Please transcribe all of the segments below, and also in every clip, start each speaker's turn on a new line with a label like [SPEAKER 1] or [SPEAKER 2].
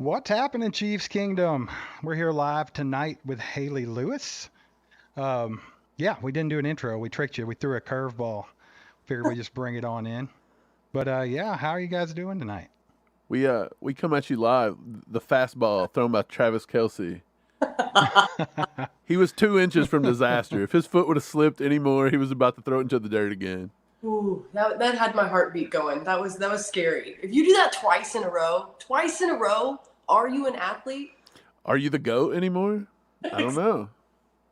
[SPEAKER 1] What's happening, Chiefs Kingdom? We're here live tonight with Hayley Lewis. Um, yeah, we didn't do an intro. We tricked you. We threw a curveball. Figured we just bring it on in. But yeah, how are you guys doing tonight?
[SPEAKER 2] We come at you live. The fastball thrown by Travis Kelsey. He was 2 inches from disaster. If his foot would have slipped anymore, he was about to throw it into the dirt again.
[SPEAKER 3] Ooh, that had my heartbeat going. That was scary. If you do that twice in a row, are you an athlete?
[SPEAKER 2] Are you the GOAT anymore? I don't know.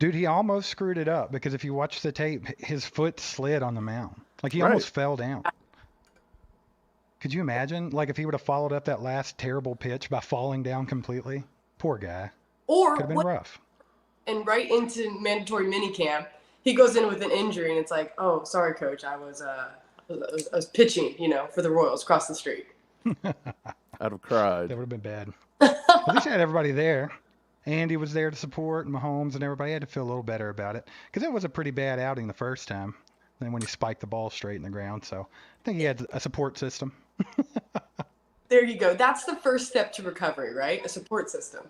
[SPEAKER 1] Dude, he almost screwed it up because if you watch the tape, his foot slid on the mound. Like he
[SPEAKER 2] Right.
[SPEAKER 1] almost fell down. Could you imagine? Like if he would have followed up that last terrible pitch by falling down completely? Poor guy.
[SPEAKER 3] Or
[SPEAKER 1] Could have been rough.
[SPEAKER 3] And right into mandatory minicamp, he goes in with an injury, and it's like, oh, sorry, coach, I was pitching, for the Royals across the street.
[SPEAKER 2] I'd have cried.
[SPEAKER 1] That would have been bad. At least I had everybody there. Andy was there to support, and Mahomes and everybody had to feel a little better about it because it was a pretty bad outing the first time. Then when he spiked the ball straight in the ground, so I think he had a support system.
[SPEAKER 3] There you go. That's the first step to recovery, right? A support system.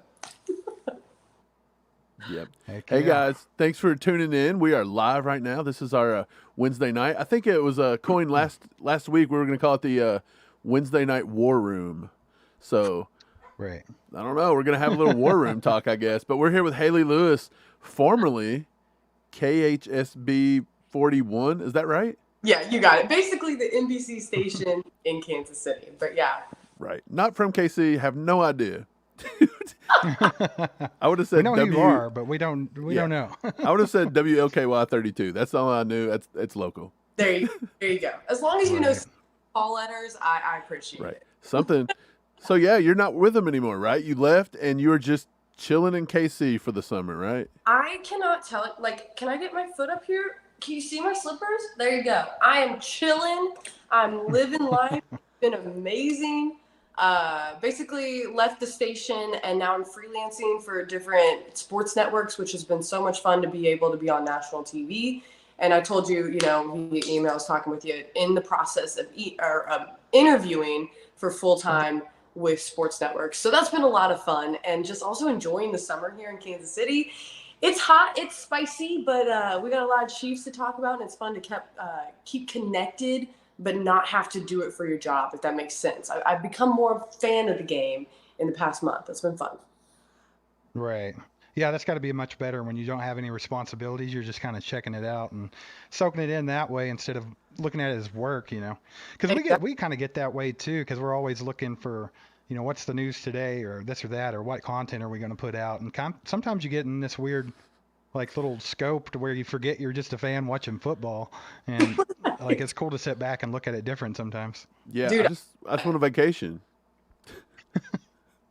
[SPEAKER 2] Yep.
[SPEAKER 1] Hey
[SPEAKER 2] guys, thanks for tuning in. We are live right now. This is our Wednesday night. I think it was coined last week. We were going to call it the Wednesday night War Room. So,
[SPEAKER 1] right.
[SPEAKER 2] I don't know. We're going to have a little War Room talk, I guess. But we're here with Hayley Lewis, formerly KHSB 41. Is that right?
[SPEAKER 3] Yeah, you got it. Basically, the NBC station in Kansas City. But yeah.
[SPEAKER 2] Right. Not from KC. Have no idea. I would have said
[SPEAKER 1] we know who you are, but we don't know.
[SPEAKER 2] I would have said WLKY 32. That's all I knew. It's local.
[SPEAKER 3] There you go. As long as you know all letters, I appreciate it.
[SPEAKER 2] Something. So yeah, you're not with them anymore, right? You left and you were just chilling in KC for the summer, right?
[SPEAKER 3] I cannot tell it. Like, can I get my foot up here? Can you see my slippers? There you go. I am chilling. I'm living life. It's been amazing. Basically left the station and now I'm freelancing for different sports networks, which has been so much fun to be able to be on national TV. And I told you, via email, I was talking with you in the process of interviewing for full-time with sports networks. So that's been a lot of fun and just also enjoying the summer here in Kansas City. It's hot, it's spicy, but we got a lot of Chiefs to talk about, and it's fun to keep connected but not have to do it for your job, if that makes sense. I've become more of a fan of the game in the past month. It's been fun.
[SPEAKER 1] Right. Yeah, that's got to be much better when you don't have any responsibilities. You're just kind of checking it out and soaking it in that way instead of looking at it as work, Because we kind of get that way too, because we're always looking for, what's the news today or this or that or what content are we going to put out. And sometimes you get in this weird little scope to where you forget you're just a fan watching football, and it's cool to sit back and look at it different sometimes.
[SPEAKER 2] Yeah, dude, I just want a vacation.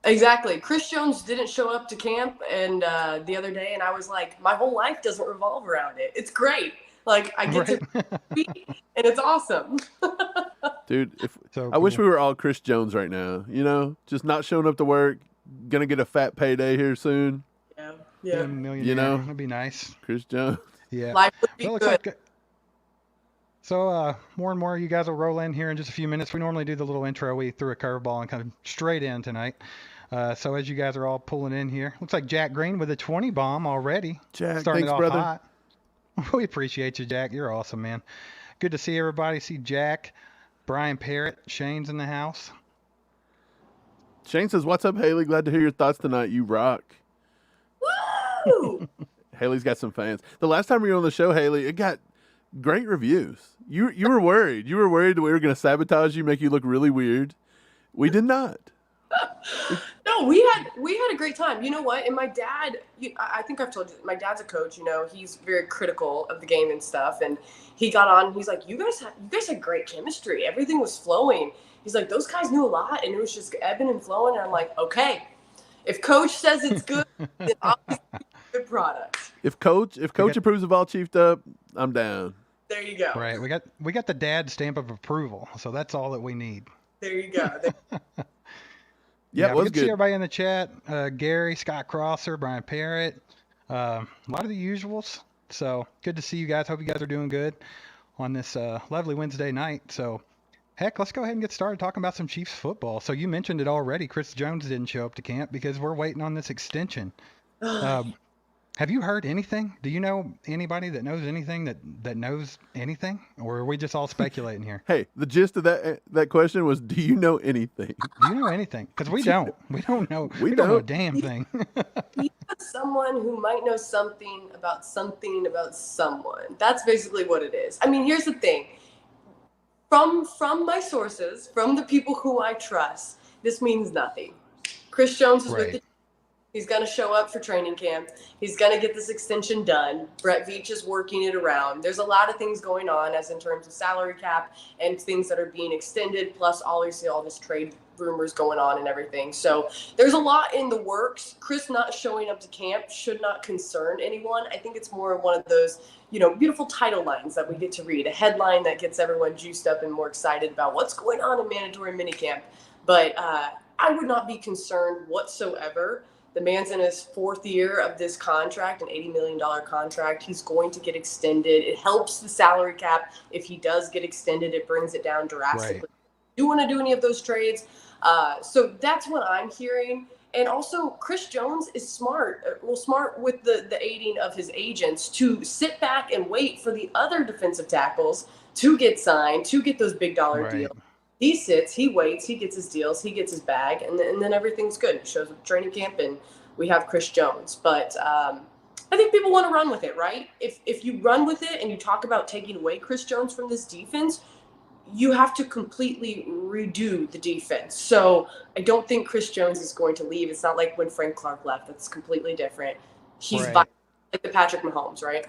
[SPEAKER 3] Exactly. Chris Jones didn't show up to camp and the other day, and I was like, my whole life doesn't revolve around it. It's great. Like I get to speak, and it's awesome.
[SPEAKER 2] Dude, I wish we were all Chris Jones right now. Just not showing up to work, gonna get a fat payday here soon.
[SPEAKER 3] Yeah.
[SPEAKER 1] That'd be nice.
[SPEAKER 2] Chris Jones.
[SPEAKER 3] Yeah. Life would be good.
[SPEAKER 1] So more and more you guys will roll in here in just a few minutes. We normally do the little intro. We threw a curveball and kind of straight in tonight. So as you guys are all pulling in here, looks like Jack Green with a 20 bomb already.
[SPEAKER 2] Jack,
[SPEAKER 1] starting
[SPEAKER 2] thanks,
[SPEAKER 1] off
[SPEAKER 2] brother.
[SPEAKER 1] Hot. We appreciate you, Jack. You're awesome, man. Good to see everybody. See Jack, Brian Parrott, Shane's in the house.
[SPEAKER 2] Shane says, "What's up, Hayley? Glad to hear your thoughts tonight. You rock."
[SPEAKER 3] Woo!
[SPEAKER 2] Haley's got some fans. The last time we were on the show, Hayley, it got great reviews. You were worried. You were worried that we were going to sabotage you, make you look really weird. We did not.
[SPEAKER 3] No, we had a great time. You know what? And my dad, I think I've told you, my dad's a coach. He's very critical of the game and stuff. And he got on. He's like, you guys had great chemistry. Everything was flowing. He's like, those guys knew a lot, and it was just ebbing and flowing. And I'm like, okay, if coach says it's good, then obviously it's a good product.
[SPEAKER 2] If coach approves of all chiefed up, I'm down.
[SPEAKER 3] There you go.
[SPEAKER 1] Right. We got the dad stamp of approval, so that's all that we need.
[SPEAKER 3] There you go.
[SPEAKER 2] Yeah, it was
[SPEAKER 1] good to see everybody in the chat. Gary, Scott Crosser, Brian Parrott, a lot of the usuals. So good to see you guys. Hope you guys are doing good on this lovely Wednesday night. So Heck, let's go ahead and get started talking about some Chiefs football. So you mentioned it already. Chris Jones didn't show up to camp because we're waiting on this extension. Um, have you heard anything? Do you know anybody that knows anything that knows anything, or are we just all speculating here?
[SPEAKER 2] Hey, the gist of that question was, do you know anything?
[SPEAKER 1] Do you know anything? Because we don't. We don't know.
[SPEAKER 2] We
[SPEAKER 1] We don't know a
[SPEAKER 2] don't.
[SPEAKER 1] damn thing.
[SPEAKER 3] You have someone who might know something about someone. That's basically what it is. I mean, here's the thing. From my sources, from the people who I trust, this means nothing. Chris Jones is with the
[SPEAKER 1] Right.
[SPEAKER 3] He's going to show up for training camp. He's going to get this extension done. Brett Veach is working it around. There's a lot of things going on as in terms of salary cap and things that are being extended, plus obviously all this trade rumors going on and everything. So there's a lot in the works. Chris not showing up to camp should not concern anyone. I think it's more one of those, beautiful title lines that we get to read, a headline that gets everyone juiced up and more excited about what's going on in mandatory minicamp. But I would not be concerned whatsoever. The man's in his fourth year of this contract, an $80 million contract. He's going to get extended. It helps the salary cap. If he does get extended, it brings it down drastically.
[SPEAKER 1] Right.
[SPEAKER 3] Do you want to do any of those trades? So that's what I'm hearing. And also, Chris Jones is smart with the aiding of his agents to sit back and wait for the other defensive tackles to get signed, to get those big dollar
[SPEAKER 1] Right.
[SPEAKER 3] deals. He sits, he waits, he gets his deals, he gets his bag, and then everything's good. He shows up at training camp, and we have Chris Jones. But I think people want to run with it, right? If you run with it and you talk about taking away Chris Jones from this defense, you have to completely redo the defense. So I don't think Chris Jones is going to leave. It's not like when Frank Clark left. That's completely different. He's
[SPEAKER 1] Right.
[SPEAKER 3] like the Patrick Mahomes, right?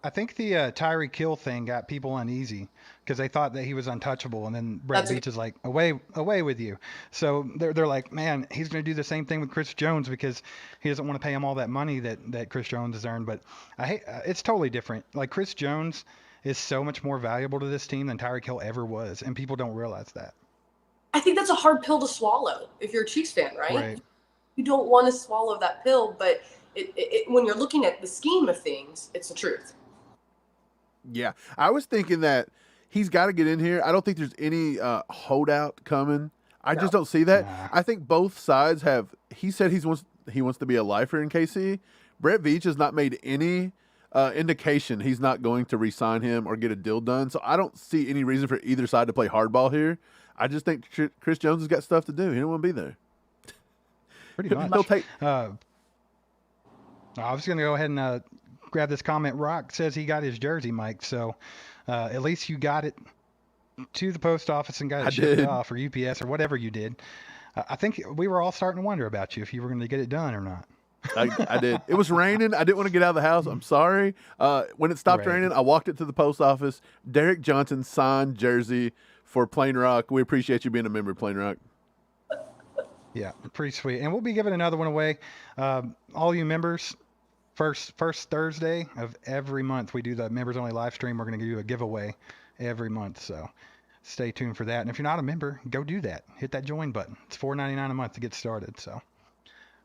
[SPEAKER 1] I think the Tyreek Hill thing got people uneasy because they thought that he was untouchable, and then Brett
[SPEAKER 3] That's
[SPEAKER 1] Veach is like, away with you. So they're like, man, he's going to do the same thing with Chris Jones because he doesn't want to pay him all that money that Chris Jones has earned. But it's totally different. Like Chris Jones is so much more valuable to this team than Tyreek Hill ever was, and people don't realize that.
[SPEAKER 3] I think that's a hard pill to swallow if you're a Chiefs fan, right?
[SPEAKER 1] Right.
[SPEAKER 3] You don't want to swallow that pill, but when you're looking at the scheme of things, it's the truth.
[SPEAKER 2] Yeah, I was thinking that he's got to get in here. I don't think there's any holdout coming. I just don't see that.
[SPEAKER 1] Nah.
[SPEAKER 2] I think both sides have. He said he wants to be a lifer in KC. Brett Veach has not made any indication he's not going to re-sign him or get a deal done. So I don't see any reason for either side to play hardball here. I just think Chris Jones has got stuff to do. He don't want to be there.
[SPEAKER 1] Pretty much.
[SPEAKER 2] He'll take.
[SPEAKER 1] I was going to go ahead and grab this comment. Rock says he got his jersey, Mike. So at least you got it to the post office and got it shipped
[SPEAKER 2] did.
[SPEAKER 1] off, or UPS or whatever you did. I think we were all starting to wonder about you if you were going to get it done or not.
[SPEAKER 2] I did. It was raining. I didn't want to get out of the house. I'm sorry. When it stopped
[SPEAKER 1] Right.
[SPEAKER 2] raining, I walked it to the post office. Derek Johnson signed jersey for Plain Rock. We appreciate you being a member of Plain Rock.
[SPEAKER 1] Yeah, pretty sweet. And we'll be giving another one away. All you members, first Thursday of every month, we do the members only live stream. We're going to do a giveaway every month. So stay tuned for that. And if you're not a member, go do that. Hit that join button. It's $4.99 a month to get started. So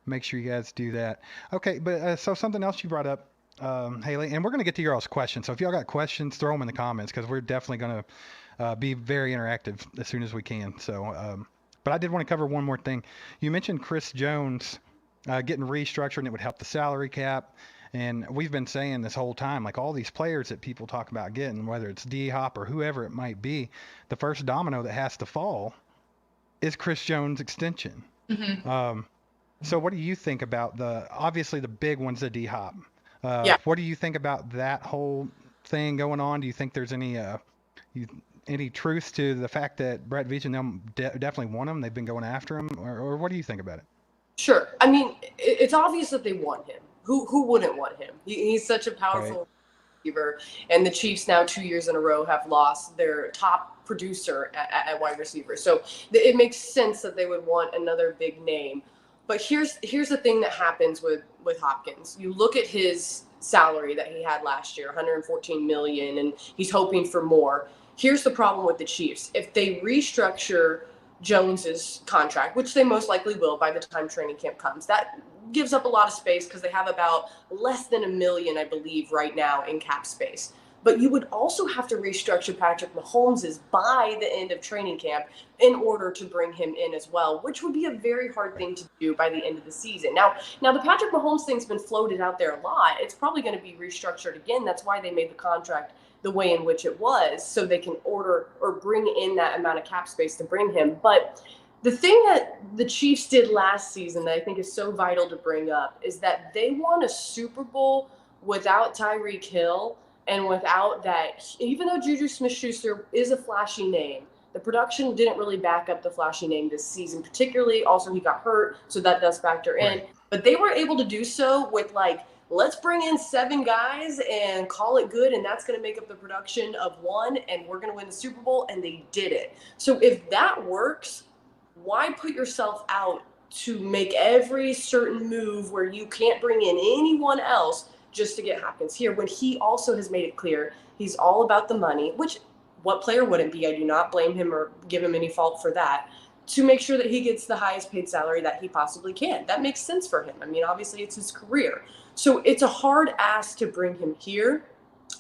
[SPEAKER 1] make sure you guys do that. Okay, but so something else you brought up, Hayley, and we're going to get to your all's questions. So if y'all got questions, throw them in the comments because we're definitely going to be very interactive as soon as we can. So, but I did want to cover one more thing. You mentioned Chris Jones getting restructured and it would help the salary cap. And we've been saying this whole time, like all these players that people talk about getting, whether it's D-Hop or whoever it might be, the first domino that has to fall is Chris Jones' extension.
[SPEAKER 3] Mm-hmm.
[SPEAKER 1] So what do you think about obviously the big one's the D-Hop.
[SPEAKER 3] Yeah.
[SPEAKER 1] What do you think about that whole thing going on? Do you think there's any truth to the fact that Brett Veach and them definitely want him? They've been going after him, or what do you think about it?
[SPEAKER 3] Sure. I mean, it's obvious that they want him. Who wouldn't want him? He's such a powerful receiver, and the Chiefs now 2 years in a row have lost their top producer at wide receiver. So it makes sense that they would want another big name. But here's the thing that happens with Hopkins. You look at his salary that he had last year, $114 million, and he's hoping for more. Here's the problem with the Chiefs. If they restructure Jones's contract, which they most likely will by the time training camp comes, that gives up a lot of space because they have about less than $1 million, I believe, right now in cap space. but you would also have to restructure Patrick Mahomes' by the end of training camp in order to bring him in as well, which would be a very hard thing to do by the end of the season. Now the Patrick Mahomes thing's been floated out there a lot. It's probably going to be restructured again. That's why they made the contract the way in which it was, so they can order or bring in that amount of cap space to bring him. But the thing that the Chiefs did last season that I think is so vital to bring up is that they won a Super Bowl without Tyreek Hill and without that. Even though Juju Smith-Schuster is a flashy name, the production didn't really back up the flashy name this season, particularly. Also, he got hurt, so that does factor in. Right. But they were able to do so with, like, let's bring in 7 guys and call it good, and that's going to make up the production of one, and we're going to win the Super Bowl, and they did it. So if that works, why put yourself out to make every certain move where you can't bring in anyone else just to get Hopkins here, when he also has made it clear he's all about the money, which what player wouldn't be? I do not blame him or give him any fault for that, to make sure that he gets the highest paid salary that he possibly can. That makes sense for him. I mean, obviously it's his career. So it's a hard ask to bring him here.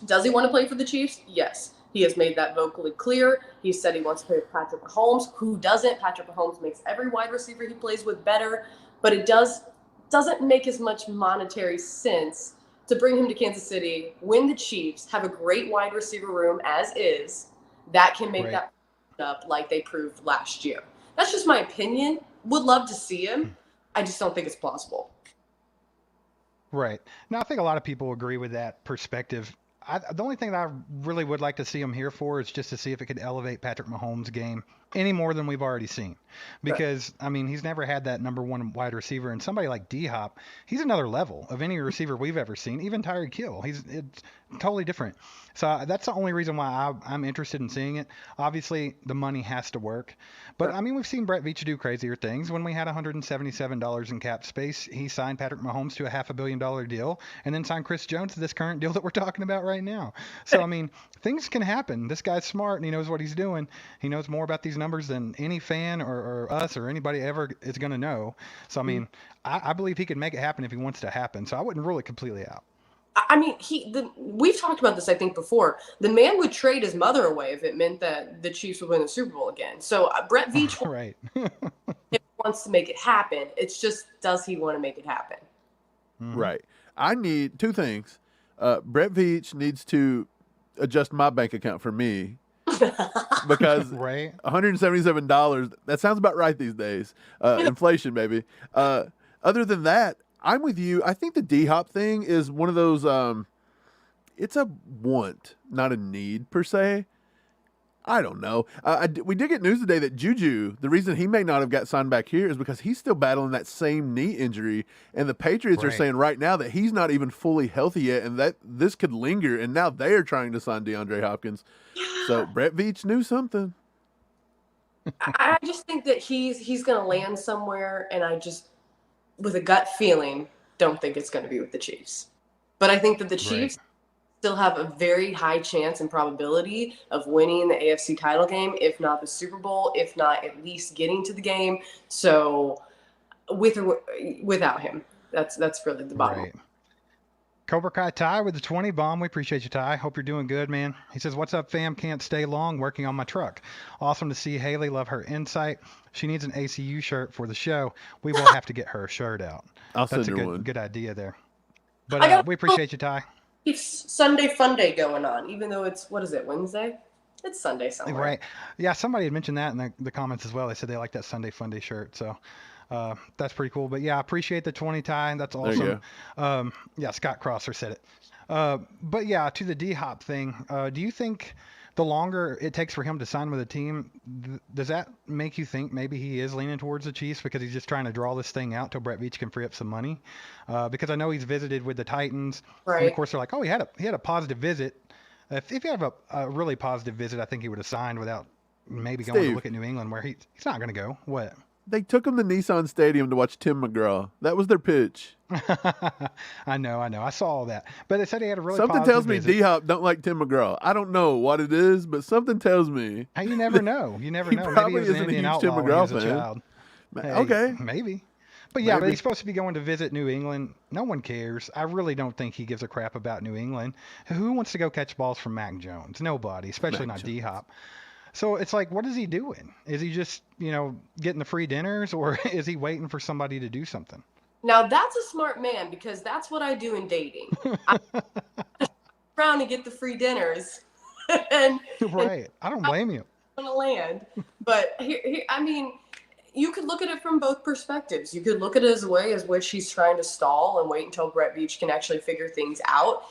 [SPEAKER 3] Does he want to play for the Chiefs? Yes. He has made that vocally clear. He said he wants to play with Patrick Mahomes. Who doesn't? Patrick Mahomes makes every wide receiver he plays with better, but it doesn't make as much monetary sense to bring him to Kansas City, win the Chiefs, have a great wide receiver room as is, that can make that up like they proved last year. That's just my opinion. Would love to see him. I just don't think it's plausible.
[SPEAKER 1] Right. Now, I think a lot of people agree with that perspective. The only thing that I really would like to see him here for is just to see if it could elevate Patrick Mahomes' game any more than we've already seen. Because, I mean, he's never had that number one wide receiver. And somebody like D-Hop, he's another level of any receiver we've ever seen. Even Tyreek Hill, it's totally different. So that's the only reason why I'm interested in seeing it. Obviously, the money has to work. But, I mean, we've seen Brett Veach do crazier things. When we had $177 in cap space, he signed Patrick Mahomes to a $500 million deal and then signed Chris Jones to this current deal that we're talking about right now. So, I mean, things can happen. This guy's smart and he knows what he's doing. He knows more about these numbers than any fan or us or anybody ever is going to know. So, I mean, I believe he can make it happen if he wants to happen. So I wouldn't rule it completely out.
[SPEAKER 3] I mean, we've talked about this, I think, before. The man would trade his mother away if it meant that the Chiefs would win the Super Bowl again. So Brett Veach wants to make it happen. It's just, does he want to make it happen?
[SPEAKER 2] Mm-hmm. Right. I need 2 things. Brett Veach needs to adjust my bank account for me. Because $177, that sounds about right these days. Inflation, baby. Other than that, I'm with you. I think the D-Hop thing is one of those, it's a want, not a need per se. I don't know. We did get news today that Juju, the reason he may not have got signed back here is because he's still battling that same knee injury. And the Patriots are saying right now that he's not even fully healthy yet and that this could linger. And now they are trying to sign DeAndre Hopkins. So Brett Veach knew something.
[SPEAKER 3] I just think that he's going to land somewhere, and I just, with a gut feeling, don't think it's going to be with the Chiefs. But I think that the Chiefs still have a very high chance and probability of winning the AFC title game, if not the Super Bowl, if not at least getting to the game. So with or without him, that's really the bottom.
[SPEAKER 1] Right. Cobra Kai Ty with the 20 bomb. We appreciate you, Ty. Hope you're doing good, man. He says, what's up, fam? Can't stay long working on my truck. Awesome to see Hayley. Love her insight. She needs an ACU shirt for the show. We will have to get her shirt out.
[SPEAKER 2] That's
[SPEAKER 1] a
[SPEAKER 2] one.
[SPEAKER 1] Good idea there. But we appreciate you, Ty.
[SPEAKER 3] It's Sunday Fun Day going on, even though it's, what is it, Wednesday? It's Sunday somewhere.
[SPEAKER 1] Right. Yeah, somebody had mentioned that in the comments as well. They said they like that Sunday Fun Day shirt. So that's pretty cool. But yeah, I appreciate the 20, Ty. That's awesome.
[SPEAKER 2] There you
[SPEAKER 1] go. Scott Crosser said it. But yeah, to the D-Hop thing, do you think the longer it takes for him to sign with a team, does that make you think maybe he is leaning towards the Chiefs because he's just trying to draw this thing out till Brett Veach can free up some money? Because I know he's visited with the Titans.
[SPEAKER 3] Right.
[SPEAKER 1] And of course, they're like, oh, he had a positive visit. If you have a really positive visit, I think he would have signed without maybe going to look at New England, where he's not going to go. What?
[SPEAKER 2] They took him to Nissan Stadium to watch Tim McGraw. That was their pitch.
[SPEAKER 1] I know. I saw all that. But they said he had a really
[SPEAKER 2] something
[SPEAKER 1] positive
[SPEAKER 2] tells me
[SPEAKER 1] visit.
[SPEAKER 2] D-Hop don't like Tim McGraw. I don't know what it is, but something tells me.
[SPEAKER 1] Hey, you never know. You never know.
[SPEAKER 2] Probably
[SPEAKER 1] Maybe he was an
[SPEAKER 2] isn't a
[SPEAKER 1] Indian
[SPEAKER 2] huge Tim
[SPEAKER 1] outlaw when he was
[SPEAKER 2] McGraw
[SPEAKER 1] a
[SPEAKER 2] fan.
[SPEAKER 1] child. Hey,
[SPEAKER 2] Okay.
[SPEAKER 1] Maybe. But yeah, but
[SPEAKER 2] Maybe.
[SPEAKER 1] he's supposed to be going to visit New England. No one cares. I really don't think he gives a crap about New England. Who wants to go catch balls from Mac Jones? Nobody, especially
[SPEAKER 2] Mac
[SPEAKER 1] not
[SPEAKER 2] Jones.
[SPEAKER 1] D-Hop. So it's like, what is he doing? Is he just, getting the free dinners, or is he waiting for somebody to do something?
[SPEAKER 3] Now that's a smart man, because that's what I do in dating. I'm around to get the free dinners, and
[SPEAKER 1] Right. I don't blame you.
[SPEAKER 3] on a land. But I mean, you could look at it from both perspectives. You could look at it as a way as which he's trying to stall and wait until Brett Veach can actually figure things out.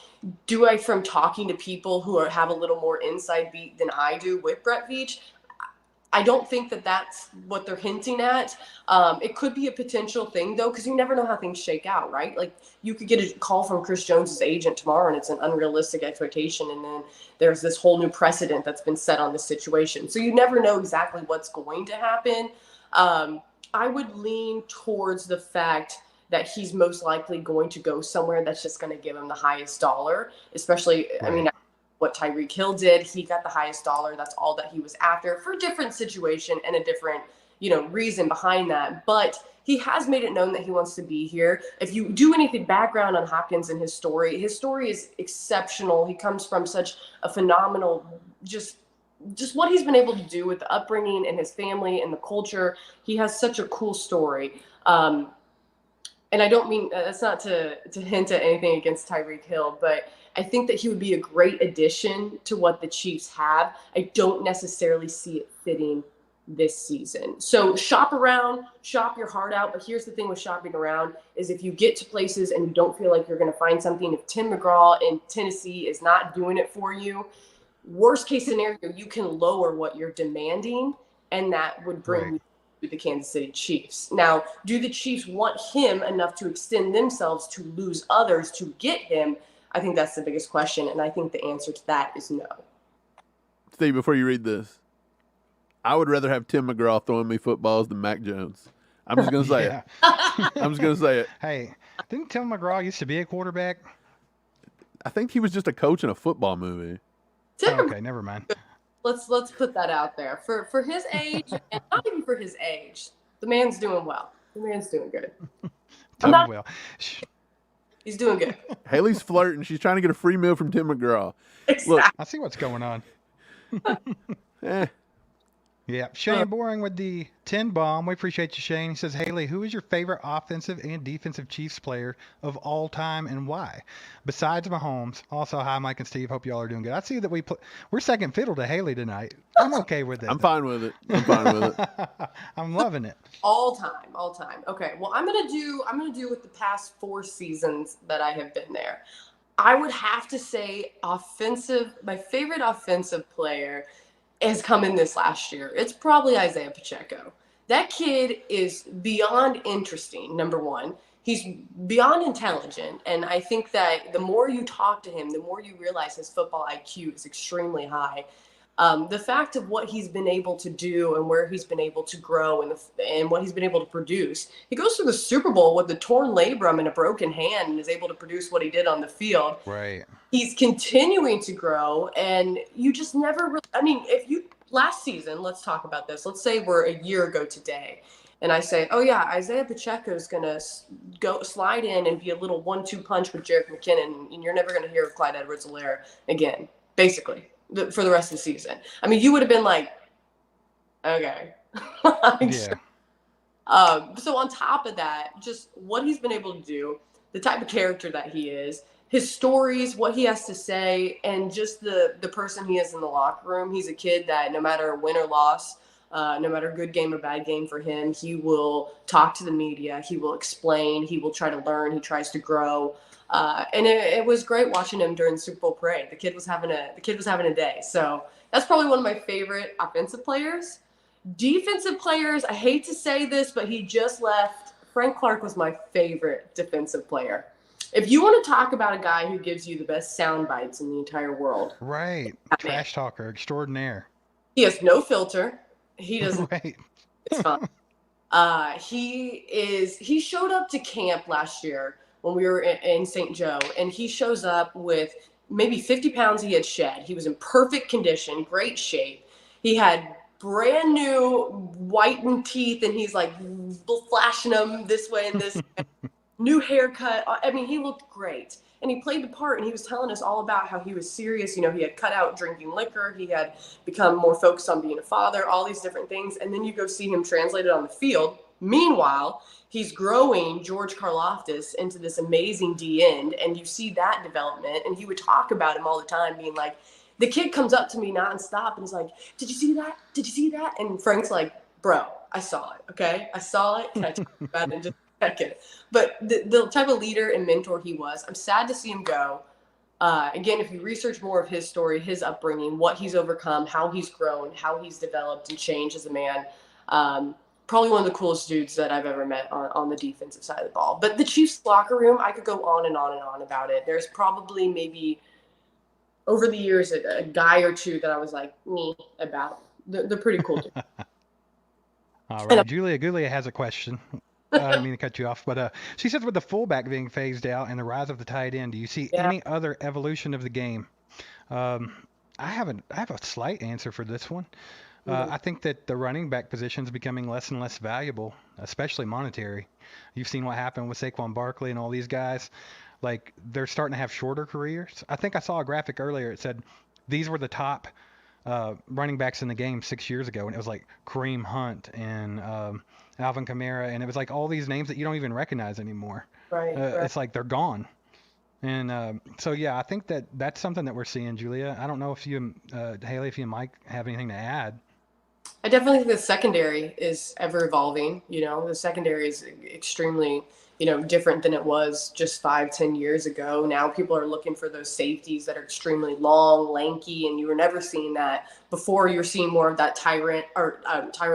[SPEAKER 3] Do I, from talking to people who have a little more inside beat than I do with Brett Veach, I don't think that that's what they're hinting at. It could be a potential thing, though, because you never know how things shake out, right? Like, you could get a call from Chris Jones's agent tomorrow, and it's an unrealistic expectation, and then there's this whole new precedent that's been set on this situation. So you never know exactly what's going to happen. I would lean towards the fact that he's most likely going to go somewhere that's just going to give him the highest dollar, especially,
[SPEAKER 1] Right.
[SPEAKER 3] I mean, what Tyreek Hill did. He got the highest dollar. That's all that he was after, for a different situation and a different, reason behind that. But he has made it known that he wants to be here. If you do anything background on Hopkins and his story is exceptional. He comes from such a phenomenal, just what he's been able to do with the upbringing and his family and the culture. He has such a cool story. And I don't mean, that's not to hint at anything against Tyreek Hill, but I think that he would be a great addition to what the Chiefs have. I don't necessarily see it fitting this season. So shop around, shop your heart out. But here's the thing with shopping around is, if you get to places and you don't feel like you're going to find something, if Tim McGraw in Tennessee is not doing it for you, worst case scenario, you can lower what you're demanding, and that would bring you to the Kansas City Chiefs. Now, do the Chiefs want him enough to extend themselves to lose others to get him? I think that's the biggest question, and I think the answer to that is no.
[SPEAKER 2] Steve, before you read this, I would rather have Tim McGraw throwing me footballs than Mac Jones. I'm just going to say it. I'm just going to say it.
[SPEAKER 1] Hey, didn't Tim McGraw used to be a quarterback?
[SPEAKER 2] I think he was just a coach in a football movie.
[SPEAKER 1] Oh, okay, never mind.
[SPEAKER 3] Let's put that out there. For his age, and not even for his age, the man's doing well. The man's doing good. He's doing good.
[SPEAKER 2] Hayley's flirting. She's trying to get a free meal from Tim McGraw.
[SPEAKER 3] Exactly.
[SPEAKER 2] Look,
[SPEAKER 1] I see what's going on.
[SPEAKER 2] eh,
[SPEAKER 1] Yeah, Shane Boring with the 10 bomb. We appreciate you, Shane. He says, Hayley, who is your favorite offensive and defensive Chiefs player of all time and why? Besides Mahomes. Also, hi, Mike and Steve. Hope y'all are doing good. I see that we're second fiddle to Hayley tonight. I'm okay with it.
[SPEAKER 2] I'm fine with it. I'm fine with it.
[SPEAKER 1] I'm loving it.
[SPEAKER 3] All time. Okay, well, I'm gonna do with the past 4 seasons that I have been there. I would have to say my favorite offensive player has come in this last year. It's probably Isaiah Pacheco. That kid is beyond interesting, number one. He's beyond intelligent, and I think that the more you talk to him, the more you realize his football IQ is extremely high. The fact of what he's been able to do and where he's been able to grow and what he's been able to produce. He goes through the Super Bowl with a torn labrum and a broken hand and is able to produce what he did on the field.
[SPEAKER 1] Right.
[SPEAKER 3] He's continuing to grow, and you just never really, last season, let's talk about this. Let's say we're a year ago today, and I say, oh yeah, Isaiah Pacheco is going to go slide in and be a little 1-2 punch with Jerick McKinnon, and you're never going to hear of Clyde Edwards-Helaire again, basically, for the rest of the season. I mean, you would have been like, okay.
[SPEAKER 1] Yeah.
[SPEAKER 3] So on top of that, just what he's been able to do, the type of character that he is, his stories, what he has to say, and just the person he is in the locker room. He's a kid that no matter win or loss, no matter good game or bad game for him, he will talk to the media. He will explain. He will try to learn. He tries to grow. And it was great watching him during the Super Bowl parade. The kid was having a day. So that's probably one of my favorite offensive players. Defensive players, I hate to say this, but he just left. Frank Clark was my favorite defensive player. If you want to talk about a guy who gives you the best sound bites in the entire world.
[SPEAKER 1] Right. Trash talker extraordinaire.
[SPEAKER 3] He has no filter. He doesn't.
[SPEAKER 1] Right.
[SPEAKER 3] It's fun. He showed up to camp last year when we were in St. Joe, and he shows up with maybe 50 pounds he had shed. He was in perfect condition, great shape. He had brand new whitened teeth, and he's like flashing them this way and this way. New haircut. I mean, he looked great. And he played the part, and he was telling us all about how he was serious. You know, he had cut out drinking liquor. He had become more focused on being a father, all these different things. And then you go see him translated on the field. Meanwhile, he's growing George Karlaftis into this amazing D end, and you see that development. And he would talk about him all the time, being like, the kid comes up to me nonstop and is like, did you see that? Did you see that? And Frank's like, bro, I saw it, okay? I saw it. Can I talk about it in just a second? But the type of leader and mentor he was, I'm sad to see him go. Again, if you research more of his story, his upbringing, what he's overcome, how he's grown, how he's developed and changed as a man, probably one of the coolest dudes that I've ever met on the defensive side of the ball. But the Chiefs locker room, I could go on and on and on about it. There's probably maybe over the years a guy or two that I was like, me about. They're pretty cool dudes.
[SPEAKER 1] All right. Julia Guglia has a question. I didn't mean to cut you off, but she says, with the fullback being phased out and the rise of the tight end, do you see any other evolution of the game? I have a slight answer for this one. I think that the running back position is becoming less and less valuable, especially monetary. You've seen what happened with Saquon Barkley and all these guys. Like, they're starting to have shorter careers. I think I saw a graphic earlier. It said these were the top running backs in the game 6 years ago, and it was like Kareem Hunt and Alvin Kamara, and it was like all these names that you don't even recognize anymore.
[SPEAKER 3] Right.
[SPEAKER 1] It's like they're gone. And so, yeah, I think that's something that we're seeing, Julia. I don't know if you, Hayley, if you might have anything to add.
[SPEAKER 3] I definitely think the secondary is ever evolving. You know, the secondary is extremely, different than it was just 5-10 years ago. Now people are looking for those safeties that are extremely long, lanky, and you were never seeing that before. You're seeing more of that Tyrann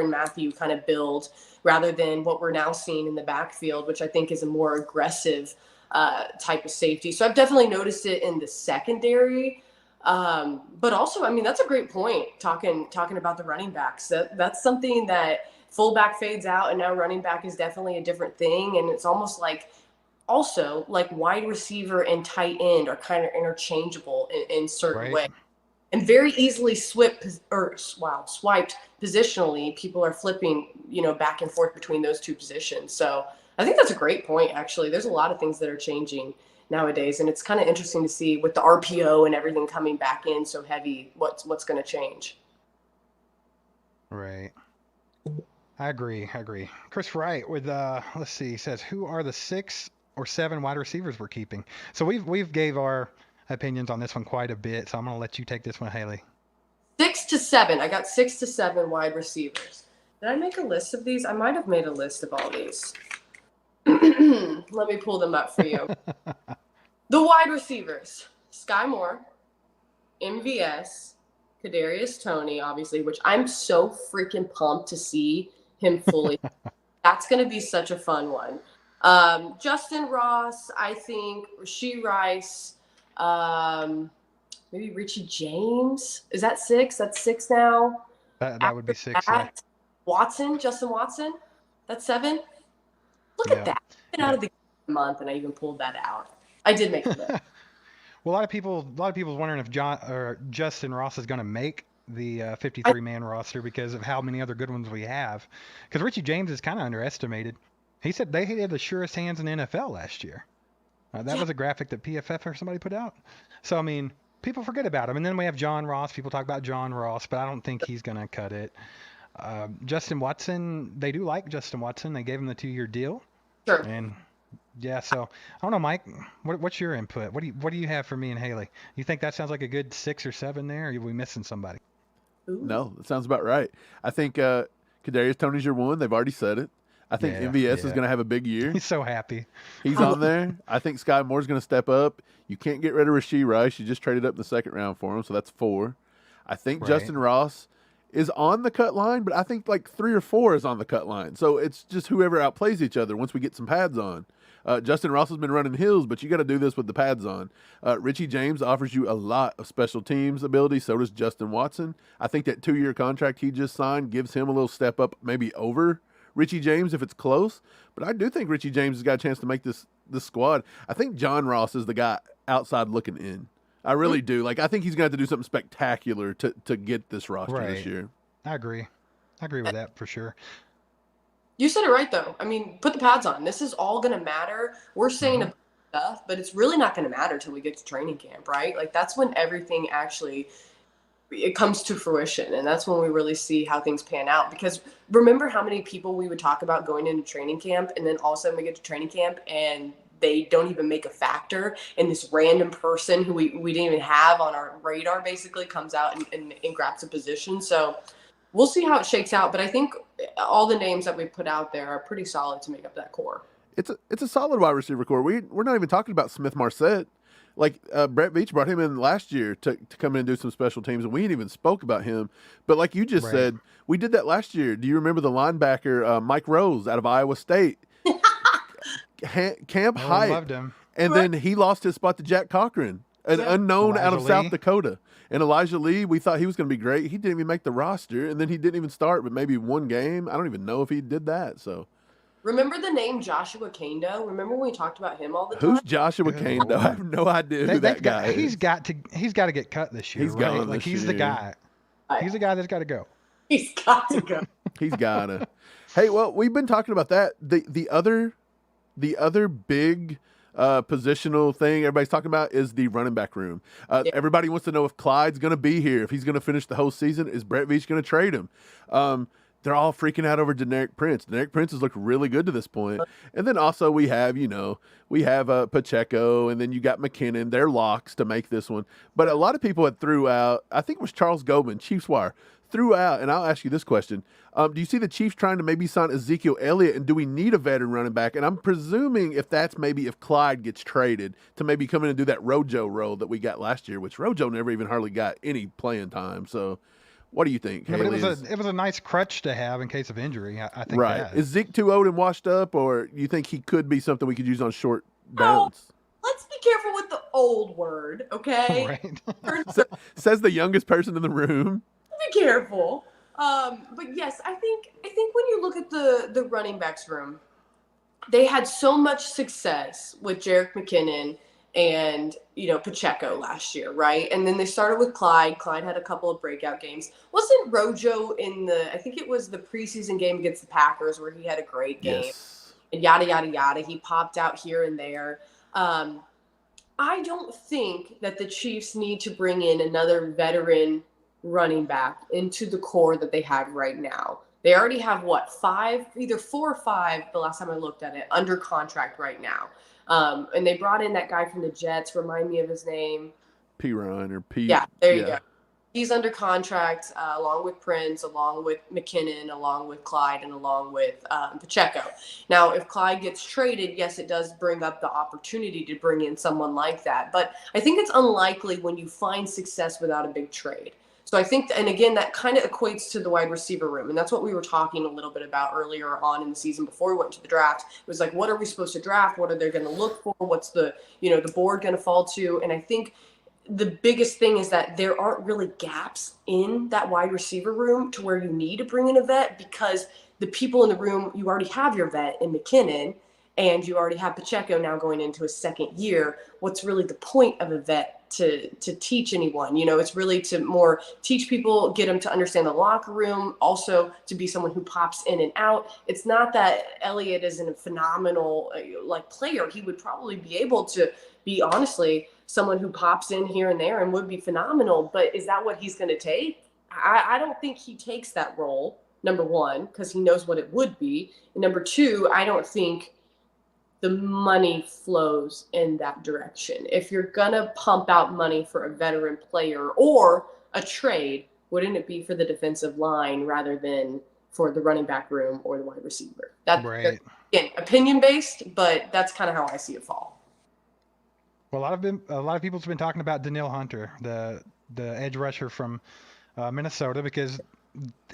[SPEAKER 3] Mathieu kind of build rather than what we're now seeing in the backfield, which I think is a more aggressive type of safety. So I've definitely noticed it in the secondary. But also, I mean, that's a great point. Talking about the running backs, that's something that fullback fades out, and now running back is definitely a different thing. And it's almost like also like wide receiver and tight end are kind of interchangeable in certain ways, and very easily swiped positionally. People are flipping, back and forth between those two positions. So I think that's a great point. Actually, there's a lot of things that are changing nowadays, and it's kind of interesting to see with the RPO and everything coming back in so heavy, what's going to change.
[SPEAKER 1] Right. I agree. Chris Wright with let's see, says, who are the 6 or 7 wide receivers we're keeping? So we've gave our opinions on this one quite a bit, so I'm going to let you take this one, Hayley.
[SPEAKER 3] 6 to 7. I got 6 to 7 wide receivers. Did I make a list of these? I might have made a list of all these. Let me pull them up for you. The wide receivers: Sky Moore, MVS, Kadarius Toney, obviously, which I'm so freaking pumped to see him fully. That's going to be such a fun one. Justin Ross, I think, Rashee Rice, maybe Richie James. Is that 6? That's 6 now.
[SPEAKER 1] That would be 6. Yeah.
[SPEAKER 3] Justin Watson. That's 7. Look at that. I've been out of the month, and I even pulled that out. I did make it.
[SPEAKER 1] Well, a lot of people wondering if Justin Ross is going to make the 53-man roster because of how many other good ones we have. Because Richie James is kind of underestimated. He said they had the surest hands in the NFL last year. That was a graphic that PFF or somebody put out. So, I mean, people forget about him. And then we have John Ross. People talk about John Ross, but I don't think he's going to cut it. Justin Watson, they do like Justin Watson. They gave him the 2-year deal.
[SPEAKER 3] Sure.
[SPEAKER 1] And yeah, so I don't know, Mike. What's your input? What do you have for me and Hayley? You think that sounds like a good 6 or 7 there? Or are we missing somebody?
[SPEAKER 3] Ooh.
[SPEAKER 2] No, that sounds about right. I think Kadarius Toney's your one. They've already said it. I think MVS is going to have a big year.
[SPEAKER 1] He's so happy.
[SPEAKER 2] He's on there. I think Sky Moore's going to step up. You can't get rid of Rashee Rice. You just traded up in the 2nd round for him, so that's 4. I think Justin Ross is on the cut line, but I think like 3 or 4 is on the cut line. So it's just whoever outplays each other once we get some pads on. Justin Ross has been running hills, but you got to do this with the pads on. Richie James offers you a lot of special teams ability. So does Justin Watson. I think that 2-year contract he just signed gives him a little step up, maybe over Richie James if it's close. But I do think Richie James has got a chance to make this squad. I think John Ross is the guy outside looking in. I really do. Like, I think he's going to have to do something spectacular to get this roster this year.
[SPEAKER 1] I agree. I agree with that for sure.
[SPEAKER 3] You said it right, though. I mean, put the pads on. This is all going to matter. We're saying
[SPEAKER 1] Hmm.
[SPEAKER 3] a stuff, but it's really not going to matter till we get to training camp, right? Like that's when everything actually it comes to fruition, and that's when we really see how things pan out. Because remember how many people we would talk about going into training camp, and then all of a sudden we get to training camp and they don't even make a factor, and this random person who we didn't even have on our radar basically comes out and grabs a position. So we'll see how it shakes out, but I think all the names that we put out there are pretty solid to make up that core.
[SPEAKER 2] It's a solid wide receiver core. We're not even talking about Smith Marset. Like Brett Beach brought him in last year to come in and do some special teams, and we ain't even spoke about him. But like you just
[SPEAKER 1] Right.
[SPEAKER 2] said, we did that last year. Do you remember the linebacker Mike Rose out of Iowa State? Camp
[SPEAKER 1] Everyone
[SPEAKER 2] hype,
[SPEAKER 1] loved him.
[SPEAKER 2] and then he lost his spot to Jack Cochran, an unknown out of
[SPEAKER 1] Elijah
[SPEAKER 2] South
[SPEAKER 1] Lee.
[SPEAKER 2] Dakota. And Elijah Lee, we thought he was going to be great. He didn't even make the roster, and then he didn't even start, but maybe one game. I don't even know if he did that. So
[SPEAKER 3] Remember the name Joshua Kando? Remember when we talked about him all the time?
[SPEAKER 2] who's Joshua
[SPEAKER 1] Good
[SPEAKER 2] Kane? Though I
[SPEAKER 1] Lord.
[SPEAKER 2] have no idea who that guy is.
[SPEAKER 1] He's got to get cut this year,
[SPEAKER 2] He's
[SPEAKER 1] right?
[SPEAKER 2] gone
[SPEAKER 1] Like
[SPEAKER 2] this
[SPEAKER 1] he's the
[SPEAKER 2] year.
[SPEAKER 1] guy. He's the guy that's got to go.
[SPEAKER 3] He's got to go.
[SPEAKER 2] He's gotta. Hey, well, we've been talking about that. The other big positional thing everybody's talking about is the running back room.
[SPEAKER 3] Yeah.
[SPEAKER 2] Everybody wants to know if Clyde's going to be here, if he's going to finish the whole season. Is Brett Veach going to trade him? They're all freaking out over Deneric Prince. Deneric Prince has looked really good to this point. And then also we have Pacheco, and then you got McKinnon. They're locks to make this one. But a lot of people had threw out, I think it was Charles Goldman, Chiefs Wire, threw out, and I'll ask you this question. Do you see the Chiefs trying to maybe sign Ezekiel Elliott, and do we need a veteran running back? And I'm presuming if Clyde gets traded to maybe come in and do that Rojo role that we got last year, which Rojo never even hardly got any playing time. So what do you think,
[SPEAKER 1] No, but
[SPEAKER 2] Hayley?
[SPEAKER 1] it was a nice crutch to have in case of injury. I think
[SPEAKER 2] Right.
[SPEAKER 1] that.
[SPEAKER 2] Is Zeke too old and washed up, or you think he could be something we could use on short bounce?
[SPEAKER 3] Let's be careful with the old word, okay?
[SPEAKER 1] Right.
[SPEAKER 2] Says the youngest person in the room.
[SPEAKER 3] Be careful. But yes, I think when you look at the running backs room, they had so much success with Jerick McKinnon and Pacheco last year, right? And then they started with Clyde. Clyde had a couple of breakout games. Wasn't Rojo in I think it was the preseason game against the Packers where he had a great game?
[SPEAKER 2] Yes.
[SPEAKER 3] And yada yada yada. He popped out here and there. I don't think that the Chiefs need to bring in another veteran running back into the core that they have right now. They already have either 4 or 5 the last time I looked at it, under contract right now. And they brought in that guy from the Jets. Remind me of his name.
[SPEAKER 2] P. Ryan or P.
[SPEAKER 3] Yeah, there you go. He's under contract along with Prince, along with McKinnon, along with Clyde, and along with Pacheco. Now, if Clyde gets traded, yes, it does bring up the opportunity to bring in someone like that. But I think it's unlikely when you find success without a big trade. So I think, and again, that kind of equates to the wide receiver room. And that's what we were talking a little bit about earlier on in the season before we went to the draft. It was like, what are we supposed to draft? What are they going to look for? What's the board going to fall to? And I think the biggest thing is that there aren't really gaps in that wide receiver room to where you need to bring in a vet, because the people in the room, you already have your vet in McKinnon, and you already have Pacheco now going into his second year. What's really the point of a vet to teach anyone? It's really to more teach people, get them to understand the locker room, also to be someone who pops in and out. It's not that Elliott isn't a phenomenal player. He would probably be able to be, honestly, someone who pops in here and there and would be phenomenal. But is that what he's going to take? I don't think he takes that role, number one, because he knows what it would be. And number two, I don't think the money flows in that direction. If you're going to pump out money for a veteran player or a trade, wouldn't it be for the defensive line rather than for the running back room or the wide receiver? That's again, opinion-based, but that's kind of how I see it fall.
[SPEAKER 1] Well, a lot of people's been talking about Danielle Hunter, the edge rusher from Minnesota, because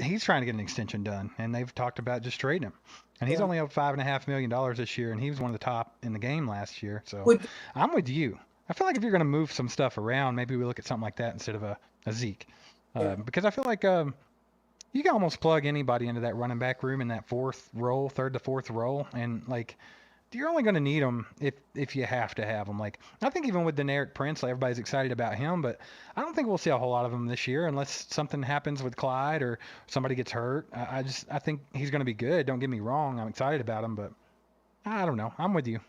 [SPEAKER 1] he's trying to get an extension done, and they've talked about just trading him. And he's only up $5.5 million this year, and he was one of the top in the game last year. So I'm with you. I feel like if you're going to move some stuff around, maybe we look at something like that instead of a Zeke, because I feel like you can almost plug anybody into that running back room in that third to fourth role, and you're only going to need them if you have to have them. Like I think even with Deneric Prince, like, everybody's excited about him, but I don't think we'll see a whole lot of him this year unless something happens with Clyde or somebody gets hurt. I think he's going to be good. Don't get me wrong. I'm excited about him, but I don't know. I'm with you.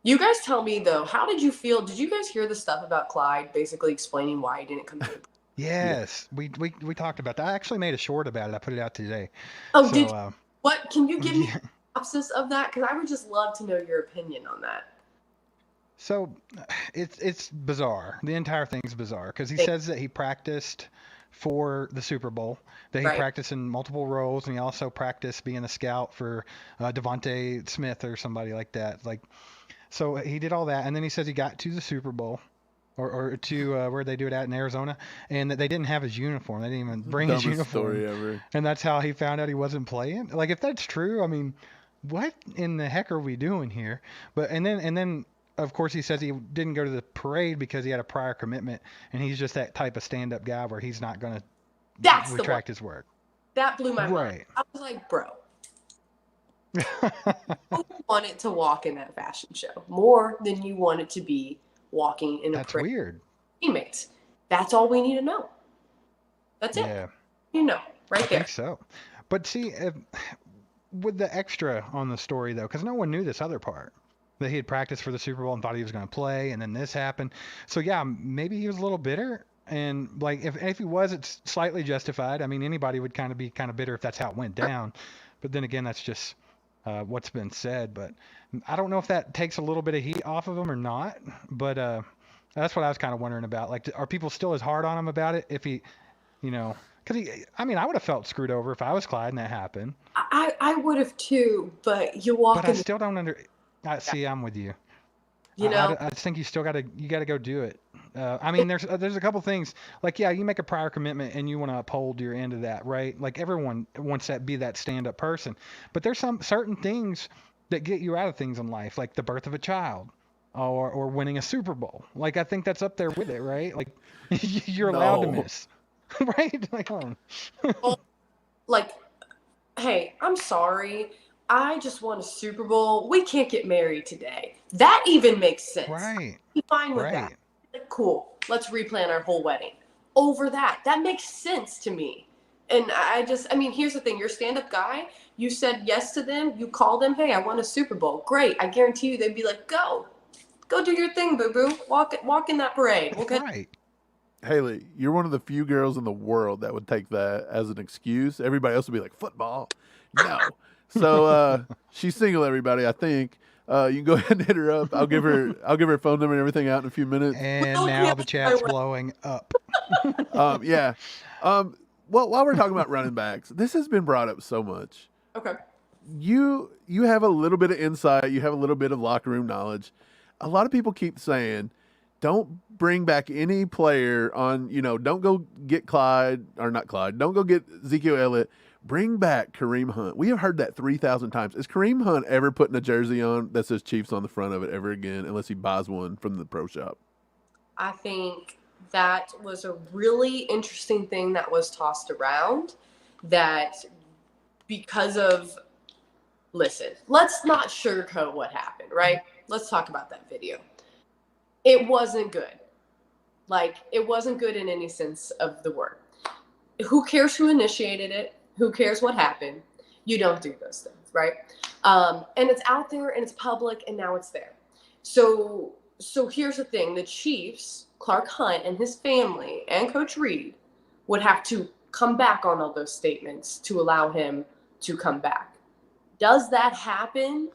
[SPEAKER 3] You guys tell me though, how did you feel? Did you guys hear the stuff about Clyde basically explaining why he didn't come in?
[SPEAKER 1] Yes, we talked about that. I actually made a short about it. I put it out today.
[SPEAKER 3] Oh,
[SPEAKER 1] So,
[SPEAKER 3] did you? What? Can you give me
[SPEAKER 1] yeah.
[SPEAKER 3] a synopsis of that? Because I would just love to know your opinion on that.
[SPEAKER 1] So it's bizarre. The entire thing's bizarre because he
[SPEAKER 3] Thank-
[SPEAKER 1] says that he practiced for the Super Bowl, that he
[SPEAKER 3] Right.
[SPEAKER 1] practiced in multiple roles, and he also practiced being a scout for Devontae Smith or somebody like that. Like, so he did all that, and then he says he got to the Super Bowl. Or to where they do it at in Arizona, and that they didn't have his uniform. They didn't even bring his
[SPEAKER 2] Dumbest
[SPEAKER 1] uniform,
[SPEAKER 2] story ever.
[SPEAKER 1] and that's how he found out he wasn't playing. Like, if that's true, I mean, what in the heck are we doing here? But and then of course he says he didn't go to the parade because he had a prior commitment, and he's just that type of stand-up guy where he's not going to
[SPEAKER 3] That's the one.
[SPEAKER 1] retract his word.
[SPEAKER 3] That blew my mind.
[SPEAKER 1] Right.
[SPEAKER 3] I was like, bro, you wanted to walk in that fashion show more than you wanted to be walking in a
[SPEAKER 1] That's
[SPEAKER 3] parade
[SPEAKER 1] weird.
[SPEAKER 3] with teammates. That's all we need to know. That's it.
[SPEAKER 1] Yeah,
[SPEAKER 3] You know, right
[SPEAKER 1] I
[SPEAKER 3] there.
[SPEAKER 1] think so. But see, with the extra on the story though, because no one knew this other part, that he had practiced for the Super Bowl and thought he was going to play, and then this happened. So yeah, maybe he was a little bitter, and like if he was, it's slightly justified. I mean, anybody would kind of be kind of bitter if that's how it went down. But then again, that's just what's been said. But I don't know if that takes a little bit of heat off of him or not. But that's what I was kind of wondering about. Like, are people still as hard on him about it if he, because I mean, I would have felt screwed over if I was Clyde and that happened.
[SPEAKER 3] I would have too, but you walk
[SPEAKER 1] But I
[SPEAKER 3] in,
[SPEAKER 1] still don't see, I'm with you.
[SPEAKER 3] you know,
[SPEAKER 1] I just think you still gotta go do it. I mean, there's a couple things like, yeah, you make a prior commitment and you want to uphold your end of that, right? Like everyone wants that be that stand-up person, but there's some certain things that get you out of things in life, like the birth of a child, or winning a Super Bowl. Like I think that's up there with it, right? Like you're allowed to
[SPEAKER 2] No.
[SPEAKER 1] miss, right? Like,
[SPEAKER 3] like, hey, I'm sorry. I just won a Super Bowl. We can't get married today. That even makes sense.
[SPEAKER 1] right,
[SPEAKER 3] Be fine with that.
[SPEAKER 1] right.
[SPEAKER 3] Like, cool. Let's replan our whole wedding. Over that makes sense to me. And I mean, here's the thing. You're a stand-up guy. You said yes to them. You called them. Hey, I won a Super Bowl. Great. I guarantee you they'd be like, go do your thing, boo-boo. Walk in that parade. We'll get
[SPEAKER 1] Right.
[SPEAKER 2] Haley, you're one of the few girls in the world that would take that as an excuse. Everybody else would be like, football? No. So she's single, everybody, I think. You can go ahead and hit her up. I'll give her phone number and everything out in a few minutes.
[SPEAKER 1] And
[SPEAKER 3] Well,
[SPEAKER 1] now
[SPEAKER 3] yeah,
[SPEAKER 1] the chat's
[SPEAKER 3] I-
[SPEAKER 1] blowing up.
[SPEAKER 2] Yeah. Well, while we're talking about running backs, this has been brought up so much.
[SPEAKER 3] Okay.
[SPEAKER 2] You have a little bit of insight. You have a little bit of locker room knowledge. A lot of people keep saying, don't bring back any player on, don't go get Clyde, or not Clyde. Don't go get Ezekiel Elliott. Bring back Kareem Hunt. We have heard that 3,000 times. Is Kareem Hunt ever putting a jersey on that says Chiefs on the front of it ever again, unless he buys one from the pro shop?
[SPEAKER 3] I think that was a really interesting thing that was tossed around, that because of, listen, let's not sugarcoat what happened, right? Let's talk about that video. It wasn't good. Like, it wasn't good in any sense of the word. Who cares who initiated it? Who cares what happened? You don't do those things, right? And it's out there and it's public and now it's there. So here's the thing. The Chiefs, Clark Hunt and his family and Coach Reed would have to come back on all those statements to allow him to come back. Does that happen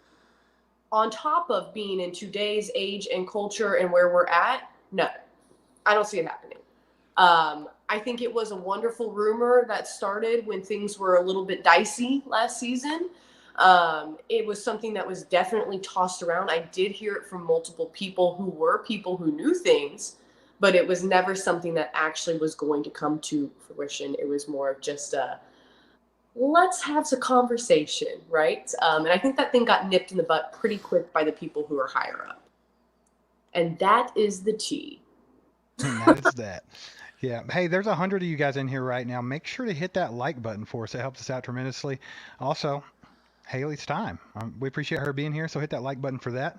[SPEAKER 3] on top of being in today's age and culture and where we're at? No, I don't see it happening. I think it was a wonderful rumor that started when things were a little bit dicey last season. It was something that was definitely tossed around. I did hear it from multiple people who knew things, but it was never something that actually was going to come to fruition. It was more of just let's have some conversation, right? And I think that thing got nipped in the butt pretty quick by the people who are higher up. And that is the tea.
[SPEAKER 1] That is that. Yeah. Hey, there's 100 of you guys in here right now. Make sure to hit that like button for us. It helps us out tremendously. Also, Hayley's time. We appreciate her being here, so hit that like button for that.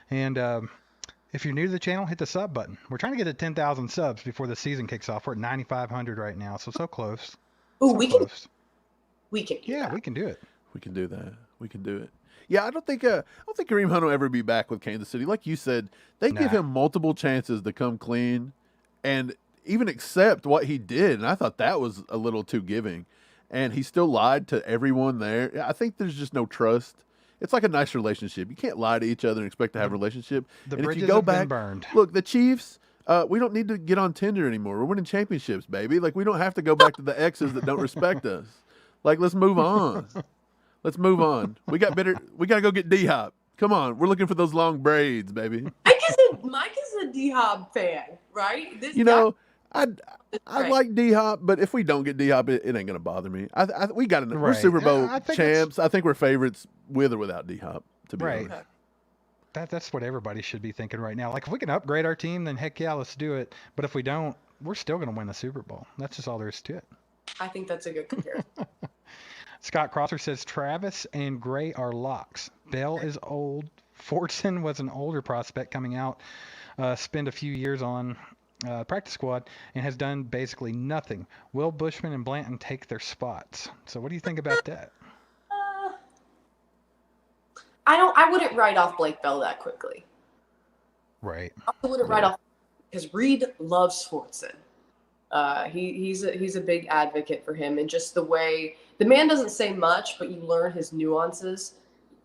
[SPEAKER 1] And if you're new to the channel, hit the sub button. We're trying to get to 10,000 subs before the season kicks off. We're at 9,500 right now, so close.
[SPEAKER 3] Oh,
[SPEAKER 1] So close.
[SPEAKER 3] we can do
[SPEAKER 1] Yeah,
[SPEAKER 3] that.
[SPEAKER 1] we can do it.
[SPEAKER 2] We can do that. We can do it. Yeah, I don't think Kareem Hunt will ever be back with Kansas City. Like you said, they give
[SPEAKER 1] Nah.
[SPEAKER 2] him multiple chances to come clean and even accept what he did. And I thought that was a little too giving. And he still lied to everyone there. I think there's just no trust. It's like a nice relationship. You can't lie to each other and expect to have a relationship.
[SPEAKER 1] The
[SPEAKER 2] and if
[SPEAKER 1] bridges
[SPEAKER 2] you go
[SPEAKER 1] have
[SPEAKER 2] back,
[SPEAKER 1] been burned.
[SPEAKER 2] look, the Chiefs, we don't need to get on Tinder anymore. We're winning championships, baby. Like, we don't have to go back to the exes that don't respect us. Like, let's move on. Let's move on. We got to go get D-Hop. Come on. We're looking for those long braids, baby.
[SPEAKER 3] Mike is a D-Hop fan, right?
[SPEAKER 2] You know, I like D-Hop, but if we don't get D-Hop, it ain't going to bother me. We got enough. We're
[SPEAKER 1] Right.
[SPEAKER 2] Super Bowl
[SPEAKER 1] I think
[SPEAKER 2] champs. I think we're favorites with or without D-Hop, to be
[SPEAKER 1] Right.
[SPEAKER 2] honest.
[SPEAKER 1] That's what everybody should be thinking right now. Like, if we can upgrade our team, then heck yeah, let's do it. But if we don't, we're still going to win the Super Bowl. That's just all there is to it.
[SPEAKER 3] I think that's a good comparison.
[SPEAKER 1] Scott Crosser says Travis and Gray are locks. Bell is old. Fortson was an older prospect coming out, spent a few years on practice squad, and has done basically nothing. Will Bushman and Blanton take their spots? So what do you think about that?
[SPEAKER 3] I wouldn't write off Blake Bell that quickly.
[SPEAKER 1] Right.
[SPEAKER 3] I wouldn't write off because Reed loves Fortson. He's a big advocate for him, and just the way the man doesn't say much, but you learn his nuances.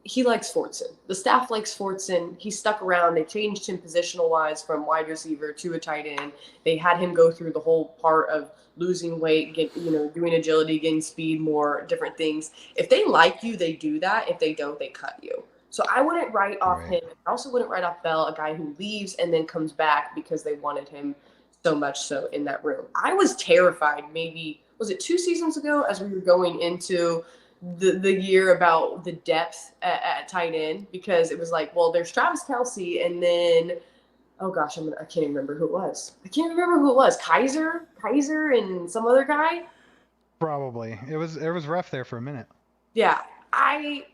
[SPEAKER 3] He likes Fortson. The staff likes Fortson. He stuck around. They changed him positional wise from wide receiver to a tight end. They had him go through the whole part of losing weight, doing agility, getting speed, more different things. If they like you, they do that. If they don't, they cut you. So I wouldn't write off him. I also wouldn't write off Bell, a guy who leaves and then comes back because they wanted him so much so in that room. I was terrified maybe, was it 2 seasons ago, as we were going into the year about the depth at tight end, because it was like, well, there's Travis Kelce and then, oh gosh, I can't even remember who it was. Kaiser and some other guy.
[SPEAKER 1] Probably. It was rough there for a minute.
[SPEAKER 3] Yeah, I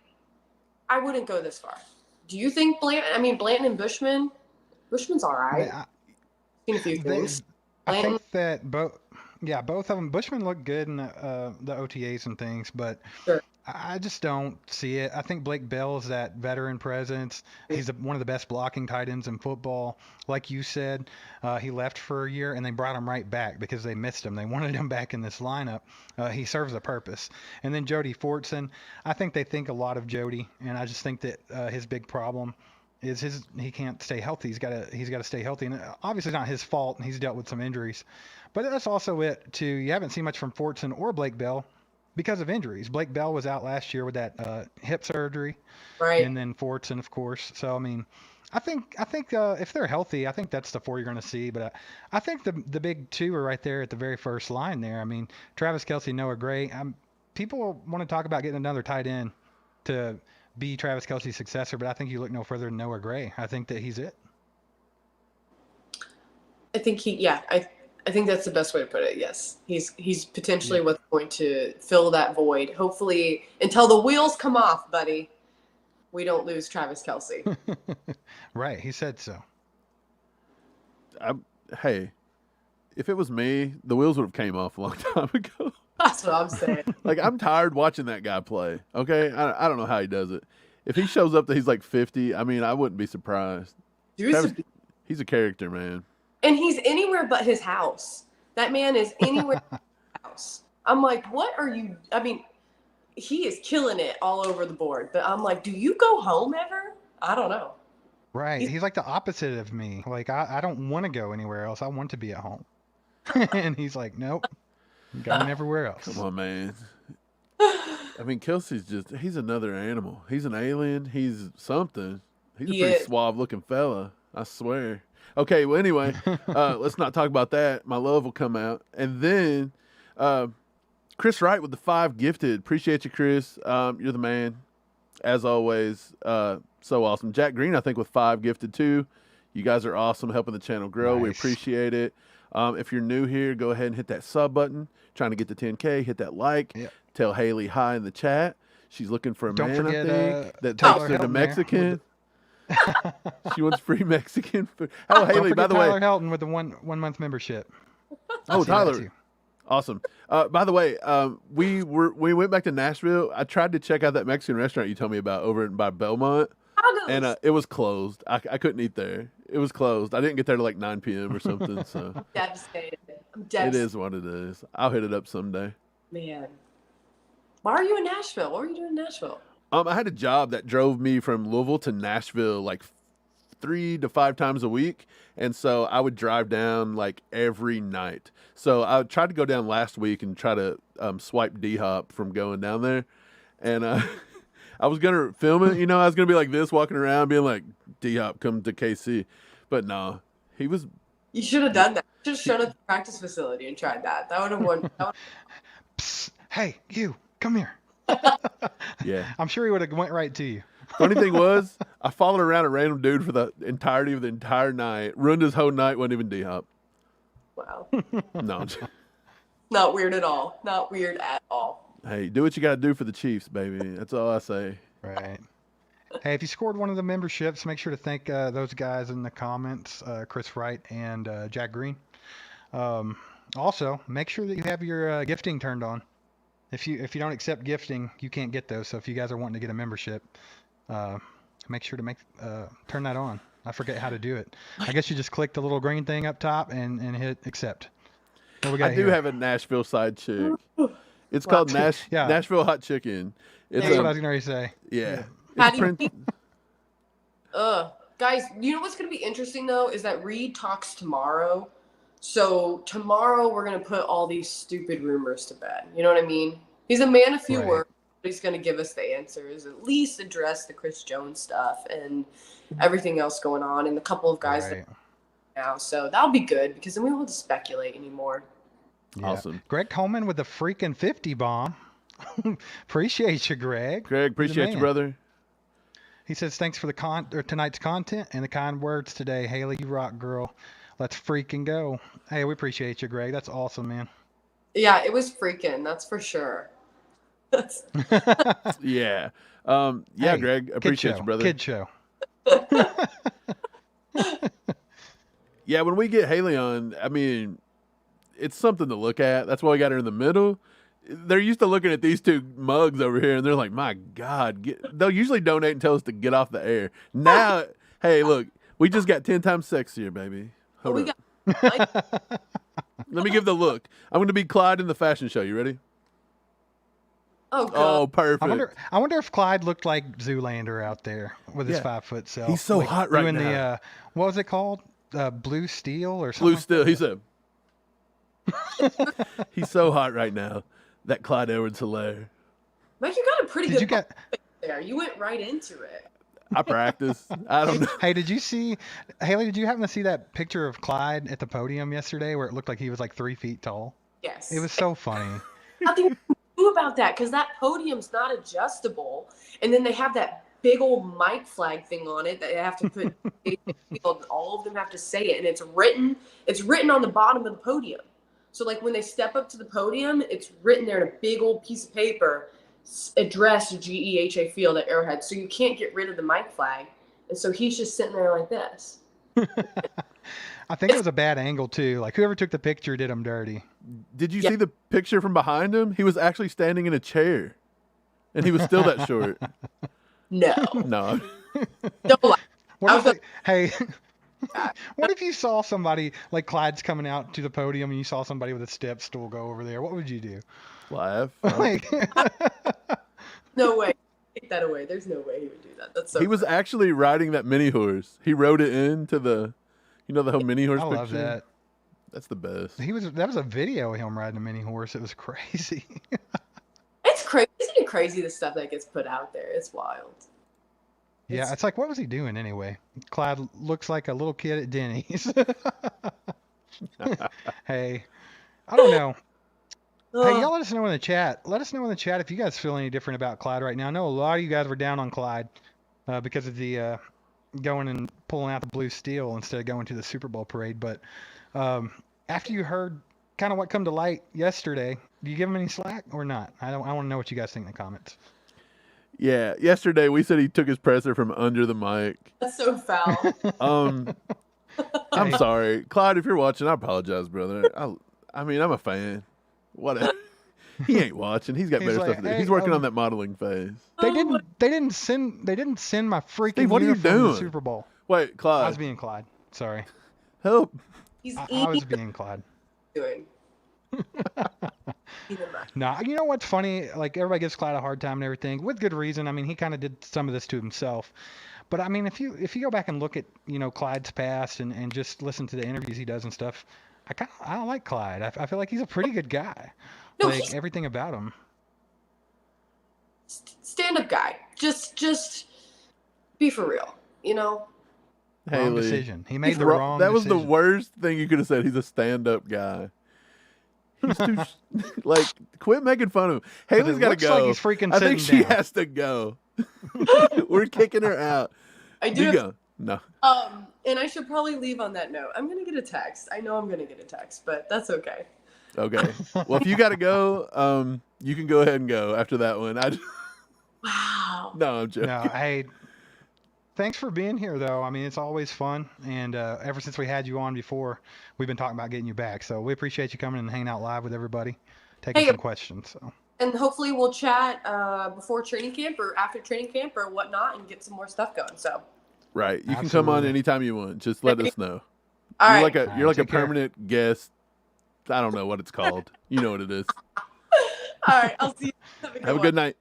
[SPEAKER 3] wouldn't go this far. Do you think Blanton and Bushman? Bushman's all right. Seen a few things.
[SPEAKER 1] I think that both of them. Bushman looked good in the OTAs and things, but
[SPEAKER 3] Sure.
[SPEAKER 1] I just don't see it. I think Blake Bell is that veteran presence. He's one of the best blocking tight ends in football. Like you said, he left for a year and they brought him right back because they missed him. They wanted him back in this lineup. He serves a purpose. And then Jody Fortson, I think they think a lot of Jody, and I just think that his big problem is he can't stay healthy. He's got to stay healthy, and obviously not his fault. And he's dealt with some injuries, but that's also it too. You haven't seen much from Fortson or Blake Bell because of injuries. Blake Bell was out last year with that hip surgery,
[SPEAKER 3] Right.
[SPEAKER 1] and then Fortson, of course. So I mean, I think if they're healthy, I think that's the 4 you're going to see. But I think the big 2 are right there at the very first line there. I mean, Travis Kelce, Noah Gray. People want to talk about getting another tight end to be Travis Kelce's successor, but I think you look no further than Noah Gray. I think that he's it.
[SPEAKER 3] I think I think that's the best way to put it. Yes, he's potentially what's going to fill that void. Hopefully, until the wheels come off, buddy, we don't lose Travis Kelce.
[SPEAKER 1] Right, he said so.
[SPEAKER 2] Hey, if it was me, the wheels would have came off a long time ago.
[SPEAKER 3] That's what I'm saying.
[SPEAKER 2] Like, I'm tired watching that guy play. Okay, I don't know how he does it. If he shows up that he's like 50, I mean, I wouldn't be surprised. He's a character, man.
[SPEAKER 3] And he's anywhere but his house. That man is anywhere but his house. I'm like, what are you? I mean, he is killing it all over the board. But I'm like, do you go home ever? I don't know.
[SPEAKER 1] Right, he's like the opposite of me. Like, I don't want to go anywhere else. I want to be at home. And he's like, nope, I'm going everywhere else.
[SPEAKER 2] Come on, man. I mean, Kelsey's he's another animal. He's an alien. He's something. He's a pretty suave looking fella, I swear. Okay, well, anyway, let's not talk about that. My love will come out. And then Chris Wright with the 5 gifted. Appreciate you, Chris. You're the man, as always. So awesome. Jack Green, I think, with 5 gifted too. You guys are awesome, helping the channel grow.
[SPEAKER 1] Nice.
[SPEAKER 2] We appreciate it. If you're new here, go ahead and hit that sub button. Trying to get to 10K, hit that like.
[SPEAKER 1] Yep.
[SPEAKER 2] Tell Hayley hi in the chat. She's looking for a
[SPEAKER 1] Don't
[SPEAKER 2] man,
[SPEAKER 1] forget,
[SPEAKER 2] I think, that
[SPEAKER 1] Tyler
[SPEAKER 2] takes her to
[SPEAKER 1] Hilton there
[SPEAKER 2] Mexican. She wants free Mexican food.
[SPEAKER 1] Don't
[SPEAKER 2] Oh, Haley, by
[SPEAKER 1] forget
[SPEAKER 2] the
[SPEAKER 1] Tyler
[SPEAKER 2] way.
[SPEAKER 1] Hilton with the one month membership.
[SPEAKER 2] Oh,
[SPEAKER 1] See that
[SPEAKER 2] Tyler.
[SPEAKER 1] too.
[SPEAKER 2] Awesome. By the way, we went back to Nashville. I tried to check out that Mexican restaurant you told me about over by Belmont, and
[SPEAKER 3] Tacos.
[SPEAKER 2] it was closed. I couldn't eat there. It was closed. I didn't get there till like 9 p.m. or something. So
[SPEAKER 3] Devastated. I'm
[SPEAKER 2] it
[SPEAKER 3] devastated.
[SPEAKER 2] is what it is. I'll hit it up someday.
[SPEAKER 3] Man. Why are you in Nashville? What were you doing in Nashville?
[SPEAKER 2] I had a job that drove me from Louisville to Nashville like 3 to 5 times a week, and so I would drive down like every night. So I tried to go down last week and try to swipe D Hop from going down there, and I was gonna film it. I was gonna be like this, walking around, being like, D Hop, come to KC, but no, he was.
[SPEAKER 3] You should have done that. You should have shown up at the practice facility and tried that. That would have won.
[SPEAKER 1] Psst, hey, you, come here.
[SPEAKER 2] Yeah.
[SPEAKER 1] I'm sure he would have went right to you.
[SPEAKER 2] Funny thing was, I followed around a random dude for the entirety of the entire night. Ruined his whole night. Wasn't even D Hop.
[SPEAKER 3] Wow.
[SPEAKER 2] No.
[SPEAKER 3] Not weird at all. Not weird at all.
[SPEAKER 2] Hey, do what you got to do for the Chiefs, baby. That's all I say.
[SPEAKER 1] Right. Hey, if you scored one of the memberships, make sure to thank those guys in the comments, Chris Wright and Jack Green. Also, make sure that you have your gifting turned on. If you don't accept gifting, you can't get those. So if you guys are wanting to get a membership, make sure to turn that on. I forget how to do it. I guess you just click the little green thing up top and hit accept. What we got
[SPEAKER 2] I do
[SPEAKER 1] here?
[SPEAKER 2] have a Nashville side chick. It's called
[SPEAKER 1] Yeah.
[SPEAKER 2] Nashville Hot Chicken. It's
[SPEAKER 1] That's what I was going to say.
[SPEAKER 2] yeah.
[SPEAKER 3] How
[SPEAKER 2] It's
[SPEAKER 3] do you
[SPEAKER 2] print-
[SPEAKER 3] Guys, you know what's going to be interesting though is that Reed talks tomorrow. So tomorrow we're going to put all these stupid rumors to bed. You know what I mean? He's a man of few
[SPEAKER 1] Right.
[SPEAKER 3] words. But he's going to give us the answers, at least address the Chris Jones stuff and everything else going on and the couple of guys
[SPEAKER 1] Right.
[SPEAKER 3] that now. So that'll be good because then we won't have to speculate anymore.
[SPEAKER 1] Yeah.
[SPEAKER 2] Awesome.
[SPEAKER 1] Greg Coleman with the freaking 50 bomb. Appreciate you, Greg.
[SPEAKER 2] Greg,
[SPEAKER 1] You're the
[SPEAKER 2] appreciate you,
[SPEAKER 1] man.
[SPEAKER 2] brother.
[SPEAKER 1] He says, thanks for tonight's content and the kind words today. Haley, you rock, girl. Let's freaking go. Hey, we appreciate you, Greg. That's awesome, man.
[SPEAKER 3] Yeah, it was freaking, that's for sure. That's
[SPEAKER 2] Yeah.
[SPEAKER 1] Hey,
[SPEAKER 2] Greg,
[SPEAKER 1] Kid
[SPEAKER 2] appreciate
[SPEAKER 1] show.
[SPEAKER 2] you, brother.
[SPEAKER 1] Kid show.
[SPEAKER 2] Yeah, when we get Haley on, I mean, it's something to look at. That's why we got her in the middle. They're used to looking at these two mugs over here, and they're like, my God. They'll usually donate and tell us to get off the air. Now, hey, look, we just got 10 times sexier, baby. Hold
[SPEAKER 3] we
[SPEAKER 2] up.
[SPEAKER 3] got
[SPEAKER 2] Let me give the look. I'm going to be Clyde in the fashion show. You ready?
[SPEAKER 3] oh god.
[SPEAKER 2] Oh, perfect.
[SPEAKER 1] I wonder if Clyde looked like Zoolander out there with his
[SPEAKER 2] Yeah.
[SPEAKER 1] 5-foot self.
[SPEAKER 2] He's so
[SPEAKER 1] like
[SPEAKER 2] hot right
[SPEAKER 1] doing
[SPEAKER 2] now.
[SPEAKER 1] The, what was it called? Blue Steel or something?
[SPEAKER 2] Blue still. He said, he's so hot right now. That Clyde Edwards Hilaire.
[SPEAKER 3] Mike, you got a pretty
[SPEAKER 1] Did
[SPEAKER 3] good
[SPEAKER 1] you get?
[SPEAKER 3] there. You went right into it.
[SPEAKER 2] I practice. I don't know.
[SPEAKER 1] Hey, did you see, Haley? Did you happen to see that picture of Clyde at the podium yesterday, where it looked like he was like 3 feet tall?
[SPEAKER 3] Yes.
[SPEAKER 1] It was so funny.
[SPEAKER 3] Nothing to do about that because that podium's not adjustable, and then they have that big old mic flag thing on it that they have to put. All of them have to say it, and it's written. It's written on the bottom of the podium. So like when they step up to the podium, it's written there in a big old piece of paper, addressed GEHA Field at Arrowhead. So you can't get rid of the mic flag, and so he's just sitting there like this.
[SPEAKER 1] I think it was a bad angle too. Like whoever took the picture did him dirty.
[SPEAKER 2] Did you
[SPEAKER 3] Yeah.
[SPEAKER 2] see the picture from behind him? He was actually standing in a chair, and he was still that short.
[SPEAKER 3] No,
[SPEAKER 2] No.
[SPEAKER 3] don't lie.
[SPEAKER 1] What
[SPEAKER 3] I
[SPEAKER 1] if
[SPEAKER 3] was
[SPEAKER 1] they, hey, what if you saw somebody like Clyde's coming out to the podium and you saw somebody with a step stool go over there? What would you do?
[SPEAKER 2] Laugh.
[SPEAKER 1] Like,
[SPEAKER 3] No way. Take that away. There's no way he would do that. That's so.
[SPEAKER 2] He was actually riding that mini horse. He rode it into the, the whole mini horse
[SPEAKER 1] I
[SPEAKER 2] picture.
[SPEAKER 1] love that.
[SPEAKER 2] That's the best.
[SPEAKER 1] That was a video of him riding a mini horse. It was crazy.
[SPEAKER 3] It's crazy. Isn't it crazy the stuff that gets put out there? It's wild.
[SPEAKER 1] Yeah, it's like, what was he doing anyway? Clyde looks like a little kid at Denny's. Hey, I don't know. Hey,
[SPEAKER 3] Ugh.
[SPEAKER 1] y'all let us know in the chat. Let us know in the chat if you guys feel any different about Clyde right now. I know a lot of you guys were down on Clyde because of the going and pulling out the blue steel instead of going to the Super Bowl parade. But after you heard kind of what come to light yesterday, do you give him any slack or not? I want to know what you guys think in the comments.
[SPEAKER 2] Yeah, yesterday we said he took his presser from under the mic.
[SPEAKER 3] That's so foul.
[SPEAKER 2] I'm
[SPEAKER 1] Hey.
[SPEAKER 2] sorry, Clyde. If you're watching, I apologize, brother. I mean, I'm a fan. Whatever. He ain't watching. He's got
[SPEAKER 1] He's
[SPEAKER 2] better
[SPEAKER 1] like,
[SPEAKER 2] stuff to do.
[SPEAKER 1] "Hey,
[SPEAKER 2] He's working on that modeling phase.
[SPEAKER 1] They
[SPEAKER 3] Oh my-
[SPEAKER 1] didn't send my freaking
[SPEAKER 2] Steve, what are you
[SPEAKER 1] uniform to the
[SPEAKER 2] doing?
[SPEAKER 1] Super Bowl.
[SPEAKER 2] Wait,
[SPEAKER 1] I
[SPEAKER 2] Clyde,
[SPEAKER 1] was being Clyde. Sorry.
[SPEAKER 2] help.
[SPEAKER 3] He's
[SPEAKER 1] I was
[SPEAKER 3] eating.
[SPEAKER 1] being Clyde.
[SPEAKER 3] Doing. Eating that.
[SPEAKER 1] No, you know what's funny? Like everybody gives Clyde a hard time and everything, with good reason. I mean, he kind of did some of this to himself. But I mean, if you go back and look at Clyde's past and just listen to the interviews he does and stuff, I don't like Clyde. I feel like he's a pretty good guy.
[SPEAKER 3] No,
[SPEAKER 1] like
[SPEAKER 3] he's
[SPEAKER 1] everything about him.
[SPEAKER 3] stand-up guy. Just be for real.
[SPEAKER 1] Wrong
[SPEAKER 2] Haley.
[SPEAKER 1] decision. He made the
[SPEAKER 2] Wrong-
[SPEAKER 1] wrong.
[SPEAKER 2] That was the
[SPEAKER 1] decision.
[SPEAKER 2] worst thing you could have said. He's a stand-up guy. He's too like. Quit making fun of him.
[SPEAKER 1] But
[SPEAKER 2] Haley's
[SPEAKER 1] it
[SPEAKER 2] got to
[SPEAKER 1] looks
[SPEAKER 2] go.
[SPEAKER 1] like he's freaking
[SPEAKER 2] I think
[SPEAKER 1] sitting
[SPEAKER 2] she
[SPEAKER 1] down.
[SPEAKER 2] has to go. We're kicking her out.
[SPEAKER 3] I
[SPEAKER 2] You
[SPEAKER 3] do.
[SPEAKER 2] go. No.
[SPEAKER 3] And I should probably leave on that note. I'm gonna get a text. I know I'm gonna get a text, but that's okay.
[SPEAKER 2] Okay. Well, if you got to go, you can go ahead and go after that one.
[SPEAKER 3] Wow.
[SPEAKER 2] No, I'm joking.
[SPEAKER 1] No, hey, thanks for being here, though. I mean, it's always fun. And ever since we had you on before, we've been talking about getting you back. So we appreciate you coming and hanging out live with everybody, taking
[SPEAKER 3] Hey,
[SPEAKER 1] some questions. So.
[SPEAKER 3] And hopefully we'll chat before training camp or after training camp or whatnot and get some more stuff going. So.
[SPEAKER 2] Right. You can come on
[SPEAKER 1] Absolutely.
[SPEAKER 2] anytime you want. Just let us know.
[SPEAKER 3] All
[SPEAKER 2] You're
[SPEAKER 3] right.
[SPEAKER 2] like you're like a
[SPEAKER 1] Take care.
[SPEAKER 2] permanent guest. I don't know what it's called. You know what it is.
[SPEAKER 3] All right. I'll see you.
[SPEAKER 2] Have a good night.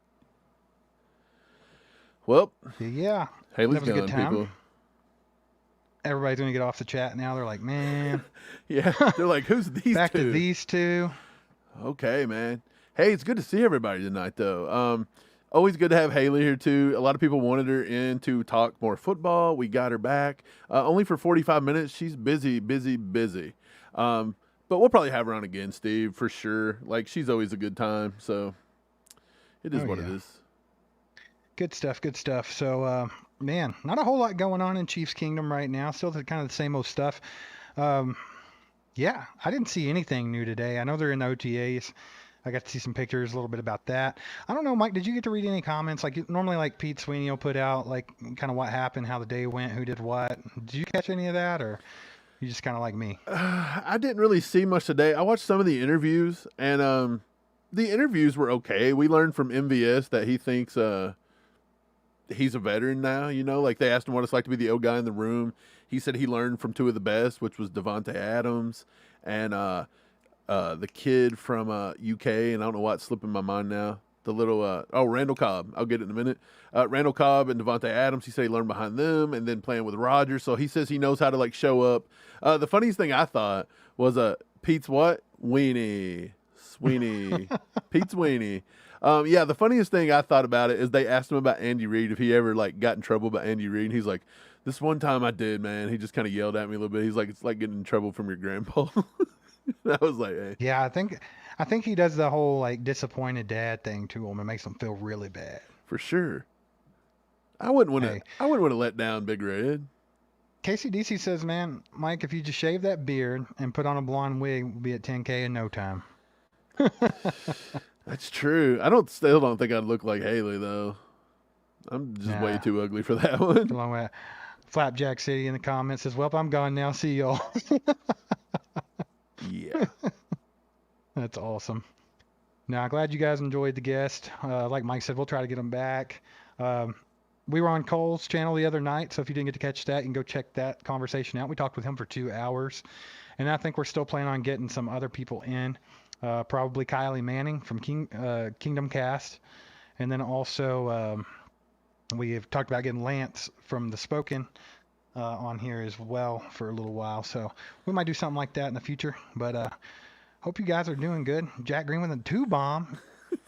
[SPEAKER 2] Well,
[SPEAKER 1] Yeah,
[SPEAKER 2] Haley's
[SPEAKER 1] That was a
[SPEAKER 2] gone,
[SPEAKER 1] good time.
[SPEAKER 2] people.
[SPEAKER 1] everybody's going to get off the chat now. They're like, man,
[SPEAKER 2] Yeah, they're like, who's these
[SPEAKER 1] back
[SPEAKER 2] two?
[SPEAKER 1] to these two.
[SPEAKER 2] Okay, man. Hey, it's good to see everybody tonight, though. Always good to have Haley here too. A lot of people wanted her in to talk more football. We got her back, only for 45 minutes. She's busy. But we'll probably have her on again, Steve, for sure. Like, she's always a good time. So it is
[SPEAKER 1] Oh,
[SPEAKER 2] what
[SPEAKER 1] yeah.
[SPEAKER 2] it is.
[SPEAKER 1] Good stuff. Good stuff. So, man, not a whole lot going on in Chiefs Kingdom right now. Still kind of the same old stuff. Yeah, I didn't see anything new today. I know they're in the OTAs. I got to see some pictures, a little bit about that. I don't know, Mike, did you get to read any comments? Like normally, like Pete Sweeney will put out like kind of what happened, how the day went, who did what. Did you catch any of that, or you just kind of like me?
[SPEAKER 2] I didn't really see much today. I watched some of the interviews, and the interviews were okay. We learned from MVS that he thinks he's a veteran now. Like they asked him what it's like to be the old guy in the room. He said he learned from two of the best, which was Devontae Adams and the kid from UK, and I don't know why it's slipping my mind now. The little Randall Cobb. I'll get it in a minute. Randall Cobb and Devontae Adams. He said he learned behind them, and then playing with Rodgers. So he says he knows how to like show up. The funniest thing I thought was Pete's what? Weenie. Sweeney. Pete Sweeney. Yeah, the funniest thing I thought about it is they asked him about Andy Reid, if he ever like got in trouble about Andy Reid. And he's like, this one time I did, man. He just kind of yelled at me a little bit. He's like, it's like getting in trouble from your grandpa. I was like, hey.
[SPEAKER 1] Yeah, I think he does the whole like disappointed dad thing to him. It makes him feel really bad.
[SPEAKER 2] For sure. I wouldn't want to.
[SPEAKER 1] Hey.
[SPEAKER 2] I wouldn't want to let down Big Red.
[SPEAKER 1] KCDC says, man, Mike, if you just shave that beard and put on a blonde wig, we'll be at 10K in no time.
[SPEAKER 2] That's true. Still don't think I'd look like Haley though. I'm just way
[SPEAKER 1] Nah.
[SPEAKER 2] too ugly for that one.
[SPEAKER 1] Along with Flapjack City in the comments says, well, I'm gone now. See y'all.
[SPEAKER 2] Yeah.
[SPEAKER 1] That's awesome. Now, glad you guys enjoyed the guest. Like Mike said, we'll try to get them back. We were on Cole's channel the other night, so if you didn't get to catch that, you can go check that conversation out. We talked with him for 2 hours, and I think we're still planning on getting some other people in, probably Kylie Manning from Kingdom Cast, and then also we have talked about getting Lance from The Spoken on here as well for a little while, so we might do something like that in the future, but hope you guys are doing good. Jack Green with a 2 bomb.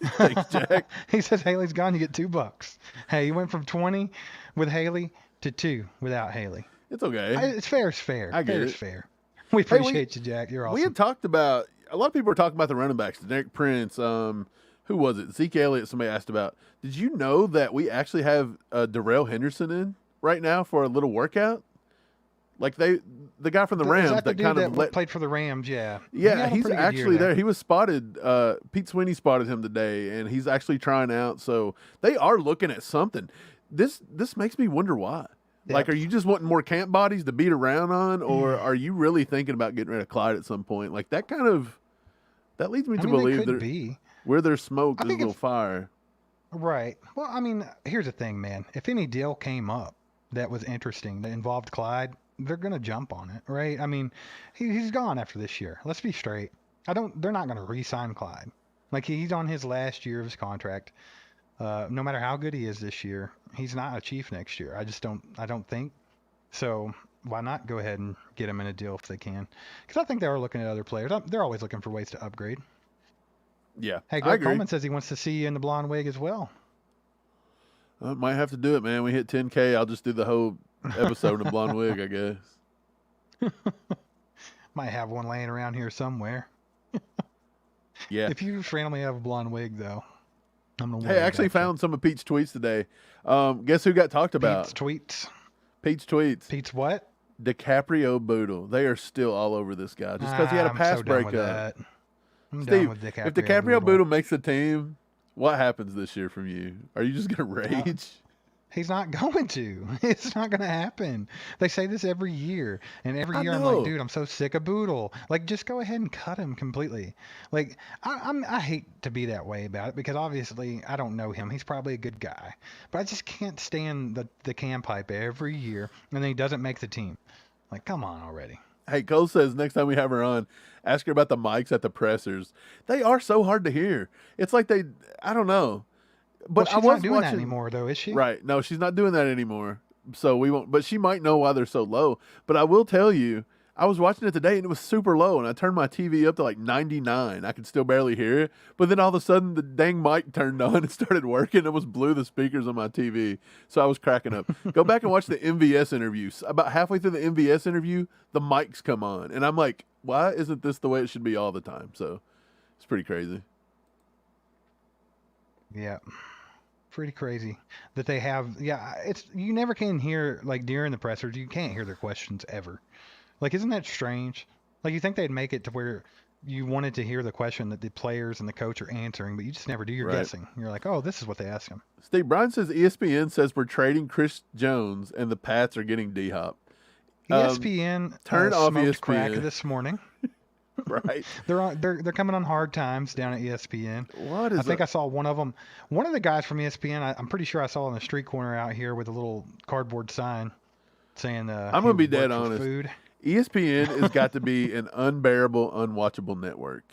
[SPEAKER 2] Thanks, Jack.
[SPEAKER 1] He says Haley's gone, you get $2. Hey, you went from 20 with Haley to 2 without Haley.
[SPEAKER 2] It's okay.
[SPEAKER 1] It's fair is fair.
[SPEAKER 2] I get
[SPEAKER 1] fair is
[SPEAKER 2] it.
[SPEAKER 1] fair. We appreciate you, Jack. You're awesome.
[SPEAKER 2] We had talked about, a lot of people were talking about the running backs, Derek Prince, who was it? Zeke Elliott, somebody asked about. Did you know that we actually have Darrell Henderson in right now for a little workout? Like the guy from the Rams
[SPEAKER 1] Is that the
[SPEAKER 2] that
[SPEAKER 1] dude
[SPEAKER 2] kind
[SPEAKER 1] that
[SPEAKER 2] of let.
[SPEAKER 1] played for the Rams? Yeah. He
[SPEAKER 2] Yeah,
[SPEAKER 1] had a
[SPEAKER 2] he's
[SPEAKER 1] pretty good year
[SPEAKER 2] actually there. He was spotted. Pete Sweeney spotted him today, and he's actually trying out. So they are looking at something. This makes me wonder why. Like,
[SPEAKER 1] Yep.
[SPEAKER 2] are you just wanting more camp bodies to beat around on, or are you really thinking about getting rid of Clyde at some point? Like that leads me to
[SPEAKER 1] They
[SPEAKER 2] believe
[SPEAKER 1] could
[SPEAKER 2] that
[SPEAKER 1] be.
[SPEAKER 2] where there's smoke,
[SPEAKER 1] I
[SPEAKER 2] there's a
[SPEAKER 1] think
[SPEAKER 2] little
[SPEAKER 1] if
[SPEAKER 2] fire.
[SPEAKER 1] Right. Well, I mean, here's the thing, man. If any deal came up that was interesting that involved Clyde, they're gonna jump on it, right? I mean, he's gone after this year. Let's be straight. They're not gonna re-sign Clyde. Like he's on his last year of his contract. No matter how good he is this year, he's not a Chief next year. I don't think. So why not go ahead and get him in a deal if they can? Because I think they are looking at other players. They're always looking for ways to upgrade.
[SPEAKER 2] Yeah,
[SPEAKER 1] Hey,
[SPEAKER 2] I
[SPEAKER 1] Greg
[SPEAKER 2] agree.
[SPEAKER 1] Coleman says he wants to see you in the blonde wig as well.
[SPEAKER 2] I might have to do it, man. We hit 10K. I'll just do the whole episode in a blonde wig, I guess.
[SPEAKER 1] Might have one laying around here somewhere.
[SPEAKER 2] Yeah.
[SPEAKER 1] If you just randomly have a blonde wig, though, I'm gonna.
[SPEAKER 2] Hey, I actually found some of Pete's tweets today. Guess who got talked about?
[SPEAKER 1] Pete's tweets.
[SPEAKER 2] Pete's tweets.
[SPEAKER 1] Pete's what?
[SPEAKER 2] DiCaprio Boodle. They are still all over this guy just because he had a pass
[SPEAKER 1] I'm so done with
[SPEAKER 2] breakup.
[SPEAKER 1] that. I'm done
[SPEAKER 2] Steve,
[SPEAKER 1] with DiCaprio.
[SPEAKER 2] if DiCaprio Boodle makes the team, what happens this year from you? Are you just gonna rage?
[SPEAKER 1] He's not going to. It's not going to happen. They say this every year. And every year I'm
[SPEAKER 2] know.
[SPEAKER 1] like, dude, I'm so sick of Boodle. Like, just go ahead and cut him completely. Like, I hate to be that way about it because obviously I don't know him. He's probably a good guy. But I just can't stand the can pipe every year. And then he doesn't make the team. Like, come on already.
[SPEAKER 2] Hey, Cole says next time we have her on, ask her about the mics at the pressers. They are so hard to hear. It's like I don't know. But
[SPEAKER 1] Well, she's not doing that anymore, though, is she?
[SPEAKER 2] Right. No, she's not doing that anymore. So we won't. But she might know why they're so low. But I will tell you, I was watching it today and it was super low. And I turned my TV up to like 99. I could still barely hear it. But then all of a sudden, the dang mic turned on and started working. It almost blew the speakers on my TV. So I was cracking up. Go back and watch the MVS interview. About halfway through the MVS interview, the mics come on. And I'm like, why isn't this the way it should be all the time? So it's pretty crazy.
[SPEAKER 1] Yeah. Pretty crazy that they have. Yeah, it's you never can hear like during the pressers. You can't hear their questions ever. Like, isn't that strange? Like, you think they'd make it to where you wanted to hear the question that the players and the coach are answering, but you just never do. You're guessing. You're like, oh, this is what they ask them.
[SPEAKER 2] Steve Bryan says ESPN says we're trading Chris Jones and the Pats are getting D-Hop.
[SPEAKER 1] ESPN
[SPEAKER 2] turn off
[SPEAKER 1] smoked
[SPEAKER 2] ESPN.
[SPEAKER 1] crack this morning.
[SPEAKER 2] Right.
[SPEAKER 1] They're coming on hard times down at ESPN.
[SPEAKER 2] What is
[SPEAKER 1] I think I saw one of them. One of the guys from ESPN. I'm pretty sure I saw on the street corner out here with a little cardboard sign saying,
[SPEAKER 2] I'm gonna be dead honest.
[SPEAKER 1] Food.
[SPEAKER 2] ESPN has got to be an unbearable, unwatchable network.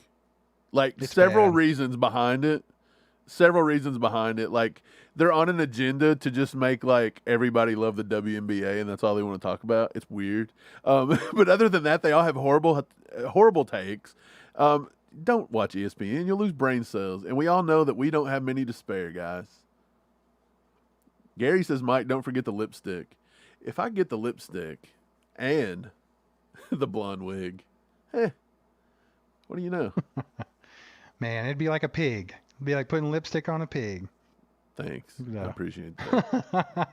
[SPEAKER 2] Like
[SPEAKER 1] It's
[SPEAKER 2] several
[SPEAKER 1] bad.
[SPEAKER 2] reasons behind it. Like they're on an agenda to just make like everybody love the WNBA and that's all they want to talk about. It's weird. But other than that, they all have horrible takes. Don't watch ESPN. You'll lose brain cells. And we all know that we don't have many to spare, guys. Gary says, Mike, don't forget the lipstick. If I get the lipstick and the blonde wig, what do you know?
[SPEAKER 1] Man, it'd be like a pig. It'd be like putting lipstick on a pig.
[SPEAKER 2] Thanks.
[SPEAKER 1] No.
[SPEAKER 2] I appreciate that.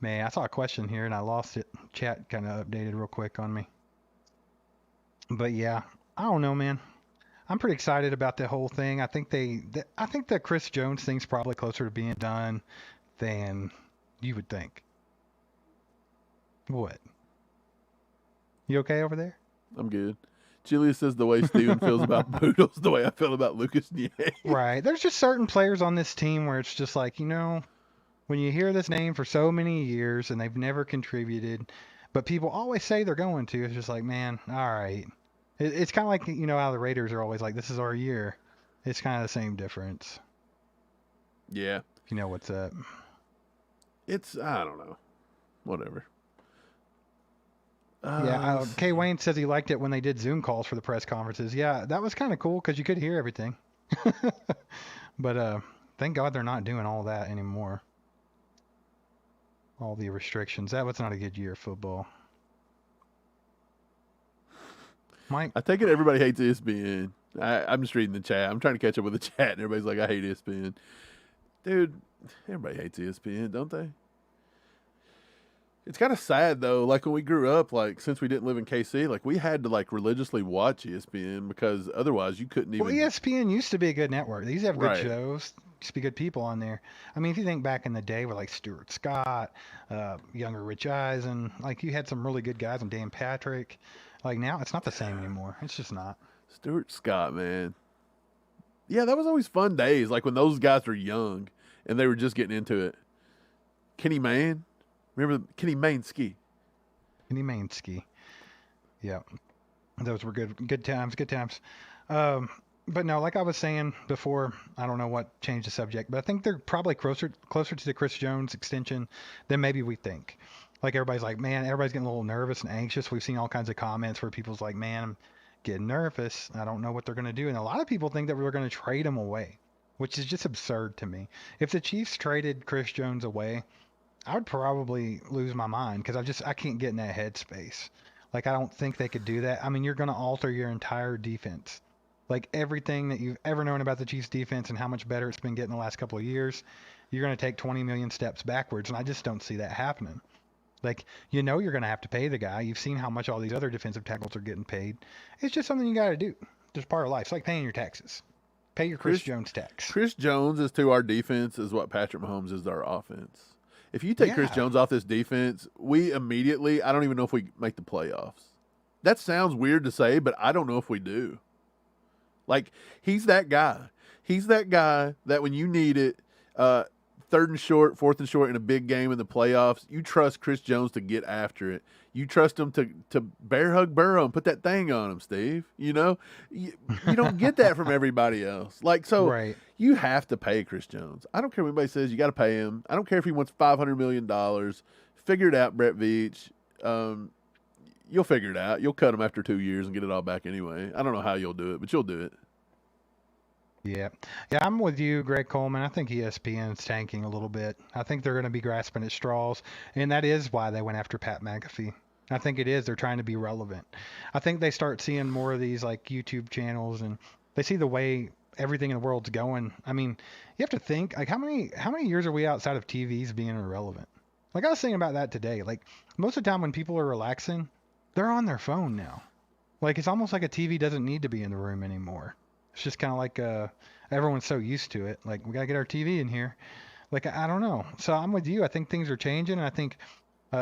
[SPEAKER 1] Man, I saw a question here and I lost it. Chat kind of updated real quick on me. But yeah, I don't know, man. I'm pretty excited about the whole thing. I think I think the Chris Jones thing's probably closer to being done than you would think. What? You okay over there?
[SPEAKER 2] I'm good. Julia says the way Steven feels about Boodles, the way I feel about Lucas Nye.
[SPEAKER 1] Right. There's just certain players on this team where it's just like, when you hear this name for so many years and they've never contributed, but people always say they're going to, it's just like, man, all right. It's kind of like, how the Raiders are always like, this is our year. It's kind of the same difference.
[SPEAKER 2] Yeah.
[SPEAKER 1] You know what's up.
[SPEAKER 2] I don't know. Whatever.
[SPEAKER 1] Yeah, Kay Wayne says he liked it when they did Zoom calls for the press conferences. Yeah, that was kind of cool because you could hear everything. But thank God they're not doing all that anymore. All the restrictions. That was not a good year of football. Mike?
[SPEAKER 2] I take it everybody hates ESPN. I'm just reading the chat. I'm trying to catch up with the chat, and everybody's like, I hate ESPN. Dude, everybody hates ESPN, don't they? It's kind of sad though. Like when we grew up, like since we didn't live in KC, like we had to like religiously watch ESPN because otherwise you couldn't
[SPEAKER 1] Well,
[SPEAKER 2] even.
[SPEAKER 1] ESPN used to be a good network. They used to have good
[SPEAKER 2] Right.
[SPEAKER 1] shows. Used to be good people on there. I mean, if you think back in the day with like Stuart Scott, younger Rich Eisen, like you had some really good guys and Dan Patrick. Like now, it's not the same anymore. It's just not.
[SPEAKER 2] Stuart Scott, man. Yeah, that was always fun days. Like when those guys were young and they were just getting into it. Kenny Mayne, remember Kenny Mainski?
[SPEAKER 1] Kenny Mainski. Yeah, those were good times. Good times. Um, but no, like I was saying before, I don't know what changed the subject, but I think they're probably closer to the Chris Jones extension than maybe we think. Like everybody's like, man, everybody's getting a little nervous and anxious. We've seen all kinds of comments where people's like, man, I'm getting nervous. I don't know what they're going to do. And a lot of people think that we're going to trade him away, which is just absurd to me. If the Chiefs traded Chris Jones away, I would probably lose my mind because I can't get in that headspace. Like I don't think they could do that. I mean, you're going to alter your entire defense. Like everything that you've ever known about the Chiefs defense and how much better it's been getting the last couple of years, you're going to take 20 million steps backwards, and I just don't see that happening. Like, you're going to have to pay the guy. You've seen how much all these other defensive tackles are getting paid. It's just something you got to do. Just part of life. It's like paying your taxes. Pay your Chris Jones tax.
[SPEAKER 2] Chris Jones is to our defense is what Patrick Mahomes is to our offense. If you take Chris
[SPEAKER 1] Yeah.
[SPEAKER 2] Jones off this defense, we immediately, I don't even know if we make the playoffs. That sounds weird to say, but I don't know if we do. Like, he's that guy. He's that guy that when you need it, third and short, fourth and short in a big game in the playoffs, you trust Chris Jones to get after it. You trust him to bear hug Burrow and put that thing on him, Steve. You know, you don't get that from everybody else. Like, so
[SPEAKER 1] Right.
[SPEAKER 2] you have to pay Chris Jones. I don't care what anybody says. You got to pay him. I don't care if he wants $500 million. Figure it out, Brett Veach. You'll figure it out. You'll cut him after 2 years and get it all back anyway. I don't know how you'll do it, but you'll do it.
[SPEAKER 1] Yeah. Yeah, I'm with you, Greg Coleman. I think ESPN's tanking a little bit. I think they're going to be grasping at straws, and that is why they went after Pat McAfee. I think it is. They're trying to be relevant. I think they start seeing more of these like YouTube channels, and they see the way everything in the world's going. I mean, you have to think like how many years are we outside of TVs being irrelevant? Like I was thinking about that today. Like most of the time when people are relaxing, they're on their phone now. Like it's almost like a TV doesn't need to be in the room anymore. It's just kind of like everyone's so used to it. Like we gotta get our TV in here. Like I don't know. So I'm with you. I think things are changing, and I think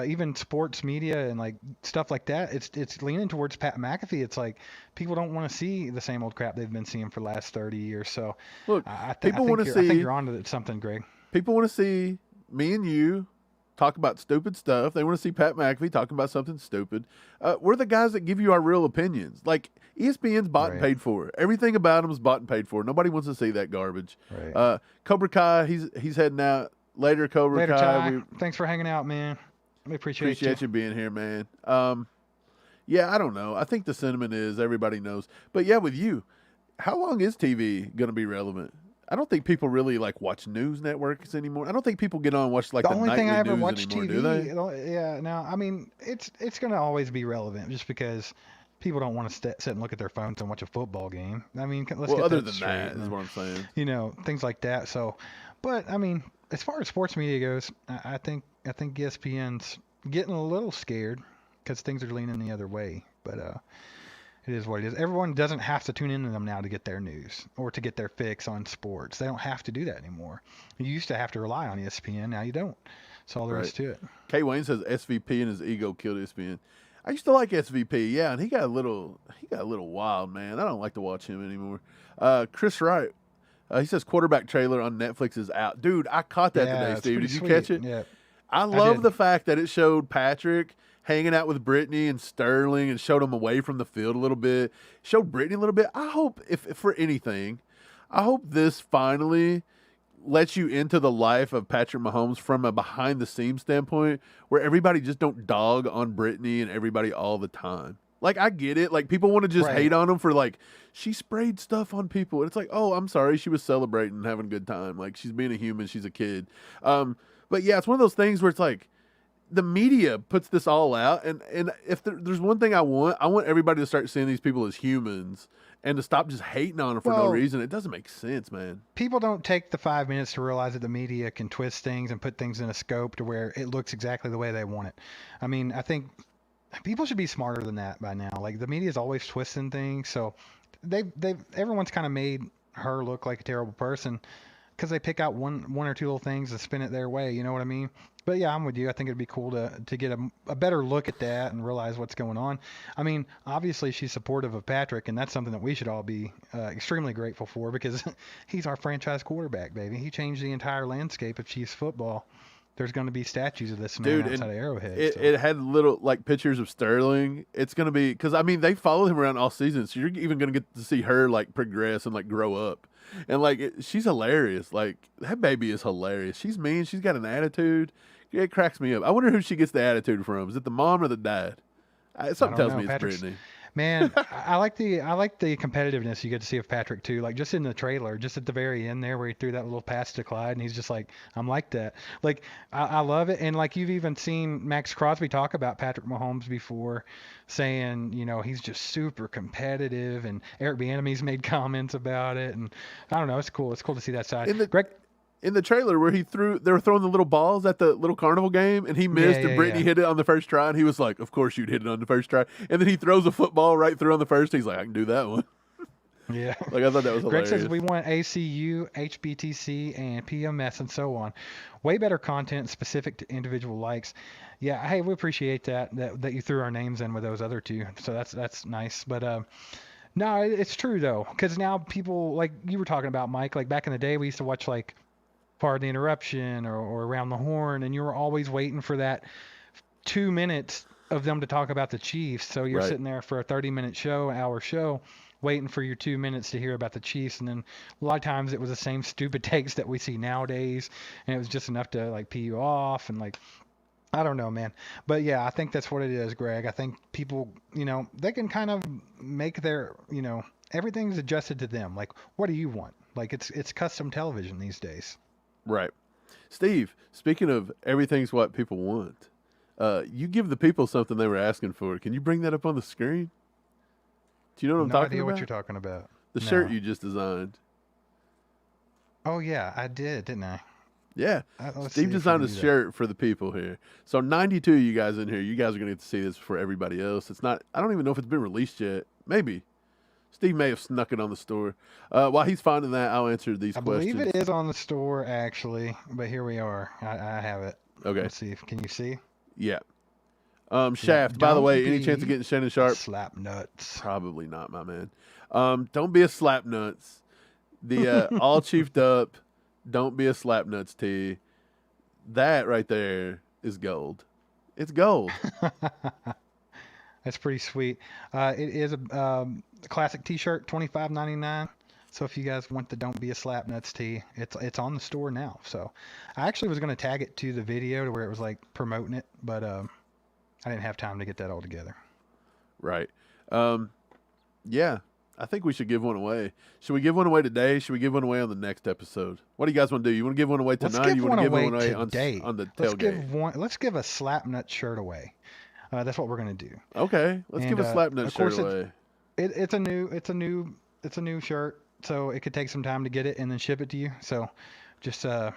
[SPEAKER 1] even sports media and like stuff like that, it's leaning towards Pat McAfee. It's like people don't want to see the same old crap they've been seeing for the last 30 years. So
[SPEAKER 2] Look,
[SPEAKER 1] I
[SPEAKER 2] people want to
[SPEAKER 1] I think
[SPEAKER 2] see
[SPEAKER 1] you're onto something, Greg.
[SPEAKER 2] people want to see me and you talk about stupid stuff. They want to see Pat McAfee talking about something stupid. We're the guys that give you our real opinions. Like ESPN's bought and
[SPEAKER 1] Right.
[SPEAKER 2] paid for. Everything about them is bought and paid for. Nobody wants to see that garbage.
[SPEAKER 1] Right.
[SPEAKER 2] Cobra Kai, he's heading out later. Cobra
[SPEAKER 1] Later,
[SPEAKER 2] Kai,
[SPEAKER 1] Ty.
[SPEAKER 2] we
[SPEAKER 1] Thanks for hanging out, man. We appreciate
[SPEAKER 2] you being here, man. Yeah, I don't know. I think the sentiment is everybody knows. But yeah, with you, how long is TV going to be relevant? I don't think people really like watch news networks anymore. I don't think people get on and watch like
[SPEAKER 1] The
[SPEAKER 2] the
[SPEAKER 1] only thing
[SPEAKER 2] nightly
[SPEAKER 1] I ever
[SPEAKER 2] news
[SPEAKER 1] watched
[SPEAKER 2] anymore,
[SPEAKER 1] TV,
[SPEAKER 2] do they?
[SPEAKER 1] yeah, no, I mean, it's going to always be relevant just because people don't want to sit and look at their phones and watch a football game. I mean, let's
[SPEAKER 2] Well,
[SPEAKER 1] get
[SPEAKER 2] other
[SPEAKER 1] that
[SPEAKER 2] than
[SPEAKER 1] straight.
[SPEAKER 2] that is
[SPEAKER 1] And,
[SPEAKER 2] what I'm saying.
[SPEAKER 1] things like that. So, but I mean, as far as sports media goes, I think ESPN's getting a little scared because things are leaning the other way. But it is what it is. Everyone doesn't have to tune into them now to get their news or to get their fix on sports. They don't have to do that anymore. You used to have to rely on ESPN. Now you don't. That's all there is to it.
[SPEAKER 2] K. Wayne says SVP and his ego killed ESPN. I used to like SVP, yeah, and he got a little wild, man. I don't like to watch him anymore. Chris Wright, he says quarterback trailer on Netflix is out. Dude, I caught that
[SPEAKER 1] Yeah,
[SPEAKER 2] today,
[SPEAKER 1] it's
[SPEAKER 2] Steve.
[SPEAKER 1] pretty
[SPEAKER 2] Did you
[SPEAKER 1] sweet.
[SPEAKER 2] catch it?
[SPEAKER 1] Yeah.
[SPEAKER 2] I love
[SPEAKER 1] did.
[SPEAKER 2] the fact that it showed Patrick hanging out with Brittany and Sterling and showed him away from the field a little bit. Showed Brittany a little bit. I hope, if for anything, I hope this finally lets you into the life of Patrick Mahomes from a behind-the-scenes standpoint where everybody just don't dog on Brittany and everybody all the time. Like, I get it. Like, people want to just
[SPEAKER 1] Right.
[SPEAKER 2] hate on him for, like, she sprayed stuff on people. And it's like, oh, I'm sorry. She was celebrating and having a good time. Like, she's being a human. She's a kid. But, yeah, it's one of those things where it's like, the media puts this all out, and if there's one thing I want everybody to start seeing these people as humans and to stop just hating on them for no reason. It doesn't make sense, man.
[SPEAKER 1] People don't take the 5 minutes to realize that the media can twist things and put things in a scope to where it looks exactly the way they want it. I mean, I think people should be smarter than that by now. Like, the media is always twisting things, so everyone's kind of made her look like a terrible person because they pick out one or two little things and spin it their way. You know what I mean? But yeah, I'm with you. I think it'd be cool to get a better look at that and realize what's going on. I mean, obviously she's supportive of Patrick, and that's something that we should all be extremely grateful for because he's our franchise quarterback, baby. He changed the entire landscape of Chiefs football. There's going to be statues of this man outside of Arrowhead.
[SPEAKER 2] It had little like pictures of Sterling. It's going to be because I mean they followed him around all season, so you're even going to get to see her like progress and like grow up. And like she's hilarious. Like that baby is hilarious. She's mean. She's got an attitude. It cracks me up. I wonder who she gets the attitude from. Is it the mom or the dad? Something tells me it's Brittany.
[SPEAKER 1] Man, I like the competitiveness you get to see of Patrick too. Like just in the trailer, just at the very end there where he threw that little pass to Clyde, and he's just like, I'm like that. Like I love it. And like you've even seen Max Crosby talk about Patrick Mahomes before, saying he's just super competitive. And Eric Bieniemy's made comments about it, and I don't know, it's cool. It's cool to see that side. Greg.
[SPEAKER 2] In the trailer where they were throwing the little balls at the little carnival game, and he missed, and Brittany hit it on the first try, and he was like, "Of course you'd hit it on the first try." And then he throws a football right through on the first. He's like, "I can do that one."
[SPEAKER 1] Yeah.
[SPEAKER 2] Like I thought that was hilarious.
[SPEAKER 1] Greg says we want ACU, HBTC, and PMS and so on. Way better content specific to individual likes. Yeah, hey, we appreciate that you threw our names in with those other two. So that's nice. But no, it's true though, because now people, like you were talking about, Mike, like back in the day we used to watch like Pardon the Interruption or Around the Horn, and you were always waiting for that 2 minutes of them to talk about the Chiefs. So you're sitting there for a 30-minute hour show, waiting for your 2 minutes to hear about the Chiefs. And then a lot of times it was the same stupid takes that we see nowadays, and it was just enough to like pee you off. And like, I don't know, man. But yeah, I think that's what it is, Greg. I think people, they can kind of make their, everything's adjusted to them. Like, what do you want? Like it's custom television these days.
[SPEAKER 2] Right. Steve, speaking of everything's what people want, you give the people something they were asking for. Can you bring that up on the screen? Do you know what I'm talking about?
[SPEAKER 1] No idea what you're talking about.
[SPEAKER 2] The shirt you just designed.
[SPEAKER 1] Oh, yeah, I did, didn't I?
[SPEAKER 2] Yeah. Steve designed a shirt for the people here. So 92 of you guys in here, you guys are going to get to see this for everybody else. It's not, I don't even know if it's been released yet. Maybe. Steve may have snuck it on the store. While he's finding that, I'll answer these questions.
[SPEAKER 1] I believe it is on the store, actually, but here we are. I have it.
[SPEAKER 2] Okay.
[SPEAKER 1] Let's see. Can you see?
[SPEAKER 2] Yeah. Shaft, by the way, any chance of getting Shannon Sharp?
[SPEAKER 1] Slap nuts.
[SPEAKER 2] Probably not, my man. Don't be a slap nuts. The all chiefed up, don't be a slap nuts tee. That right there is gold. It's gold.
[SPEAKER 1] That's pretty sweet. It is a classic T-shirt, $25.99. So if you guys want the "Don't Be a Slap Nuts" tee, it's on the store now. So I actually was going to tag it to the video to where it was like promoting it, but I didn't have time to get that all together.
[SPEAKER 2] Right. Yeah. I think we should give one away. Should we give one away today? Should we give one away on the next episode? What do you guys want to do? You want to give one away tonight? You want to give one away on the tailgate?
[SPEAKER 1] Let's give a slap nut shirt away. That's what we're gonna do.
[SPEAKER 2] Okay, let's give a slap nut shirt away.
[SPEAKER 1] It's a new shirt, so it could take some time to get it and then ship it to you. So just
[SPEAKER 2] yeah,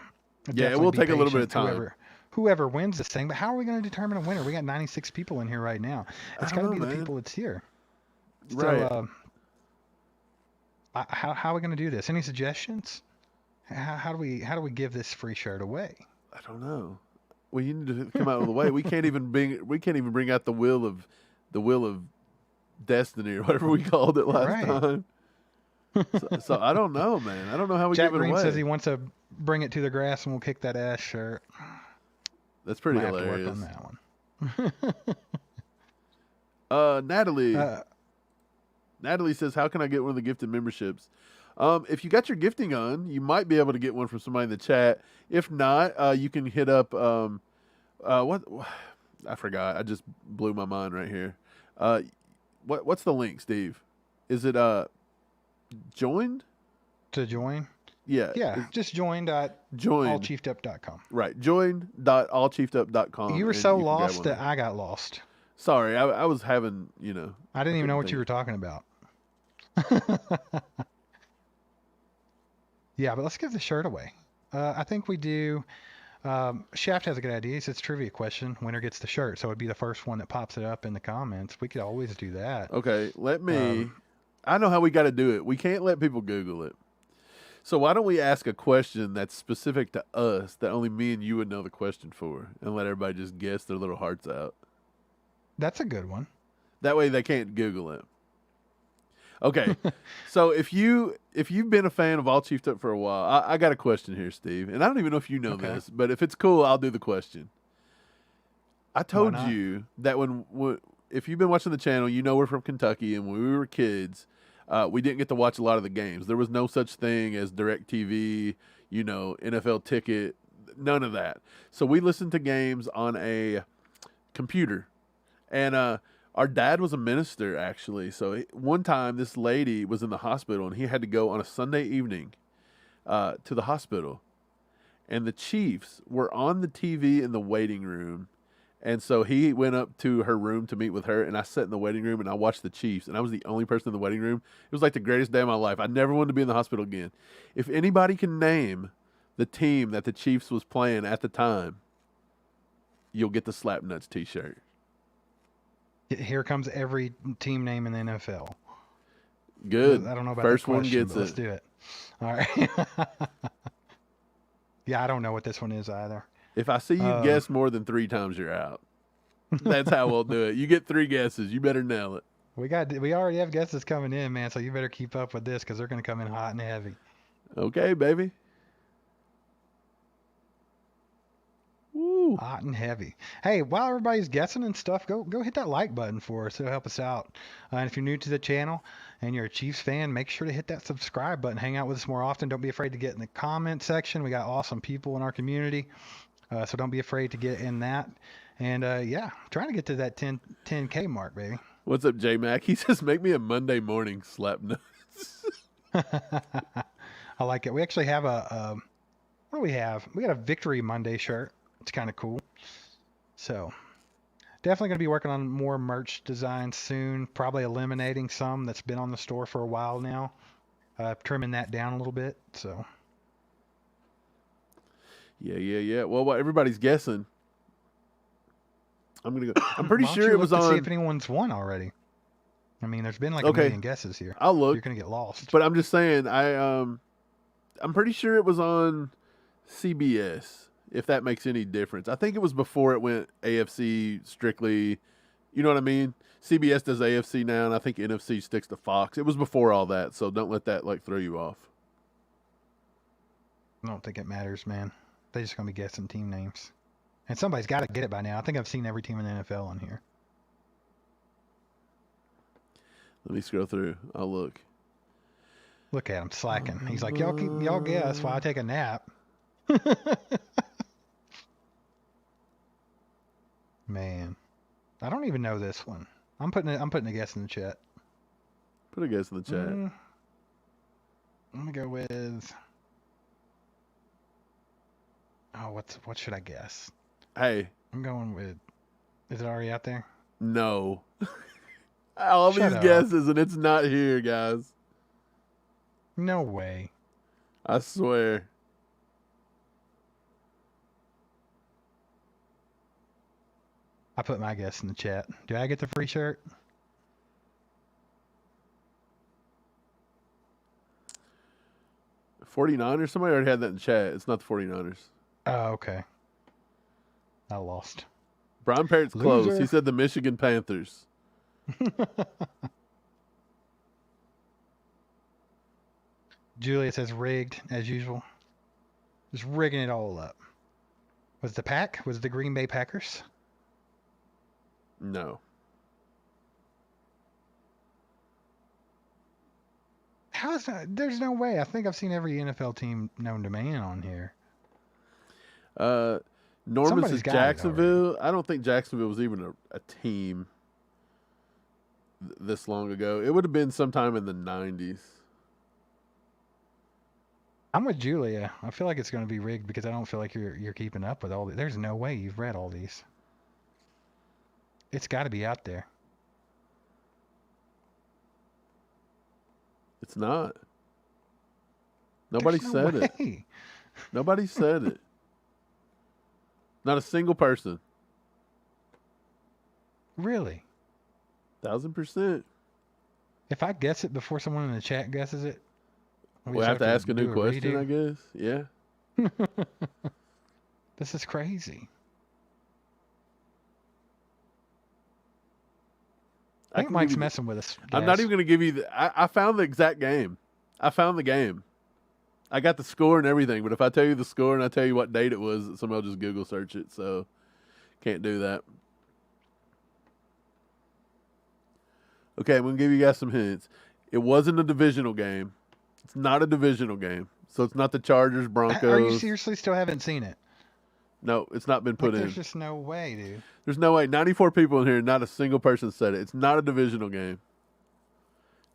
[SPEAKER 2] it will take a little bit of time.
[SPEAKER 1] Whoever wins this thing, but how are we going to determine a winner? We got 96 people in here right now. It's got to be the people that's here.
[SPEAKER 2] Right.
[SPEAKER 1] So, how are we going to do this? Any suggestions? How do we give this free shirt away?
[SPEAKER 2] I don't know. Well, you need to come out of the way. We can't even bring out the wheel of destiny or whatever we called it last time. So I don't know, man. I don't know how we
[SPEAKER 1] Jack
[SPEAKER 2] give it
[SPEAKER 1] Green
[SPEAKER 2] away.
[SPEAKER 1] says he wants to bring it to the grass and we'll kick that ass shirt.
[SPEAKER 2] That's pretty hilarious.
[SPEAKER 1] Have to work on that one.
[SPEAKER 2] Natalie says, "How can I get one of the gifted memberships?" If you got your gifting on, you might be able to get one from somebody in the chat. If not, you can hit up what I forgot. I just blew my mind right here. What's the link, Steve? Is it joined?
[SPEAKER 1] To join?
[SPEAKER 2] Yeah.
[SPEAKER 1] Yeah, just
[SPEAKER 2] Join.
[SPEAKER 1] join.allchiefedup.com.
[SPEAKER 2] Right. Join.allchiefedup.com.
[SPEAKER 1] You were
[SPEAKER 2] and
[SPEAKER 1] so
[SPEAKER 2] you can grab
[SPEAKER 1] lost
[SPEAKER 2] one
[SPEAKER 1] that
[SPEAKER 2] there.
[SPEAKER 1] I got lost.
[SPEAKER 2] Sorry, I was having,
[SPEAKER 1] I didn't even know
[SPEAKER 2] couldn't
[SPEAKER 1] what you
[SPEAKER 2] think.
[SPEAKER 1] were talking about. Yeah, but let's give the shirt away. I think we do. Shaft has a good idea. He says trivia question. Winner gets the shirt. So it'd be the first one that pops it up in the comments. We could always do that.
[SPEAKER 2] Okay, let me. I know how we got to do it. We can't let people Google it. So why don't we ask a question that's specific to us that only me and you would know the question for, and let everybody just guess their little hearts out.
[SPEAKER 1] That's a good one.
[SPEAKER 2] That way they can't Google it. Okay, so if you've been a fan of All Chiefed Up for a while, I got a question here, Steve, and I don't even know if you know this, but if it's cool, I'll do the question. I told you that if you've been watching the channel, you know we're from Kentucky, and when we were kids, we didn't get to watch a lot of the games. There was no such thing as DirecTV, NFL Ticket, none of that. So we listened to games on a computer, and our dad was a minister, actually. So one time, this lady was in the hospital, and he had to go on a Sunday evening to the hospital. And the Chiefs were on the TV in the waiting room. And so he went up to her room to meet with her, and I sat in the waiting room, and I watched the Chiefs. And I was the only person in the waiting room. It was like the greatest day of my life. I never wanted to be in the hospital again. If anybody can name the team that the Chiefs was playing at the time, you'll get the Slap Nuts t-shirt.
[SPEAKER 1] Here comes every team name in the NFL.
[SPEAKER 2] Good.
[SPEAKER 1] I don't know about
[SPEAKER 2] First
[SPEAKER 1] that question,
[SPEAKER 2] one gets
[SPEAKER 1] but let's do it. All right. Yeah, I don't know what this one is either.
[SPEAKER 2] If I see you guess more than 3 times, you're out. That's how we'll do it. You get 3 guesses. You better nail it.
[SPEAKER 1] We already have guesses coming in, man. So you better keep up with this because they're going to come in hot and heavy.
[SPEAKER 2] Okay, baby. Woo.
[SPEAKER 1] Hot and heavy. Hey, while everybody's guessing and stuff, go hit that like button for us. It'll help us out. And if you're new to the channel and you're a Chiefs fan, make sure to hit that subscribe button. Hang out with us more often. Don't be afraid to get in the comment section. We got awesome people in our community. So don't be afraid to get in that. And yeah, trying to get to that 10K mark, baby.
[SPEAKER 2] What's up, J-Mac? He says, make me a Monday morning slap nuts.
[SPEAKER 1] I like it. We actually have what do we have? We got a Victory Monday shirt. It's kind of cool. So definitely going to be working on more merch designs soon. Probably eliminating some that's been on the store for a while now. Trimming that down a little bit. So.
[SPEAKER 2] Yeah. Well, while everybody's guessing, I'm gonna go. I'm pretty sure it was on.
[SPEAKER 1] See if anyone's won already. I mean, there's been like a million guesses here.
[SPEAKER 2] I'll look.
[SPEAKER 1] You're gonna get lost.
[SPEAKER 2] But I'm just saying, I'm pretty sure it was on CBS. If that makes any difference, I think it was before it went AFC strictly. You know what I mean? CBS does AFC now, and I think NFC sticks to Fox. It was before all that, so don't let that throw you off.
[SPEAKER 1] I don't think it matters, man. They're just gonna be guessing team names, and somebody's got to get it by now. I think I've seen every team in the NFL on here.
[SPEAKER 2] Let me scroll through. I'll look.
[SPEAKER 1] Look at him slacking. He's like, y'all guess while I take a nap. Man, I don't even know this one. I'm putting a guess in the chat.
[SPEAKER 2] Put a guess in the chat.
[SPEAKER 1] Let me go with. Oh, what should I guess?
[SPEAKER 2] Hey,
[SPEAKER 1] I'm going with. Is it already out there?
[SPEAKER 2] No. All these guesses, and it's not here, guys.
[SPEAKER 1] No way.
[SPEAKER 2] I swear.
[SPEAKER 1] I put my guess in the chat. Do I get the free shirt?
[SPEAKER 2] '49ers? Somebody already had that in the chat. It's not the 49ers.
[SPEAKER 1] Oh, okay. I lost.
[SPEAKER 2] Brian Parrott's close. He said the Michigan Panthers.
[SPEAKER 1] Julia says rigged as usual. Just rigging it all up. Was it the Green Bay Packers?
[SPEAKER 2] No.
[SPEAKER 1] How is that? There's no way. I think I've seen every NFL team known to man on here.
[SPEAKER 2] Norman says Jacksonville. I don't think Jacksonville was even a team this long ago. It would have been sometime in the 90s.
[SPEAKER 1] I'm with Julia. I feel like it's going to be rigged because I don't feel like you're keeping up with all these. There's no way you've read all these. It's got to be out there.
[SPEAKER 2] It's not. Nobody
[SPEAKER 1] There's
[SPEAKER 2] said
[SPEAKER 1] no
[SPEAKER 2] it.
[SPEAKER 1] way.
[SPEAKER 2] Nobody said it. Not a single person.
[SPEAKER 1] Really?
[SPEAKER 2] 1000%.
[SPEAKER 1] If I guess it before someone in the chat guesses it,
[SPEAKER 2] We'll have to ask a new
[SPEAKER 1] do
[SPEAKER 2] question,
[SPEAKER 1] redo.
[SPEAKER 2] I guess. Yeah.
[SPEAKER 1] This is crazy. I think Mike's messing with us.
[SPEAKER 2] I'm not even going to give you I found the exact game. I found the game. I got the score and everything, but if I tell you the score and I tell you what date it was, somebody will just Google search it, so can't do that. Okay, I'm going to give you guys some hints. It wasn't a divisional game. It's not a divisional game. So it's not the Chargers, Broncos.
[SPEAKER 1] Are you seriously still haven't seen it?
[SPEAKER 2] No, it's not been put in.
[SPEAKER 1] There's just no way, dude.
[SPEAKER 2] There's no way. 94 people in here, not a single person said it. It's not a divisional game.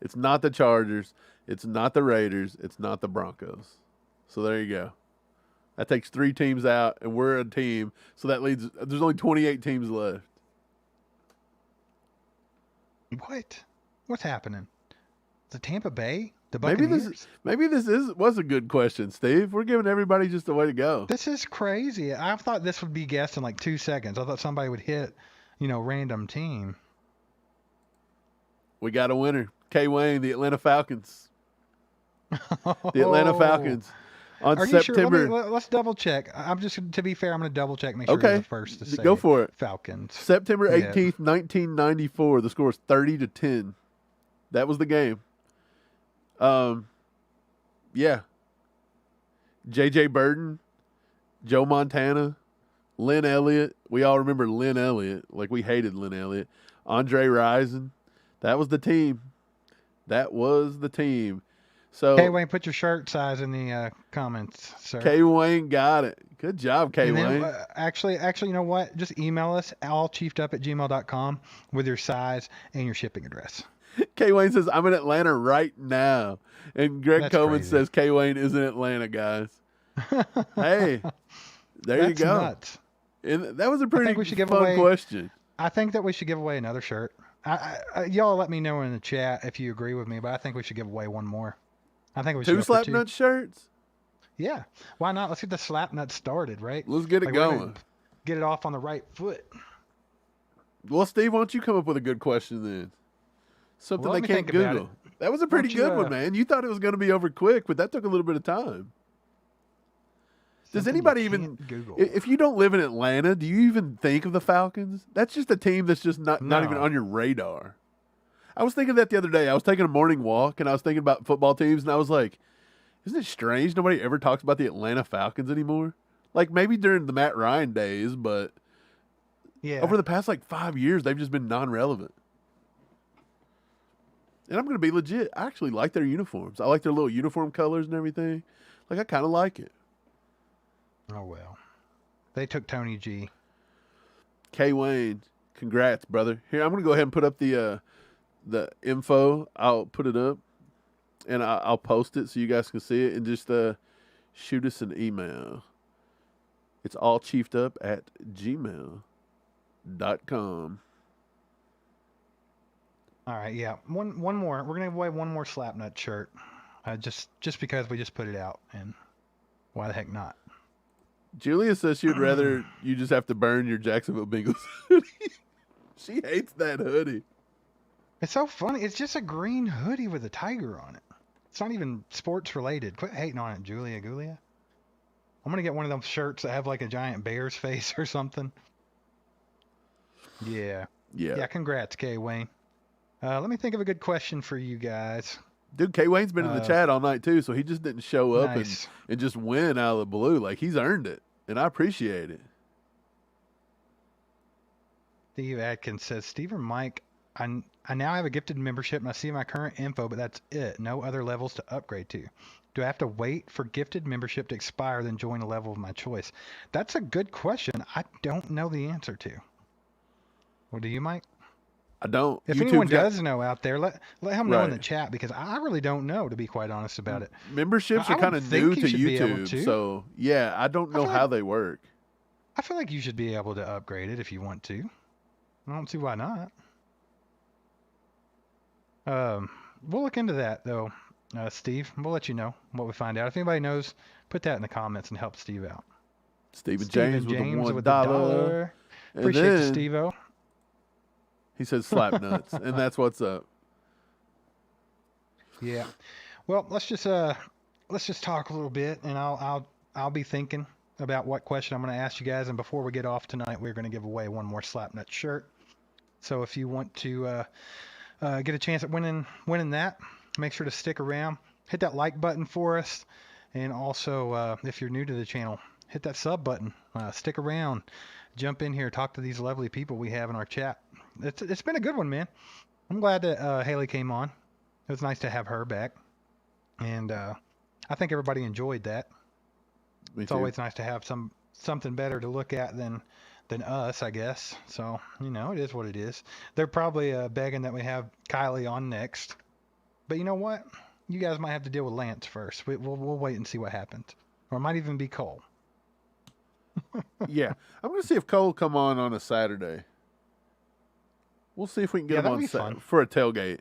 [SPEAKER 2] It's not the Chargers. It's not the Raiders. It's not the Broncos. So there you go. That takes 3 teams out, and we're a team. So that leads, there's only 28 teams left.
[SPEAKER 1] What? What's happening? The Tampa Bay? The Buccaneers?
[SPEAKER 2] Maybe this was a good question, Steve. We're giving everybody just a way to go.
[SPEAKER 1] This is crazy. I thought this would be guessed in like 2 seconds. I thought somebody would hit, random team.
[SPEAKER 2] We got a winner. K. Wayne, the Atlanta Falcons. The Atlanta Falcons. On
[SPEAKER 1] Are
[SPEAKER 2] September.
[SPEAKER 1] You sure? Let's double check. To be fair, I'm going to double check. Make sure you're the first to say
[SPEAKER 2] Go for it.
[SPEAKER 1] Falcons.
[SPEAKER 2] September 18th, 1994. The score is 30-10. That was the game. Yeah. J.J. Burton, Joe Montana, Lynn Elliott. We all remember Lynn Elliott. Like, we hated Lynn Elliott. Andre Rison. That was the team. That was the team. So,
[SPEAKER 1] K. Wayne, put your shirt size in the comments, sir.
[SPEAKER 2] K. Wayne got it. Good job, K. Wayne.
[SPEAKER 1] Actually, you know what? Just email us, allchiefedup@gmail.com, with your size and your shipping address.
[SPEAKER 2] K. Wayne says, I'm in Atlanta right now. And Greg Coleman
[SPEAKER 1] crazy.
[SPEAKER 2] says, K. Wayne is in Atlanta, guys. Hey, there you go.
[SPEAKER 1] Nuts.
[SPEAKER 2] And that was a pretty fun
[SPEAKER 1] away,
[SPEAKER 2] question.
[SPEAKER 1] I think that we should give away another shirt. Y'all let me know in the chat if you agree with me, but I think we should give away one more. I think we should
[SPEAKER 2] 2 slap nut shirts?
[SPEAKER 1] Yeah. Why not? Let's get the slap nut started, right?
[SPEAKER 2] Let's get it going.
[SPEAKER 1] Get it off on the right foot.
[SPEAKER 2] Well, Steve, why don't you come up with a good question then? Something they can't Google. That was a pretty good one, man. You thought it was going to be over quick, but that took a little bit of time. Does anybody even Google? If you don't live in Atlanta, do you even think of the Falcons? That's just a team that's just not even on your radar. I was thinking that the other day. I was taking a morning walk, and I was thinking about football teams, and I was like, isn't it strange nobody ever talks about the Atlanta Falcons anymore? Like, maybe during the Matt Ryan days, but over the past, 5 years, they've just been non-relevant. And I'm going to be legit. I actually like their uniforms. I like their little uniform colors and everything. Like, I kind of like it.
[SPEAKER 1] Oh, well. They took Tony G.
[SPEAKER 2] K. Wayne, congrats, brother. Here, I'm going to go ahead and put up the info. I'll put it up, and I'll post it so you guys can see it, and just shoot us an email. It's allchiefedup@gmail.com.
[SPEAKER 1] All right, yeah. One more. We're gonna give away one more Slapnut shirt, just because we just put it out, and why the heck not?
[SPEAKER 2] Julia says she would rather you just have to burn your Jacksonville Bengals hoodie. She hates that hoodie.
[SPEAKER 1] It's so funny. It's just a green hoodie with a tiger on it. It's not even sports related. Quit hating on it, Julia. I'm gonna get one of those shirts that have like a giant bear's face or something. Yeah. Congrats, K. Wayne. Let me think of a good question for you guys.
[SPEAKER 2] Dude, K. Wayne's been in the chat all night too, so he just didn't show up and just win out of the blue. Like, he's earned it, and I appreciate it.
[SPEAKER 1] Steve Atkins says, Steve or Mike, I now have a gifted membership and I see my current info, but that's it. No other levels to upgrade to. Do I have to wait for gifted membership to expire, then join a level of my choice? That's a good question. I don't know the answer to. Well, do you, Mike?
[SPEAKER 2] I don't.
[SPEAKER 1] If anyone does know out there, let him know in the chat, because I really don't know, to be quite honest about it.
[SPEAKER 2] Memberships are kind of new to YouTube, so yeah, I don't know how they work.
[SPEAKER 1] I feel like you should be able to upgrade it if you want to. I don't see why not. We'll look into that though, Steve. We'll let you know what we find out. If anybody knows, put that in the comments and help Steve out.
[SPEAKER 2] Stephen James with the $1.
[SPEAKER 1] Appreciate you, Steve-O.
[SPEAKER 2] He says slap nuts, and that's what's up.
[SPEAKER 1] Yeah. Well, let's just talk a little bit, and I'll be thinking about what question I'm going to ask you guys. And before we get off tonight, we're going to give away one more slap nut shirt. So if you want to get a chance at winning that, make sure to stick around. Hit that like button for us, and also if you're new to the channel, hit that sub button. Stick around, jump in here, talk to these lovely people we have in our chat. It's been a good one, man. I'm glad that Hayley came on. It was nice to have her back, and I think everybody enjoyed that. It's always nice to have something better to look at than us, I guess. So it is what it is. They're probably begging that we have Kylie on next, but you know what? You guys might have to deal with Lance first. We'll wait and see what happens, or it might even be Cole.
[SPEAKER 2] Yeah, I'm gonna see if Cole will come on a Saturday. We'll see if we can get him on for a tailgate.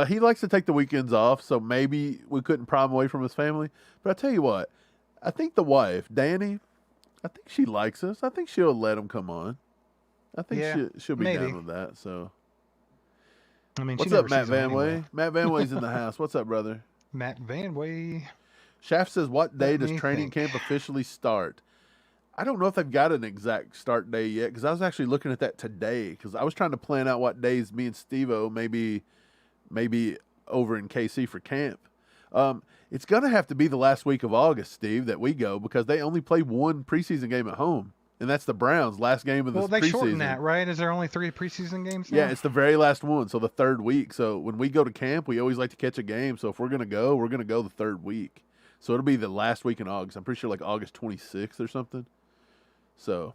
[SPEAKER 2] He likes to take the weekends off, so maybe we couldn't pry him away from his family. But I tell you what, I think the wife, Danny, I think she likes us. I think she'll let him come on. I think she'll be down with that. So,
[SPEAKER 1] I mean,
[SPEAKER 2] what's up, Matt Vanway? Matt Vanway's in the house. What's up, brother?
[SPEAKER 1] Matt Vanway.
[SPEAKER 2] Shaft says, "What day does training camp officially start?" I don't know if they've got an exact start day yet, because I was actually looking at that today, because I was trying to plan out what days me and Steve-O maybe over in KC for camp. It's going to have to be the last week of August, Steve, that we go, because they only play one preseason game at home, and that's the Browns' last game of the preseason.
[SPEAKER 1] Well, they shortened that, right? Is there only 3 preseason games now?
[SPEAKER 2] Yeah, it's the very last one, so the third week. So when we go to camp, we always like to catch a game. So if we're going to go, we're going to go the third week. So it'll be the last week in August. I'm pretty sure like August 26th or something. So,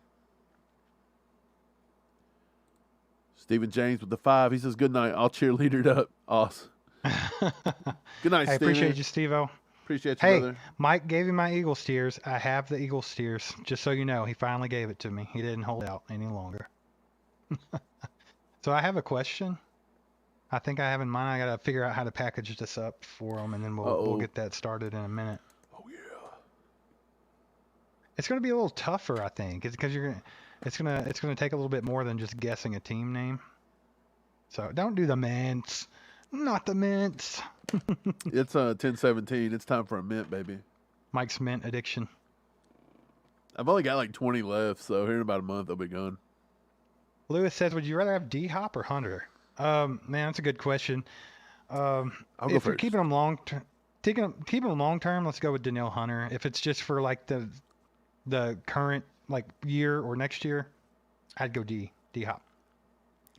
[SPEAKER 2] Stephen James with the 5. He says, "Good night. I'll cheerleadered up." Awesome. Good night, Steve.
[SPEAKER 1] I appreciate you, Steve-O.
[SPEAKER 2] Appreciate you, brother.
[SPEAKER 1] Mike gave me my Eagle steers. I have the Eagle steers. Just so you know, he finally gave it to me. He didn't hold out any longer. So I have a question. I think I have in mind. I got to figure out how to package this up for them, and then we'll get that started in a minute. It's going to be a little tougher, I think. It's because it's going to take a little bit more than just guessing a team name. So don't do the mints. Not the mints.
[SPEAKER 2] It's 10:17. It's time for a mint, baby.
[SPEAKER 1] Mike's mint addiction.
[SPEAKER 2] I've only got like 20 left, so here in about a month they'll be gone.
[SPEAKER 1] Lewis says, "Would you rather have D-Hop or Hunter?" Man, that's a good question.
[SPEAKER 2] I'll go
[SPEAKER 1] if
[SPEAKER 2] first.
[SPEAKER 1] you're keeping them long term, keeping them long term, let's go with Danielle Hunter. If it's just for like the current like year or next year, I'd go D-Hop.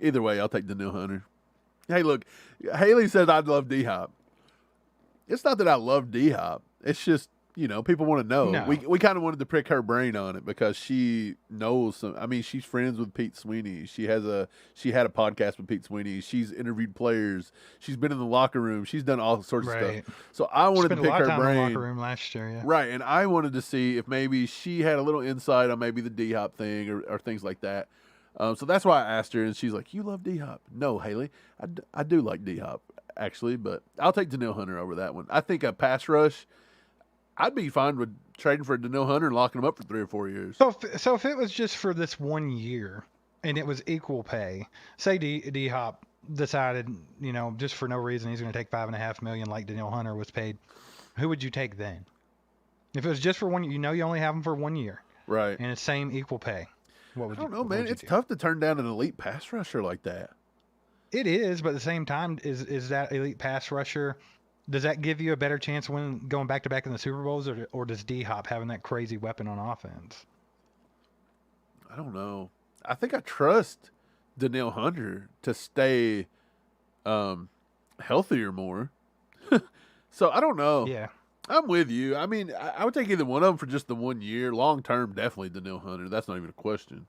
[SPEAKER 2] Either way, I'll take Danielle Hunter. Hey, look, Hayley said I'd love D-Hop. It's not that I love D-Hop. It's just, people want to know.
[SPEAKER 1] No.
[SPEAKER 2] We kind of wanted to prick her brain on it because she knows some. I mean, she's friends with Pete Sweeney. She had a podcast with Pete Sweeney. She's interviewed players. She's been in the locker room. She's done all sorts of stuff. So I wanted to pick her brain.
[SPEAKER 1] In the locker room last year, yeah.
[SPEAKER 2] Right, and I wanted to see if maybe she had a little insight on maybe the D-Hop thing or things like that. So that's why I asked her, and she's like, "You love D-Hop?" No, Hayley, I do like D-Hop, actually, but I'll take Danielle Hunter over that one. I think a pass rush, I'd be fine with trading for Danielle Hunter and locking him up for 3 or 4 years.
[SPEAKER 1] So if it was just for this 1 year and it was equal pay, say D-Hop decided, just for no reason he's going to take $5.5 million like Danielle Hunter was paid, who would you take then? If it was just for 1 year, you only have him for 1 year,
[SPEAKER 2] right?
[SPEAKER 1] And it's same equal pay.
[SPEAKER 2] I don't know, man. It's tough to turn down an elite pass rusher like that.
[SPEAKER 1] It is, but at the same time, is that elite pass rusher, does that give you a better chance when going back to back in the Super Bowls, or does D-Hop having that crazy weapon on offense?
[SPEAKER 2] I don't know. I think I trust Danielle Hunter to stay healthier more. So I don't know.
[SPEAKER 1] Yeah.
[SPEAKER 2] I'm with you. I mean, I would take either one of them for just the 1 year. Long term, definitely Danielle Hunter. That's not even a question.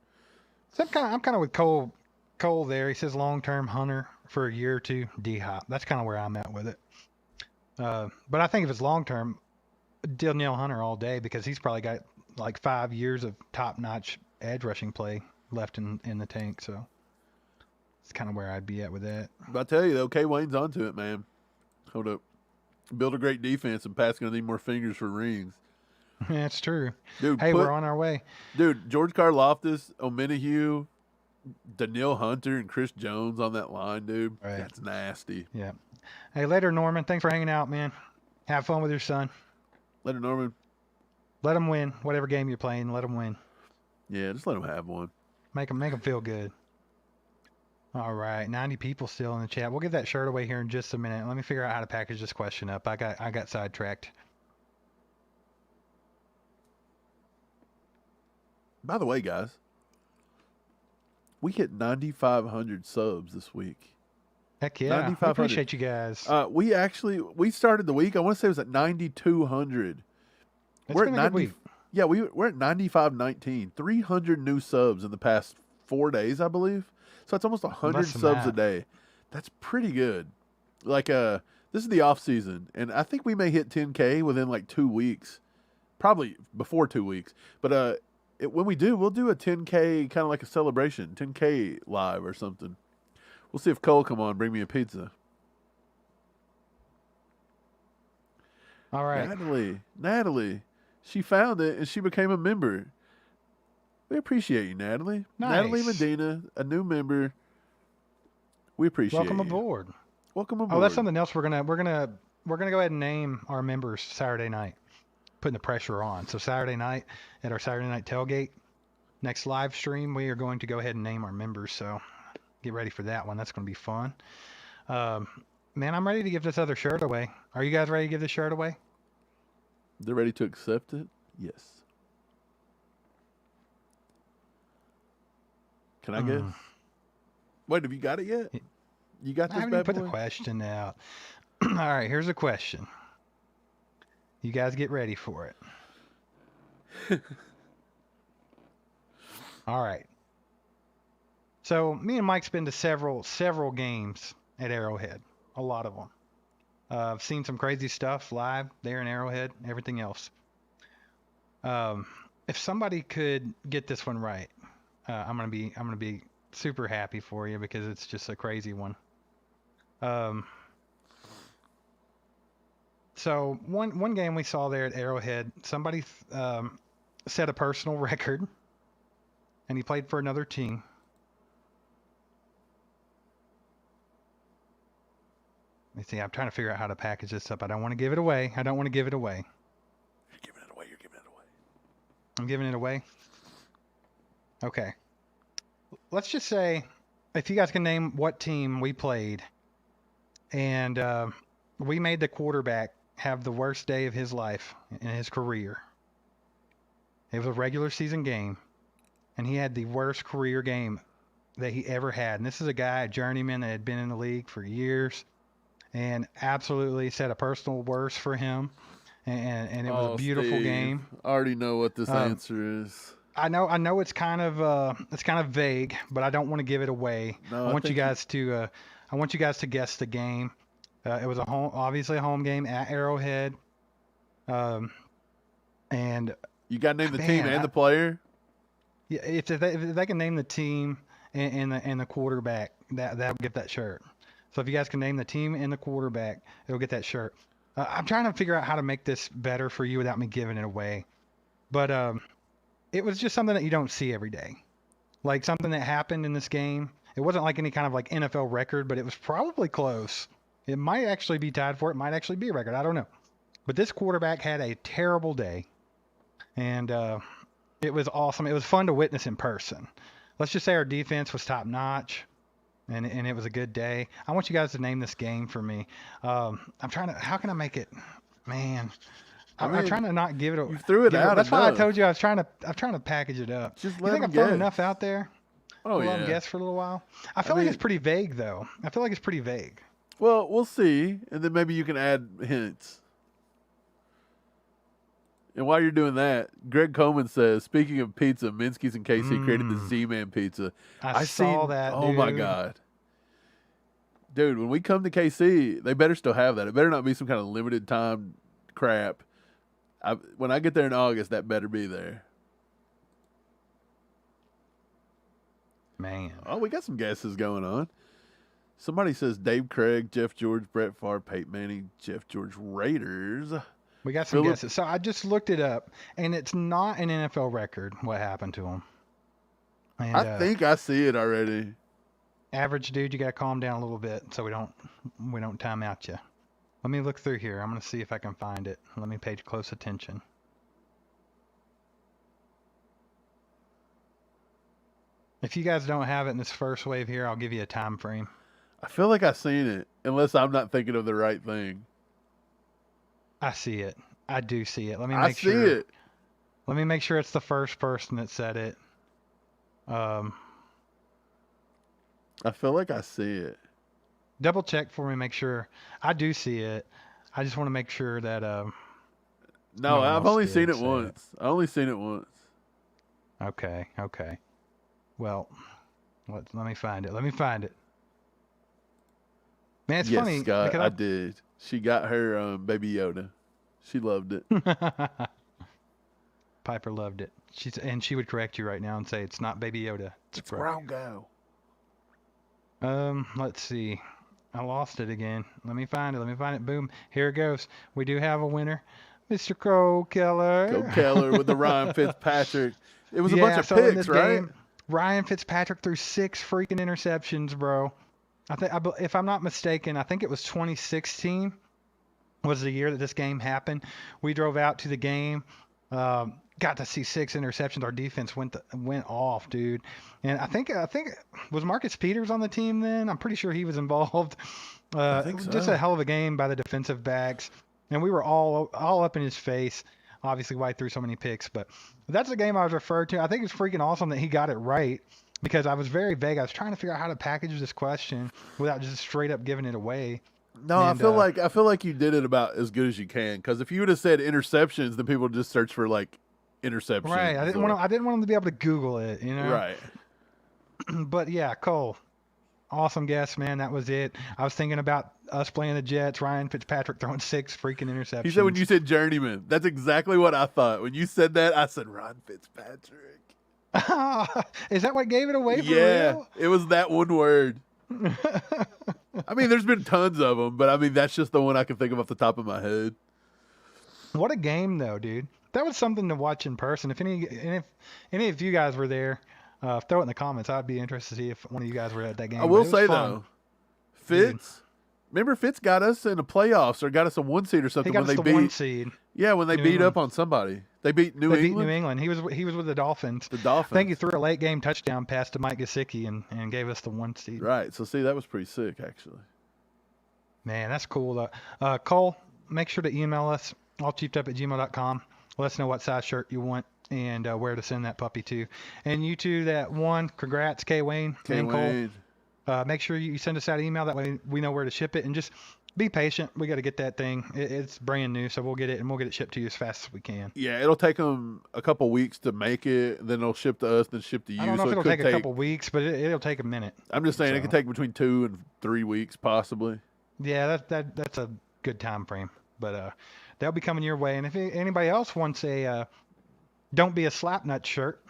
[SPEAKER 1] So I'm kind of with Cole Cole there. He says long-term Hunter for a year or two. D-Hop. That's kind of where I'm at with it. But I think if it's long-term, Danielle Hunter all day because he's probably got like 5 years of top-notch edge rushing play left in the tank. So it's kind of where I'd be at with that.
[SPEAKER 2] But I tell you, though, K. Wayne's onto it, man. Hold up. Build a great defense, and Pat's going to need more fingers for rings.
[SPEAKER 1] That's true.
[SPEAKER 2] Dude,
[SPEAKER 1] hey, we're on our way.
[SPEAKER 2] Dude, George Karlaftis, Omenahue, Danielle Hunter, and Chris Jones on that line, dude.
[SPEAKER 1] Right.
[SPEAKER 2] That's nasty.
[SPEAKER 1] Yeah. Hey, later, Norman. Thanks for hanging out, man. Have fun with your son.
[SPEAKER 2] Later, Norman.
[SPEAKER 1] Let him win. Whatever game you're playing, let him win.
[SPEAKER 2] Yeah, just let him have one.
[SPEAKER 1] Make him feel good. All right, 90 people still in the chat. We'll give that shirt away here in just a minute. Let me figure out how to package this question up. I got sidetracked.
[SPEAKER 2] By the way, guys, we hit 9,500 subs this week.
[SPEAKER 1] Heck yeah. I appreciate you guys.
[SPEAKER 2] We started the week, I want to say it was at 9,200.
[SPEAKER 1] We're at 90.
[SPEAKER 2] Yeah, we're at 9,519. 300 new subs in the past 4 days, I believe. So it's almost 100 subs a day. That's pretty good. Like, this is the off season, and I think we may hit 10K within like 2 weeks, probably before 2 weeks. But when we do, we'll do a 10K kind of like a celebration, 10K live or something. We'll see if Cole come on, bring me a pizza.
[SPEAKER 1] All right,
[SPEAKER 2] Natalie, she found it and she became a member. We appreciate you, Natalie.
[SPEAKER 1] Nice.
[SPEAKER 2] Natalie Medina, a new member. We appreciate
[SPEAKER 1] Welcome
[SPEAKER 2] you.
[SPEAKER 1] aboard.
[SPEAKER 2] Welcome aboard.
[SPEAKER 1] Oh, that's something else we're gonna go ahead and name our members Saturday night, putting the pressure on. So Saturday night at our Saturday night tailgate, next live stream, we are going to go ahead and name our members. So get ready for that one. That's going to be fun. Man, I'm ready to give this other shirt away. Are you guys ready to give this shirt away?
[SPEAKER 2] They're ready to accept it? Yes. Can I guess? Wait, have you got it yet? You got this
[SPEAKER 1] I haven't even put the question out. All right, here's a question. You guys get ready for it. All right. So me and Mike's been to several games at Arrowhead. A lot of them. I've seen some crazy stuff live there in Arrowhead. Everything else. If somebody could get this one right, I'm gonna be super happy for you because it's just a crazy one. So one game we saw there at Arrowhead, somebody set a personal record, and he played for another team. Let me see. I'm trying to figure out how to package this up. I don't want to give it away.
[SPEAKER 2] You're giving it away.
[SPEAKER 1] I'm giving it away. Okay. Let's just say, if you guys can name what team we played, and we made the quarterback have the worst day of his life in his career. It was a regular season game, and he had the worst career game that he ever had. And this is a guy, a journeyman that had been in the league for years, and absolutely set a personal worst for him. And it was a beautiful game.
[SPEAKER 2] I already know what this answer is.
[SPEAKER 1] I know it's kind of vague, but I don't want to give it away.
[SPEAKER 2] No,
[SPEAKER 1] I want you guys to guess the game. It was obviously a home game at Arrowhead. And
[SPEAKER 2] you got to name the team and the player.
[SPEAKER 1] Yeah, if they can name the team and the quarterback, that'll get that shirt. So if you guys can name the team and the quarterback, it'll get that shirt. I'm trying to figure out how to make this better for you without me giving it away. But it was just something that you don't see every day. Like something that happened in this game. It wasn't like any kind of like NFL record, but it was probably close. It might actually be tied for it. It might actually be a record. I don't know. But this quarterback had a terrible day. And it was awesome. It was fun to witness in person. Let's just say our defense was top notch. And it was a good day. I want you guys to name this game for me. I'm trying to. How can I make it? Man, I'm trying to not give it.
[SPEAKER 2] You threw it out.
[SPEAKER 1] That's why I told you I'm trying to package it up.
[SPEAKER 2] Just
[SPEAKER 1] you
[SPEAKER 2] let
[SPEAKER 1] think
[SPEAKER 2] them
[SPEAKER 1] I've thrown
[SPEAKER 2] guess.
[SPEAKER 1] enough out there?
[SPEAKER 2] Oh yeah.
[SPEAKER 1] Let them guess for a little while. I feel like it's pretty vague though. I feel like it's pretty vague.
[SPEAKER 2] Well, we'll see, and then maybe you can add hints. And while you're doing that, Greg Coleman says, speaking of pizza, Minsky's and KC created the Z-Man pizza.
[SPEAKER 1] I saw that,
[SPEAKER 2] oh
[SPEAKER 1] dude.
[SPEAKER 2] my God. Dude, when we come to KC, they better still have that. It better not be some kind of limited time crap. When I get there in August, that better be there.
[SPEAKER 1] Man.
[SPEAKER 2] Oh, we got some guesses going on. Somebody says Dave Craig, Jeff George, Brett Favre, Peyton Manning, Jeff George Raiders.
[SPEAKER 1] We got some guesses. So I just looked it up, and it's not an NFL record what happened to him. And,
[SPEAKER 2] I think I see it already.
[SPEAKER 1] Average dude, you got to calm down a little bit so we don't time out you. Let me look through here. I'm going to see if I can find it. Let me pay close attention. If you guys don't have it in this first wave here, I'll give you a time frame.
[SPEAKER 2] I feel like I've seen it, unless I'm not thinking of the right thing.
[SPEAKER 1] I see it. I do see it. Let me make sure.
[SPEAKER 2] I see it.
[SPEAKER 1] Let me make sure it's the first person that said it.
[SPEAKER 2] I feel like I see it.
[SPEAKER 1] Double check for me, make sure. I do see it. I just want to make sure that
[SPEAKER 2] No, I've only seen it once. I only seen it once.
[SPEAKER 1] Okay. Well, let me find it. Let me find it. Man, it's funny.
[SPEAKER 2] Scott, I did. She got her Baby Yoda. She loved it.
[SPEAKER 1] Piper loved it. She would correct you right now and say it's not Baby Yoda.
[SPEAKER 2] It's Grogu.
[SPEAKER 1] Let's see. I lost it again. Let me find it. Boom. Here it goes. We do have a winner. Mr. Cole Keller.
[SPEAKER 2] Cole Keller with the Ryan Fitzpatrick. It was a bunch of picks, right?
[SPEAKER 1] Ryan Fitzpatrick threw 6 freaking interceptions, bro. If I'm not mistaken, I think it was 2016 was the year that this game happened. We drove out to the game, got to see 6 interceptions. Our defense went off, dude. And I think was Marcus Peters on the team then? I'm pretty sure he was involved.
[SPEAKER 2] I think so.
[SPEAKER 1] Just a hell of a game by the defensive backs, and we were all up in his face. Obviously, why he threw so many picks, but that's the game I was referred to. I think it's freaking awesome that he got it right because I was very vague. I was trying to figure out how to package this question without just straight up giving it away.
[SPEAKER 2] No, and, I feel like you did it about as good as you can. Because if you would have said interceptions, then people would just search for like interceptions.
[SPEAKER 1] Right. I didn't want them to be able to Google it. You know.
[SPEAKER 2] Right.
[SPEAKER 1] But yeah, Cole. Awesome guess, man. That was it. I was thinking about us playing the Jets, Ryan Fitzpatrick throwing 6 freaking interceptions.
[SPEAKER 2] He said when you said journeyman. That's exactly what I thought. When you said that, I said Ryan Fitzpatrick.
[SPEAKER 1] Is that what gave it away for
[SPEAKER 2] real? It was that one word. I mean, there's been tons of them, but I mean, that's just the one I can think of off the top of my head.
[SPEAKER 1] What a game, though, dude. That was something to watch in person. If any of you guys were there, throw it in the comments. I'd be interested to see if one of you guys were at that game.
[SPEAKER 2] I will say, though, Fitz, remember Fitz got us in the playoffs or got us a 1 seed or something
[SPEAKER 1] when they beat 1 seed.
[SPEAKER 2] Yeah, when they beat up on somebody. They beat New England.
[SPEAKER 1] Beat New England. He was with the Dolphins.
[SPEAKER 2] The Dolphins.
[SPEAKER 1] I think he threw a late game touchdown pass to Mike Gesicki and gave us the 1 seed.
[SPEAKER 2] Right. So see, that was pretty sick, actually.
[SPEAKER 1] Man, that's cool. Cole, make sure to email us allcheapedup@gmail.com. Let us know what size shirt you want and where to send that puppy to. And you two that won, congrats, K. Wayne and Cole. Make sure you send us that email. That way we know where to ship it. And just be patient. We got to get that thing. It's brand new, so we'll get it, and we'll get it shipped to you as fast as we can.
[SPEAKER 2] Yeah, it'll take them a couple weeks to make it. Then it'll ship to us, then ship to you.
[SPEAKER 1] I don't know if it'll take a couple weeks, but it'll take a minute.
[SPEAKER 2] I'm just saying it can take between 2 and 3 weeks, possibly.
[SPEAKER 1] Yeah, that's a good time frame. But they'll be coming your way. And if anybody else wants a "Don't Be a Slapnut" shirt,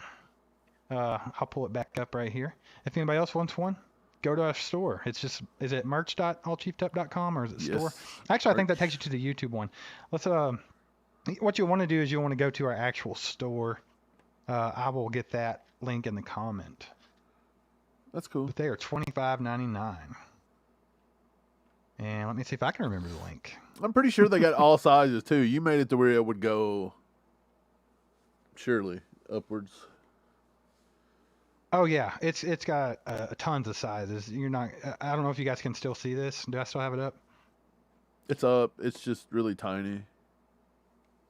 [SPEAKER 1] I'll pull it back up right here. If anybody else wants one, go to our store. Is it merch.allcheapedup.com or is it store? Actually, I think that takes you to the YouTube one. Let's what you want to do is you want to go to our actual store. I will get that link in the comment.
[SPEAKER 2] That's cool.
[SPEAKER 1] But they are $25.99. And let me see if I can remember the link.
[SPEAKER 2] I'm pretty sure they got all sizes too. You made it to where it would go surely upwards.
[SPEAKER 1] Oh yeah, it's got tons of sizes. I don't know if you guys can still see this. Do I still have it up?
[SPEAKER 2] It's up. It's just really tiny.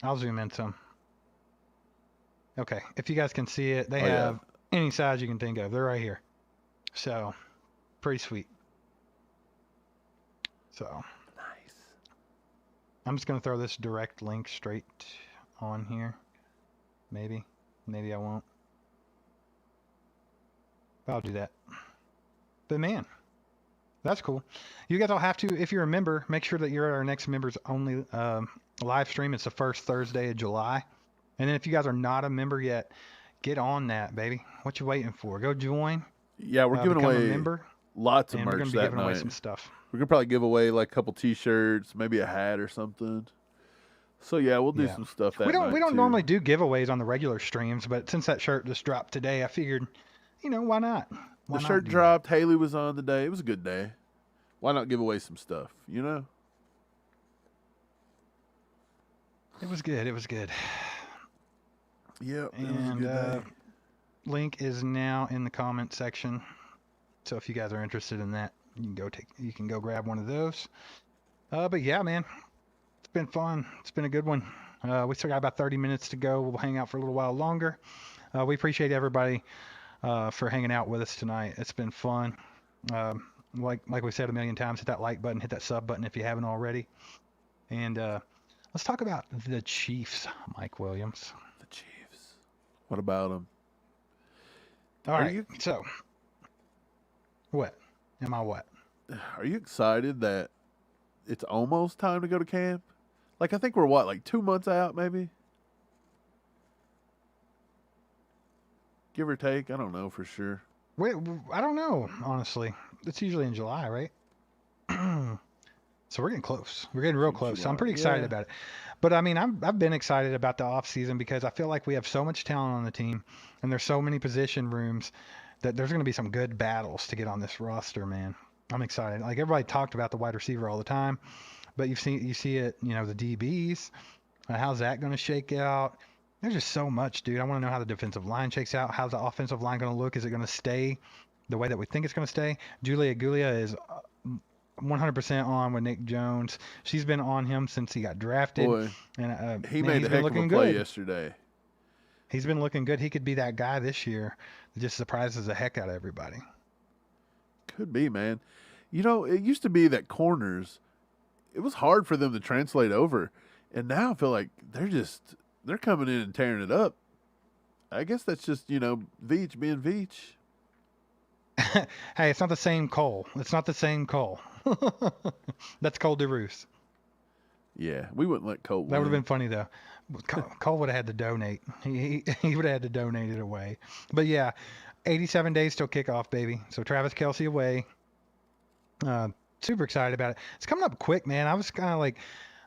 [SPEAKER 1] I'll zoom in some. Okay, if you guys can see it, they have any size you can think of. They're right here. So, pretty sweet. So,
[SPEAKER 2] nice.
[SPEAKER 1] I'm just gonna throw this direct link straight on here. Maybe I won't. But I'll do that. But man, that's cool. You guys all have to, if you're a member, make sure that you're at our next members only live stream. It's the first Thursday of July. And then if you guys are not a member yet, get on that, baby. What you waiting for? Go join.
[SPEAKER 2] Yeah, we're giving
[SPEAKER 1] become a
[SPEAKER 2] away
[SPEAKER 1] member,
[SPEAKER 2] lots of
[SPEAKER 1] and
[SPEAKER 2] merch
[SPEAKER 1] we're going to be
[SPEAKER 2] that
[SPEAKER 1] giving away
[SPEAKER 2] night.
[SPEAKER 1] some stuff.
[SPEAKER 2] We're gonna probably give away like a couple T-shirts, maybe a hat or something. So yeah, we'll do some stuff that night.
[SPEAKER 1] We don't
[SPEAKER 2] too.
[SPEAKER 1] normally do giveaways on the regular streams, but since that shirt just dropped today, I figured, why not?
[SPEAKER 2] The shirt dropped. Hayley was on today. It was a good day. Why not give away some stuff?
[SPEAKER 1] It was good. It was good.
[SPEAKER 2] Yep.
[SPEAKER 1] And
[SPEAKER 2] it was a good day.
[SPEAKER 1] link is now in the comment section. So if you guys are interested in that, you can go grab one of those. But yeah, man, it's been fun. It's been a good one. We still got about 30 minutes to go. We'll hang out for a little while longer. We appreciate everybody for hanging out with us tonight. It's been fun. Like we said a million times, hit that like button, hit that sub button if you haven't already. And let's talk about the Chiefs, Mike Williams.
[SPEAKER 2] The Chiefs. What about them?
[SPEAKER 1] All right. So, what? Am I what?
[SPEAKER 2] Are you excited that it's almost time to go to camp? Like, I think we're like 2 months out, maybe? Give or take. I don't know for sure.
[SPEAKER 1] Wait, I don't know, honestly. It's usually in July, right? So we're getting close. We're getting real close. So I'm pretty excited about it. But I mean, I've been excited about the off season because I feel like we have so much talent on the team, and there's so many position rooms that there's going to be some good battles to get on this roster, man. I'm excited. Like, everybody talked about the wide receiver all the time, but you see it, the DBs. How's that going to shake out? There's just so much, dude. I want to know how the defensive line shakes out. How's the offensive line going to look? Is it going to stay the way that we think it's going to stay? Julia Agulia is 100% on with Nick Jones. She's been on him since he got drafted.
[SPEAKER 2] Boy,
[SPEAKER 1] and
[SPEAKER 2] he made a heck of a play yesterday.
[SPEAKER 1] He's been looking good. He could be that guy this year that just surprises the heck out of everybody.
[SPEAKER 2] Could be, man. It used to be that corners, it was hard for them to translate over. And now I feel like they're coming in and tearing it up. I guess that's just, Veach being Veach.
[SPEAKER 1] Hey, it's not the same Cole. It's not the same Cole. That's Cole DeRoos.
[SPEAKER 2] Yeah, we wouldn't let Cole win.
[SPEAKER 1] That would have been funny, though. Cole would have had to donate. He would have had to donate it away. But yeah, 87 days till kickoff, baby. So Travis Kelce away. Super excited about it. It's coming up quick, man. I was kind of like,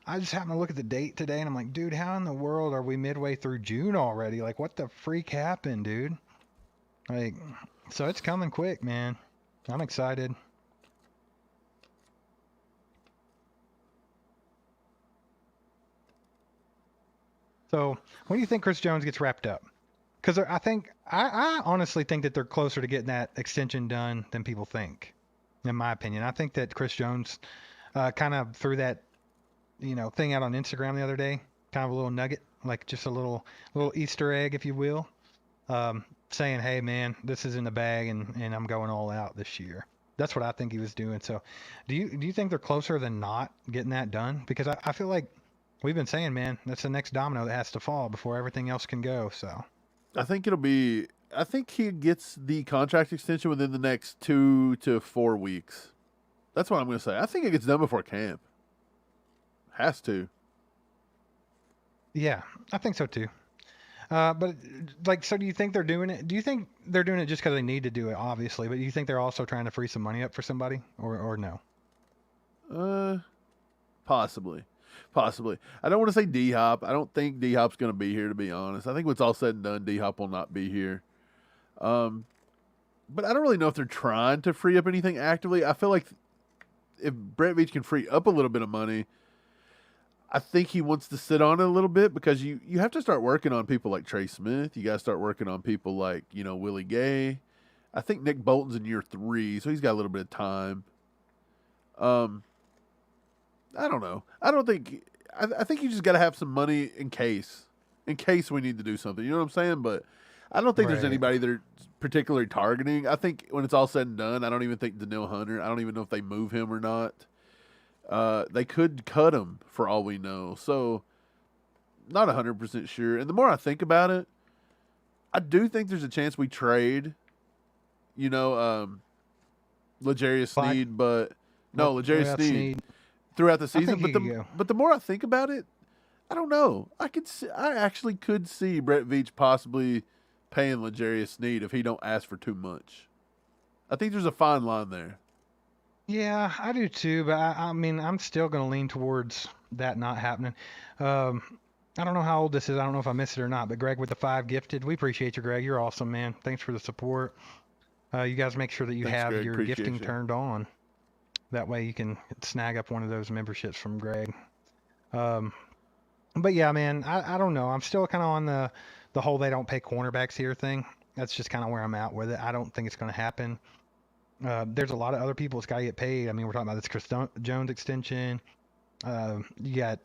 [SPEAKER 1] I just happened to look at the date today, and I'm like, dude, how in the world are we midway through June already? Like, what the freak happened, dude? Like, so it's coming quick, man. I'm excited. So, when do you think Chris Jones gets wrapped up? Because I honestly think that they're closer to getting that extension done than people think, in my opinion. I think that Chris Jones kind of threw that, thing out on Instagram the other day, kind of a little nugget, like just a little Easter egg, if you will, saying, hey, man, this is in the bag, and I'm going all out this year. That's what I think he was doing. So, do you think they're closer than not getting that done? Because I feel like we've been saying, man, that's the next domino that has to fall before everything else can go. So
[SPEAKER 2] I think he gets the contract extension within the next 2 to 4 weeks. That's what I'm going to say. I think it gets done before camp. Has to.
[SPEAKER 1] Yeah, I think so too. But so do you think they're doing it? Do you think they're doing it just because they need to do it, obviously? But do you think they're also trying to free some money up for somebody, or no?
[SPEAKER 2] Possibly. I don't want to say D-Hop. I don't think D-Hop's going to be here, to be honest. I think when it's all said and done, D-Hop will not be here. But I don't really know if they're trying to free up anything actively. I feel like if Brett Veach can free up a little bit of money, I think he wants to sit on it a little bit, because you have to start working on people like Trey Smith. You got to start working on people like, Willie Gay. I think Nick Bolton's in year 3, so he's got a little bit of time. I don't know. I think you just got to have some money in case we need to do something. You know what I'm saying? But I don't think there's anybody they're particularly targeting. I think when it's all said and done, I don't even think Daniil Hunter. I don't even know if they move him or not. They could cut him for all we know. So not 100% sure. And the more I think about it, I do think there's a chance we trade, L'Jarius
[SPEAKER 1] Clyde?
[SPEAKER 2] Sneed, but no,
[SPEAKER 1] What
[SPEAKER 2] L'Jarius
[SPEAKER 1] about
[SPEAKER 2] Sneed
[SPEAKER 1] Sneed?
[SPEAKER 2] throughout the
[SPEAKER 1] I
[SPEAKER 2] season.
[SPEAKER 1] think he
[SPEAKER 2] But
[SPEAKER 1] could go.
[SPEAKER 2] the more I think about it, I don't know. I actually could see Brett Veach possibly paying L'Jarius Sneed if he don't ask for too much. I think there's a fine line there.
[SPEAKER 1] Yeah, I do too, but I mean, I'm still going to lean towards that not happening. Um, I don't know how old this is. I don't know if I missed it or not, but Greg with the 5 gifted. We appreciate you, Greg. You're awesome, man. Thanks for the support. You guys make sure that you
[SPEAKER 2] Thanks,
[SPEAKER 1] have
[SPEAKER 2] Greg.
[SPEAKER 1] your
[SPEAKER 2] Appreciate
[SPEAKER 1] gifting
[SPEAKER 2] you.
[SPEAKER 1] turned on. That way you can snag up one of those memberships from Greg. Um, but yeah, man, I don't know. I'm still kind of on the whole they don't pay cornerbacks here thing. That's just kind of where I'm at with it. I don't think it's going to happen. There's a lot of other people that's got to get paid. I mean, we're talking about this Chris Jones extension. You got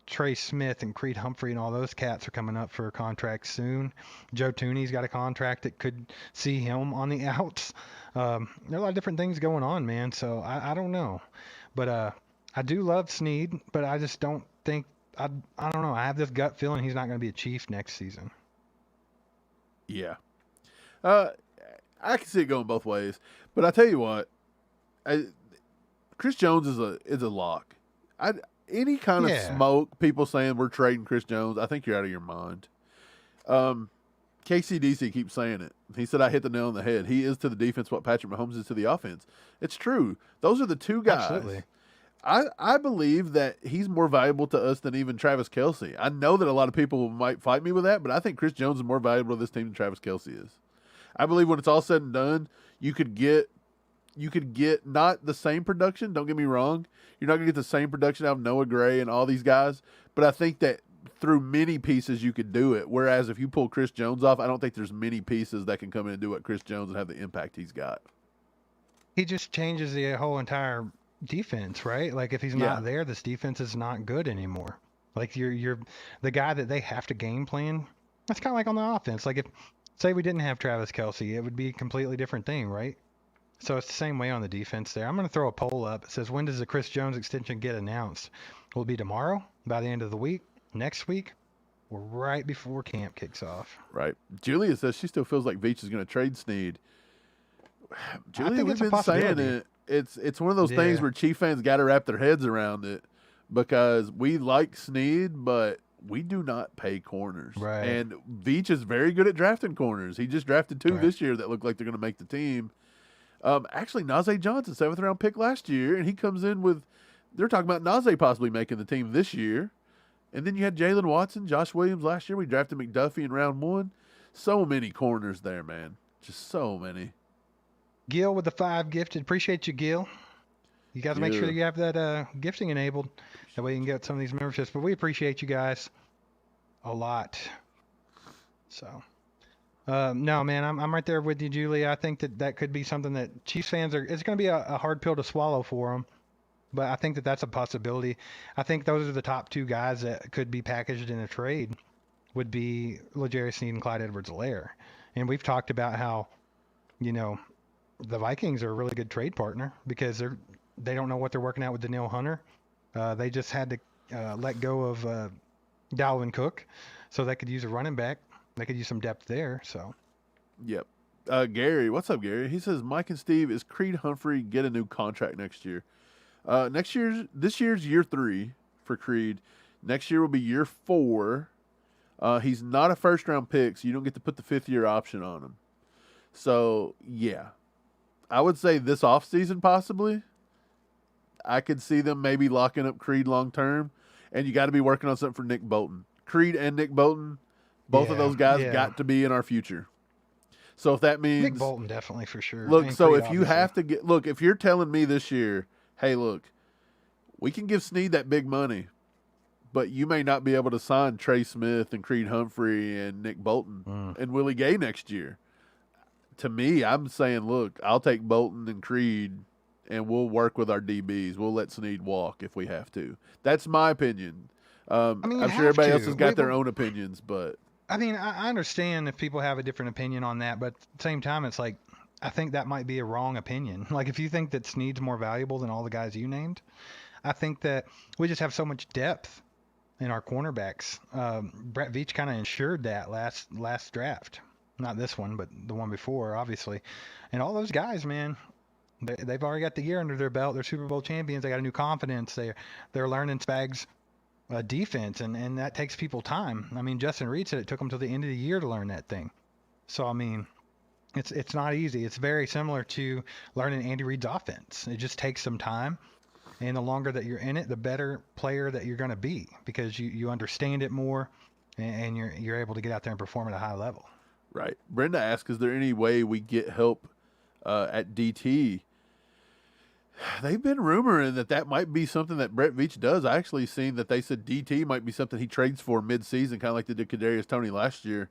[SPEAKER 1] Trey Smith and Creed Humphrey and all those cats are coming up for contracts soon. Joe Tooney's got a contract that could see him on the outs. There are a lot of different things going on, man. So I don't know. But I do love Sneed, but I just don't think I don't know. I have this gut feeling he's not going to be a Chief next season.
[SPEAKER 2] Yeah. I can see it going both ways. But I tell you what, Chris Jones is a lock. Any kind of smoke, people saying we're trading Chris Jones, I think you're out of your mind. KCDC keeps saying it. He said I hit the nail on the head. He is to the defense what Patrick Mahomes is to the offense. It's true. Those are the two guys.
[SPEAKER 1] Absolutely.
[SPEAKER 2] I believe that he's more valuable to us than even Travis Kelce. I know that a lot of people might fight me with that, but I think Chris Jones is more valuable to this team than Travis Kelce is. I believe when it's all said and done, you could get not the same production. Don't get me wrong. You're not going to get the same production out of Noah Gray and all these guys. But I think that through many pieces you could do it. Whereas if you pull Chris Jones off, I don't think there's many pieces that can come in and do what Chris Jones and have the impact he's got.
[SPEAKER 1] He just changes the whole entire defense, right? Like if he's not there, this defense is not good anymore. Like you're the guy that they have to game plan. That's kind of like on the offense. Like if say we didn't have Travis Kelce, it would be a completely different thing, right? So it's the same way on the defense there. I'm going to throw a poll up. It says, when does the Chris Jones extension get announced? Will it be tomorrow, by the end of the week, next week, or right before camp kicks off?
[SPEAKER 2] Right. Julia says she still feels like Veach is going to trade Sneed. Julia, we've been saying it. It's one of those things where Chief fans got to wrap their heads around it because we like Sneed, but we do not pay corners.
[SPEAKER 1] Right.
[SPEAKER 2] And Veach is very good at drafting corners. He just drafted 2 this year that look like they're going to make the team. Actually, Najee Johnson, 7th round pick last year, and he comes in with, they're talking about Najee possibly making the team this year. And then you had Jalen Watson, Josh Williams last year. We drafted McDuffie in round 1. So many corners there, man. Just so many.
[SPEAKER 1] Gil with the 5 gifted. Appreciate you, Gil. You guys make sure you have that gifting enabled. That way you can get some of these memberships. But we appreciate you guys a lot. So, no, man, I'm right there with you, Julie. I think that could be something that Chiefs fans it's going to be a hard pill to swallow for them. But I think that that's a possibility. I think those are the top 2 guys that could be packaged in a trade would be L'Jarius Sneed and Clyde Edwards-Helaire. And we've talked about how, the Vikings are a really good trade partner because they don't know what they're working out with Danielle Hunter. They just had to let go of Dalvin Cook, so they could use a running back. They could use some depth there. So,
[SPEAKER 2] yep. Gary, what's up, Gary? He says Mike and Steve, is Creed Humphrey get a new contract next year? This year's year 3 for Creed. Next year will be year 4. He's not a first round pick, so you don't get to put the 5th year option on him. So yeah. I would say this offseason possibly. I could see them maybe locking up Creed long term. And you got to be working on something for Nick Bolton. Creed and Nick Bolton, both of those guys got to be in our future. So if that means
[SPEAKER 1] Nick Bolton definitely for sure.
[SPEAKER 2] Look, so Creed, if you have to if you're telling me this year, hey, look, we can give Sneed that big money, but you may not be able to sign Trey Smith and Creed Humphrey and Nick Bolton and Willie Gay next year. To me, I'm saying, look, I'll take Bolton and Creed, and we'll work with our DBs. We'll let Sneed walk if we have to. That's my opinion. I'm sure everybody else has got their own opinions, but
[SPEAKER 1] I mean, I understand if people have a different opinion on that, but at the same time, it's like I think that might be a wrong opinion. Like if you think that Sneed's more valuable than all the guys you named, I think that we just have so much depth in our cornerbacks. Brett Veach kind of ensured that last draft. Not this one, but the one before, obviously. And all those guys, man, they've already got the year under their belt. They're Super Bowl champions. They got a new confidence. They're learning Spags' defense, and that takes people time. I mean, Justin Reed said it took them till the end of the year to learn that thing. So I mean, it's not easy. It's very similar to learning Andy Reid's offense. It just takes some time. And the longer that you're in it, the better player that you're going to be, because you understand it more, and you're able to get out there and perform at a high level.
[SPEAKER 2] Right. Brenda asks, is there any way we get help at DT? They've been rumoring that might be something that Brett Veach does. I actually seen that they said DT might be something he trades for mid-season, kind of like they did Kadarius Toney last year.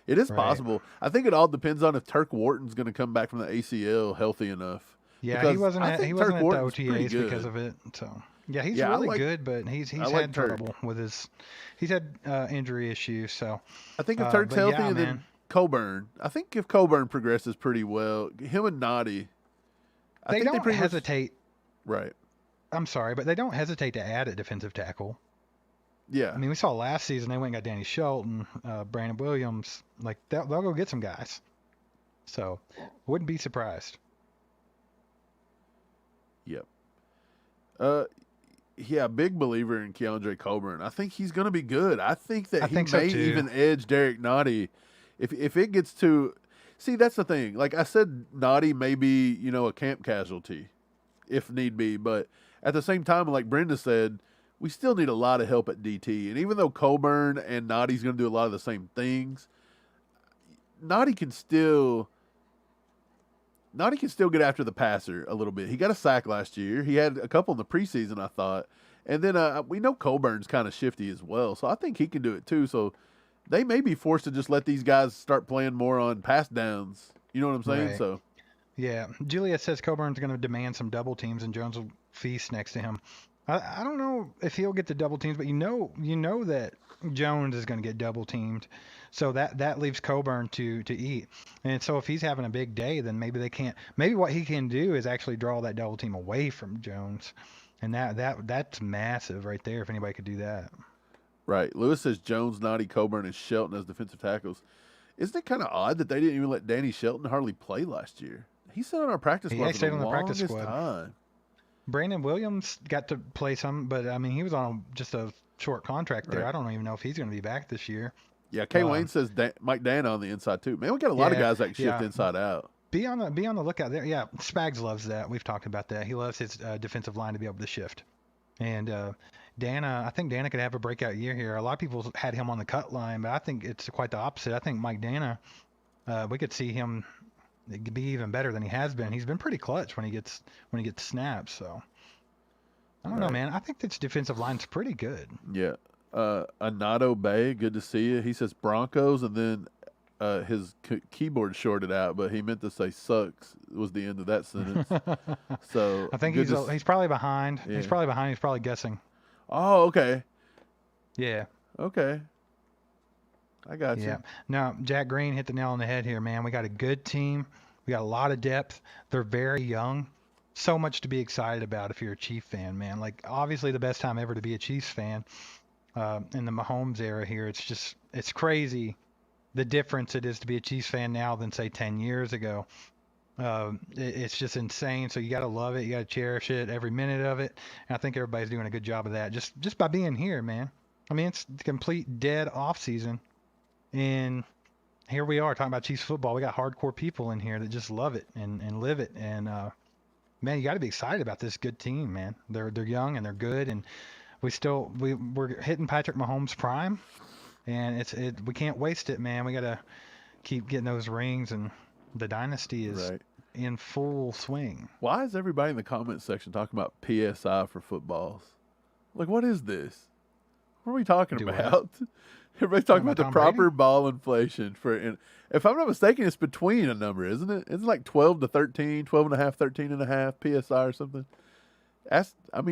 [SPEAKER 2] It is possible. I think it all depends on if Turk Wharton's going to come back from the ACL healthy enough.
[SPEAKER 1] Yeah, he wasn't at the OTAs because of it. So yeah, he's really good, but he's had trouble with he's had injury issues. So
[SPEAKER 2] I think if Turk's healthy, and then Coburn. I think if Coburn progresses pretty well, him and Noddy,
[SPEAKER 1] they don't hesitate.
[SPEAKER 2] Right.
[SPEAKER 1] I'm sorry, but they don't hesitate to add a defensive tackle.
[SPEAKER 2] Yeah.
[SPEAKER 1] I mean, we saw last season they went and got Danny Shelton, Brandon Williams. Like they'll go get some guys. So wouldn't be surprised.
[SPEAKER 2] Yep. Yeah, big believer in Keandre Coburn. I think he's going to be good. I think that he may even edge Derek Noddy. If it gets to, see, that's the thing. Like I said, Noddy may be, a camp casualty if need be. But at the same time, like Brenda said, we still need a lot of help at DT. And even though Coburn and Noddy's going to do a lot of the same things, Noddy can still get after the passer a little bit. He got a sack last year. He had a couple in the preseason, I thought. And then we know Coburn's kind of shifty as well, so I think he can do it too. So they may be forced to just let these guys start playing more on pass downs. You know what I'm saying?
[SPEAKER 1] Right.
[SPEAKER 2] So
[SPEAKER 1] yeah, Julia says Coburn's going to demand some double teams, and Jones will feast next to him. I don't know if he'll get the double teams, but you know that Jones is going to get double teamed, so that leaves Coburn to eat. And so if he's having a big day, then maybe they can't. Maybe what he can do is actually draw that double team away from Jones, and that's massive right there. If anybody could do that.
[SPEAKER 2] Right. Lewis says Jones, Noddy, Coburn, and Shelton as defensive tackles. Isn't it kind of odd that they didn't even let Danny Shelton hardly play last year? He stayed on our practice squad for the longest time.
[SPEAKER 1] Brandon Williams got to play some, but I mean, he was on just a short contract there. Right. I don't even know if he's going to be back this year.
[SPEAKER 2] Yeah, Kay Wayne says Mike Dana on the inside too. Man, we got a lot of guys that can shift inside out.
[SPEAKER 1] Be on the lookout there. Yeah, Spags loves that. We've talked about that. He loves his defensive line to be able to shift. And I think Dana could have a breakout year here. A lot of people had him on the cut line, but I think it's quite the opposite. I think Mike Dana, we could see him be even better than he has been. He's been pretty clutch when he gets snaps. So I don't know, man. I think this defensive line's pretty good.
[SPEAKER 2] Yeah. Anato Bay, good to see you. He says Broncos, and then his keyboard shorted out, but he meant to say sucks was the end of that sentence. So
[SPEAKER 1] I think he's probably behind. Yeah. He's probably behind. He's probably guessing.
[SPEAKER 2] Oh, okay.
[SPEAKER 1] Yeah.
[SPEAKER 2] Okay. I got you.
[SPEAKER 1] Yeah. No, Jack Green hit the nail on the head here, man. We got a good team. We got a lot of depth. They're very young. So much to be excited about if you're a Chief fan, man. Like, obviously the best time ever to be a Chiefs fan in the Mahomes era here. It's crazy the difference it is to be a Chiefs fan now than, say, 10 years ago. It's just insane. So you got to love it. You got to cherish it, every minute of it. And I think everybody's doing a good job of that just by being here, man. I mean, it's complete dead off season. And here we are talking about Chiefs football. We got hardcore people in here that just love it and live it. And man, you got to be excited about this good team, man. They're young and they're good, and we're hitting Patrick Mahomes' prime, and we can't waste it, man. We got to keep getting those rings, and the dynasty is in full swing.
[SPEAKER 2] Why is everybody in the comment section talking about PSI for footballs? Like, what is this? What are we talking about? Everybody's talking about the proper ball inflation if I'm not mistaken, it's between a number, isn't it? It's like 12 to 13, 12 and a half, 13 and a half PSI or something.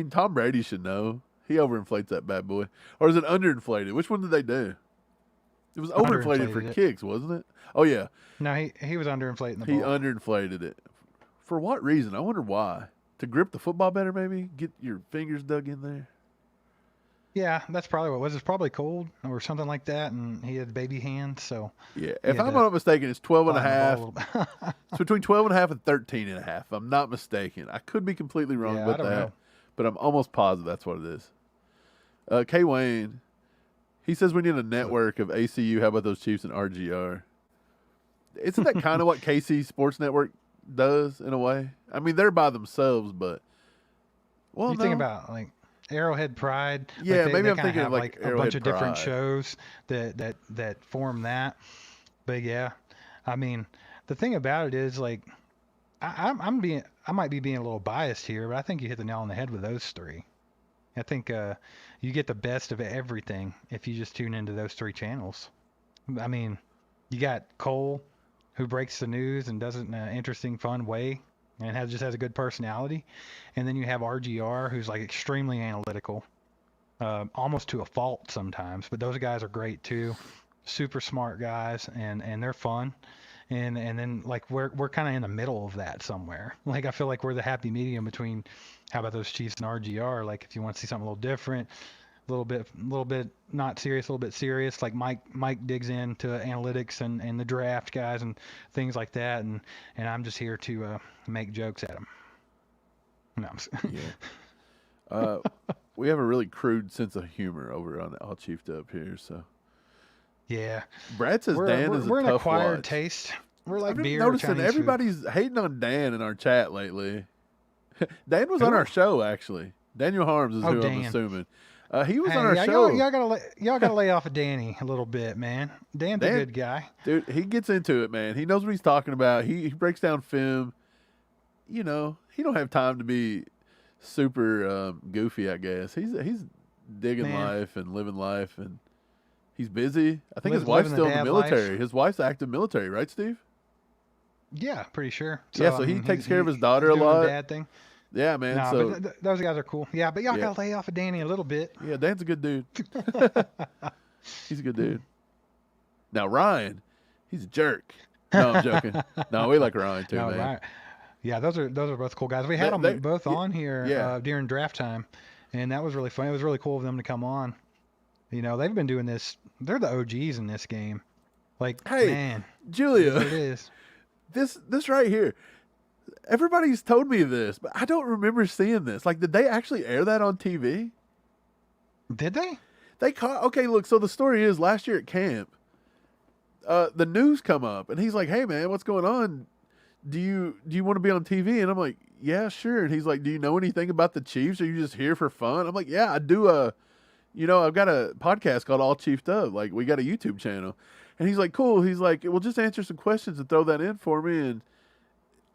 [SPEAKER 2] Tom Brady should know. He overinflates that bad boy. Or is it underinflated? Which one did they do? It was overinflated for kicks, wasn't it? Oh, yeah.
[SPEAKER 1] No, he was underinflating the ball.
[SPEAKER 2] He underinflated it. For what reason? I wonder why. To grip the football better, maybe? Get your fingers dug in there?
[SPEAKER 1] Yeah, that's probably what it was. It's probably cold or something like that, and he had baby hands, so
[SPEAKER 2] Yeah,
[SPEAKER 1] he
[SPEAKER 2] if
[SPEAKER 1] had
[SPEAKER 2] I'm
[SPEAKER 1] to
[SPEAKER 2] not mistaken, it's 12 and a
[SPEAKER 1] flatten the ball a
[SPEAKER 2] half.
[SPEAKER 1] little bit.
[SPEAKER 2] It's between 12 and a half and 13 and a half. If I'm not mistaken. I could be completely wrong
[SPEAKER 1] Yeah, I
[SPEAKER 2] about
[SPEAKER 1] don't
[SPEAKER 2] that,
[SPEAKER 1] know.
[SPEAKER 2] but I'm almost positive that's what it is. K. Wayne, he says we need a network of ACU. How about those Chiefs and RGR? Isn't that kind of what KC Sports Network does in a way? I mean, they're by themselves, but well,
[SPEAKER 1] You
[SPEAKER 2] no,
[SPEAKER 1] think about like Arrowhead Pride, like
[SPEAKER 2] yeah, maybe
[SPEAKER 1] they
[SPEAKER 2] I'm
[SPEAKER 1] kind of
[SPEAKER 2] thinking of
[SPEAKER 1] have
[SPEAKER 2] like
[SPEAKER 1] like a bunch
[SPEAKER 2] Arrowhead
[SPEAKER 1] of different
[SPEAKER 2] Pride.
[SPEAKER 1] shows that form that. But yeah, I mean, the thing about it is like I might be being a little biased here, but I think you hit the nail on the head with those three. I think you get the best of everything if you just tune into those three channels. I mean, you got Cole, who breaks the news and does it in an interesting, fun way, and just has a good personality. And then you have RGR, who's like extremely analytical, almost to a fault sometimes. But those guys are great too, super smart guys, and they're fun. And then like we're kind of in the middle of that somewhere. Like I feel like we're the happy medium between how about those Chiefs and RGR. Like if you want to see something a little different, a little bit not serious, a little bit serious. Like Mike digs into analytics and the draft guys and things like that, and I'm just here to make jokes at them. No,
[SPEAKER 2] Yeah. We have a really crude sense of humor over on All Chiefed Up here. So
[SPEAKER 1] yeah,
[SPEAKER 2] Brad says Dan is a
[SPEAKER 1] we're an
[SPEAKER 2] tough
[SPEAKER 1] acquired
[SPEAKER 2] watch.
[SPEAKER 1] taste. We're like
[SPEAKER 2] I've been
[SPEAKER 1] beer or
[SPEAKER 2] noticing
[SPEAKER 1] Chinese food.
[SPEAKER 2] everybody's hating on Dan in our chat lately. Dan was on
[SPEAKER 1] Who?
[SPEAKER 2] our show actually. Daniel Harms is
[SPEAKER 1] Oh,
[SPEAKER 2] who I'm
[SPEAKER 1] Dan.
[SPEAKER 2] assuming. He was
[SPEAKER 1] Hey,
[SPEAKER 2] on our
[SPEAKER 1] yeah,
[SPEAKER 2] show.
[SPEAKER 1] y'all gotta lay off of Danny a little bit, man. Dan's a
[SPEAKER 2] Dan,
[SPEAKER 1] good guy.
[SPEAKER 2] dude, he gets into it, man. He knows what he's talking about. He breaks down film. You know, he don't have time to be super goofy. I guess he's digging
[SPEAKER 1] Man.
[SPEAKER 2] life and living life, and he's busy. I think his
[SPEAKER 1] Living
[SPEAKER 2] wife's
[SPEAKER 1] the
[SPEAKER 2] still in the
[SPEAKER 1] dad
[SPEAKER 2] military.
[SPEAKER 1] life.
[SPEAKER 2] His wife's active military, right, Steve?
[SPEAKER 1] Yeah, pretty sure.
[SPEAKER 2] Yeah,
[SPEAKER 1] I
[SPEAKER 2] so he
[SPEAKER 1] mean,
[SPEAKER 2] takes care of his daughter
[SPEAKER 1] he's
[SPEAKER 2] a
[SPEAKER 1] doing the
[SPEAKER 2] lot.
[SPEAKER 1] dad thing.
[SPEAKER 2] Yeah, man.
[SPEAKER 1] No,
[SPEAKER 2] So
[SPEAKER 1] but those guys are cool. Yeah, but y'all
[SPEAKER 2] Yeah.
[SPEAKER 1] gotta lay off of Danny a little bit.
[SPEAKER 2] yeah, Dan's a good dude. He's a good dude. Now Ryan, he's a jerk. No, I'm joking. No, we like Ryan too,
[SPEAKER 1] No,
[SPEAKER 2] man.
[SPEAKER 1] right. Yeah, those are both cool guys. We had
[SPEAKER 2] They-
[SPEAKER 1] them both
[SPEAKER 2] yeah,
[SPEAKER 1] on here
[SPEAKER 2] yeah.
[SPEAKER 1] during draft time, and that was really fun. It was really cool of them to come on. You know, they've been doing this. They're the OGs in this game. Like,
[SPEAKER 2] Hey,
[SPEAKER 1] man, it
[SPEAKER 2] Julia,
[SPEAKER 1] is.
[SPEAKER 2] this right here. Everybody's told me this, but I don't remember seeing this. Like, did they actually air that on TV?
[SPEAKER 1] Did they?
[SPEAKER 2] They caught. Okay, look. So the story is last year at camp, the news come up, and he's like, "Hey, man, what's going on? Do you want to be on TV?" And I'm like, "Yeah, sure." And he's like, "Do you know anything about the Chiefs? Are you just here for fun?" I'm like, "Yeah, I do. I've got a podcast called All Chiefed Up. Like, we got a YouTube channel." And he's like, "Cool." He's like, "Well, just answer some questions and throw that in for me." And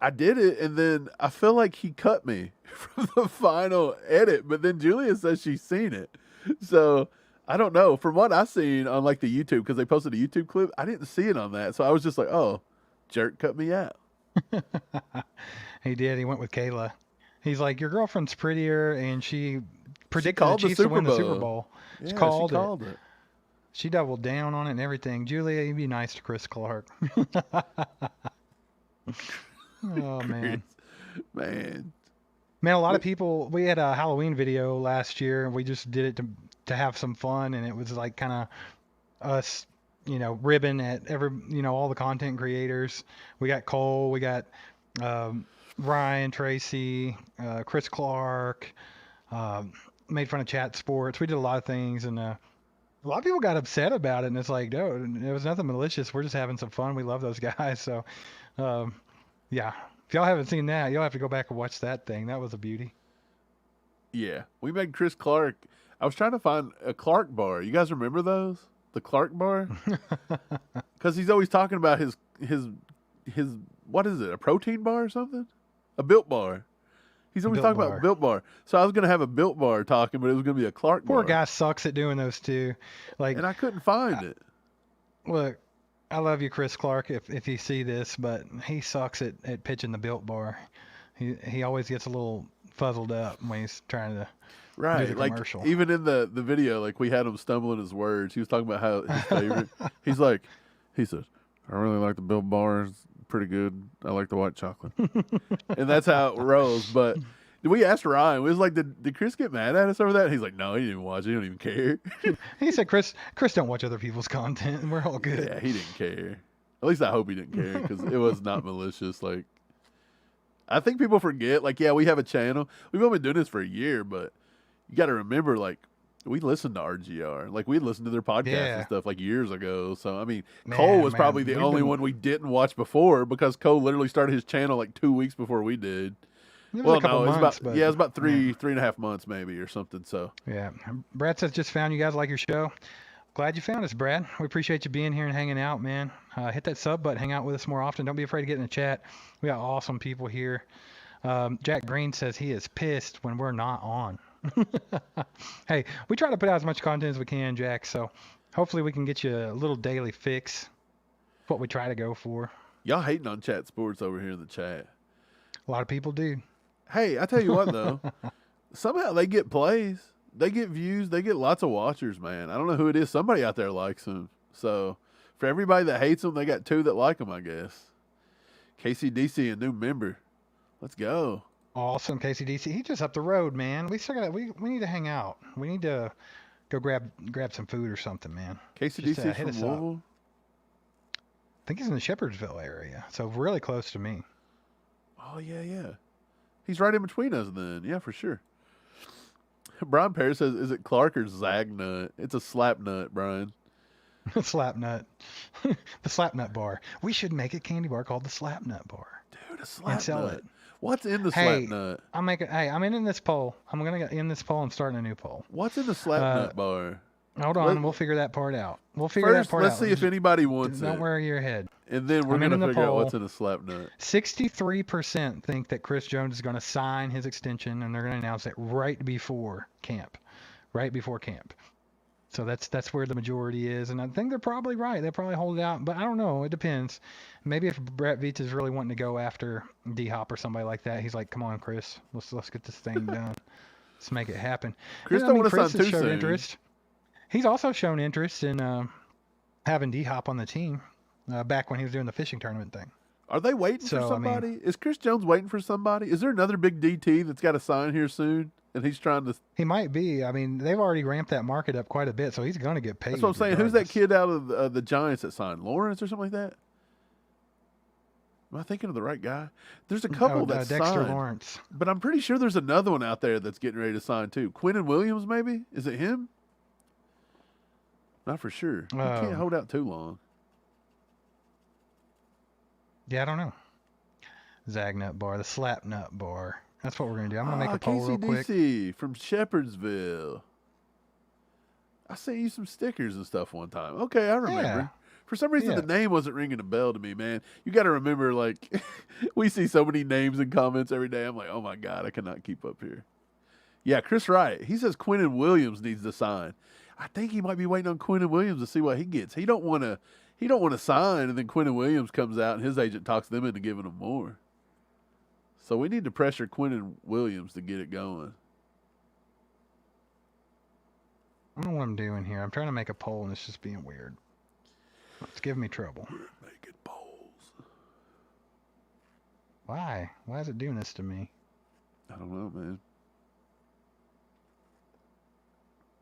[SPEAKER 2] I did it, and then I feel like he cut me from the final edit. But then Julia says she's seen it, so I don't know. From what I seen on like the YouTube, because they posted a YouTube clip, I didn't see it on that, so I was just like, "Oh, jerk, cut me out."
[SPEAKER 1] He did. He went with Kayla. He's like, your girlfriend's prettier, and she predicted the
[SPEAKER 2] called the
[SPEAKER 1] Chiefs to win the
[SPEAKER 2] Super
[SPEAKER 1] Super
[SPEAKER 2] Bowl.
[SPEAKER 1] Bowl. She
[SPEAKER 2] Yeah,
[SPEAKER 1] called
[SPEAKER 2] she called it.
[SPEAKER 1] She doubled down on it and everything. Julia, you be nice to Chris Clark. Oh man.
[SPEAKER 2] Man,
[SPEAKER 1] Man, a lot of people. We had a Halloween video last year, and we just did it to have some fun, and it was like kind of us, ribbing at all the content creators. We got Cole, we got Ryan, Tracy, Chris Clark, made fun of Chat Sports. We did a lot of things, and a lot of people got upset about it, and it's like, no, it was nothing malicious. We're just having some fun. We love those guys. So, yeah. If y'all haven't seen that, you'll have to go back and watch that thing. That was a beauty.
[SPEAKER 2] yeah, we made Chris Clark. I was trying to find a Clark bar. You guys remember those? The Clark bar? Because he's always talking about his what is it? A protein bar or something? A Built bar. He's always
[SPEAKER 1] Built
[SPEAKER 2] talking
[SPEAKER 1] Bar.
[SPEAKER 2] about Built bar. So I was gonna have a Built bar talking, but it was gonna be a Clark
[SPEAKER 1] Poor
[SPEAKER 2] bar.
[SPEAKER 1] guy sucks at doing those too. Like,
[SPEAKER 2] And I couldn't find it.
[SPEAKER 1] look, I love you, Chris Clark, if you see this, but he sucks at pitching the Built Bar. He always gets a little fuzzled up when he's trying to do
[SPEAKER 2] Right.
[SPEAKER 1] the
[SPEAKER 2] Like
[SPEAKER 1] commercial.
[SPEAKER 2] even in the video, like we had him stumbling his words. He was talking about how his favorite. He says, "I really like the Built Bar. It's pretty good. I like the white chocolate." And that's how it rolls. But We asked Ryan. We was like, did Chris get mad at us over that? He's like, no, he didn't even watch it. He don't even care.
[SPEAKER 1] He said, Chris don't watch other people's content, and we're all good.
[SPEAKER 2] Yeah, he didn't care. At least I hope he didn't care because it was not malicious. Like, I think people forget. Like, yeah, we have a channel. We've only been doing this for a year, but you got to remember, like, we listened to RGR. Like, we listened to their podcast and stuff like years ago. So, I mean, Cole was probably the only one we didn't watch before because Cole literally started his channel like 2 weeks before we did.
[SPEAKER 1] It was
[SPEAKER 2] it was about three and a half months maybe or something. So
[SPEAKER 1] yeah, Brad says just found you guys like your show. Glad you found us, Brad. We appreciate you being here and hanging out, man. Hit that sub button, hang out with us more often. Don't be afraid to get in the chat. We got awesome people here. Jack Green says he is pissed when we're not on. Hey, we try to put out as much content as we can, Jack. So hopefully we can get you a little daily fix. What we try to go for.
[SPEAKER 2] Y'all hating on Chat Sports over here in the chat.
[SPEAKER 1] A lot of people do.
[SPEAKER 2] Hey, I tell you what though, somehow they get plays, they get views, they get lots of watchers, man. I don't know who it is. Somebody out there likes them. So for everybody that hates them, they got 2 that like them, I guess. KCDC, a new member. Let's go.
[SPEAKER 1] Awesome, KCDC. He's just up the road, man. We still got. We need to hang out. We need to go grab some food or something, man.
[SPEAKER 2] KCDC from Louisville.
[SPEAKER 1] I think he's in the Shepherdsville area, so really close to me.
[SPEAKER 2] Oh yeah. He's right in between us then. Yeah, for sure. Brian Perry says, is it Clark or Zagnut? It's a slap nut, Brian.
[SPEAKER 1] Slap nut. The slap nut bar. We should make a candy bar called the slap nut bar.
[SPEAKER 2] Dude, a slap
[SPEAKER 1] and sell
[SPEAKER 2] nut.
[SPEAKER 1] It.
[SPEAKER 2] What's in the slap nut?
[SPEAKER 1] I'm in this poll. I'm going to end this poll and start a new poll.
[SPEAKER 2] What's in the slap nut bar?
[SPEAKER 1] Hold on. We'll figure that part out.
[SPEAKER 2] Let's see if anybody wants it.
[SPEAKER 1] Don't worry your head.
[SPEAKER 2] And then we're going to figure out what's in a slap nut.
[SPEAKER 1] 63% think that Chris Jones is going to sign his extension, and they're going to announce it right before camp. So that's where the majority is, and I think they're probably right. They'll probably hold it out, but I don't know. It depends. Maybe if Brett Veach is really wanting to go after D-Hop or somebody like that, he's like, come on, Chris. Let's get this thing done. Let's make it happen.
[SPEAKER 2] Chris don't want to sign too
[SPEAKER 1] soon.
[SPEAKER 2] Interest.
[SPEAKER 1] He's also shown interest in having D-Hop on the team back when he was doing the fishing tournament thing.
[SPEAKER 2] Are they waiting for somebody? I mean, is Chris Jones waiting for somebody? Is there another big DT that's got to sign here soon? And he's trying to...
[SPEAKER 1] He might be. I mean, they've already ramped that market up quite a bit, so he's going to get paid.
[SPEAKER 2] That's what I'm saying. Who's that kid out of the Giants that signed? Lawrence or something like that? Am I thinking of the right guy? There's a couple that
[SPEAKER 1] Dexter
[SPEAKER 2] signed.
[SPEAKER 1] Lawrence.
[SPEAKER 2] But I'm pretty sure there's another one out there that's getting ready to sign too. Quinnen Williams, maybe? Is it him? Not for sure. You can't hold out too long.
[SPEAKER 1] Yeah, I don't know. Zagnut bar, the slap nut bar. That's what we're going to do. I'm going to make a poll real quick.
[SPEAKER 2] KCDC from Shepherdsville. I sent you some stickers and stuff one time. Okay, I remember.
[SPEAKER 1] Yeah.
[SPEAKER 2] For some reason, the name wasn't ringing a bell to me, man. You got to remember, like, we see so many names and comments every day. I'm like, oh, my God, I cannot keep up here. Yeah, Chris Wright. He says Quinnen Williams needs to sign. I think he might be waiting on Quinnen Williams to see what he gets. He don't want to sign, and then Quinnen Williams comes out, and his agent talks them into giving him more. So we need to pressure Quinnen Williams to get it going.
[SPEAKER 1] I don't know what I'm doing here. I'm trying to make a poll, and it's just being weird. It's giving me trouble.
[SPEAKER 2] We're making polls.
[SPEAKER 1] Why? Why is it doing this to me?
[SPEAKER 2] I don't know, man.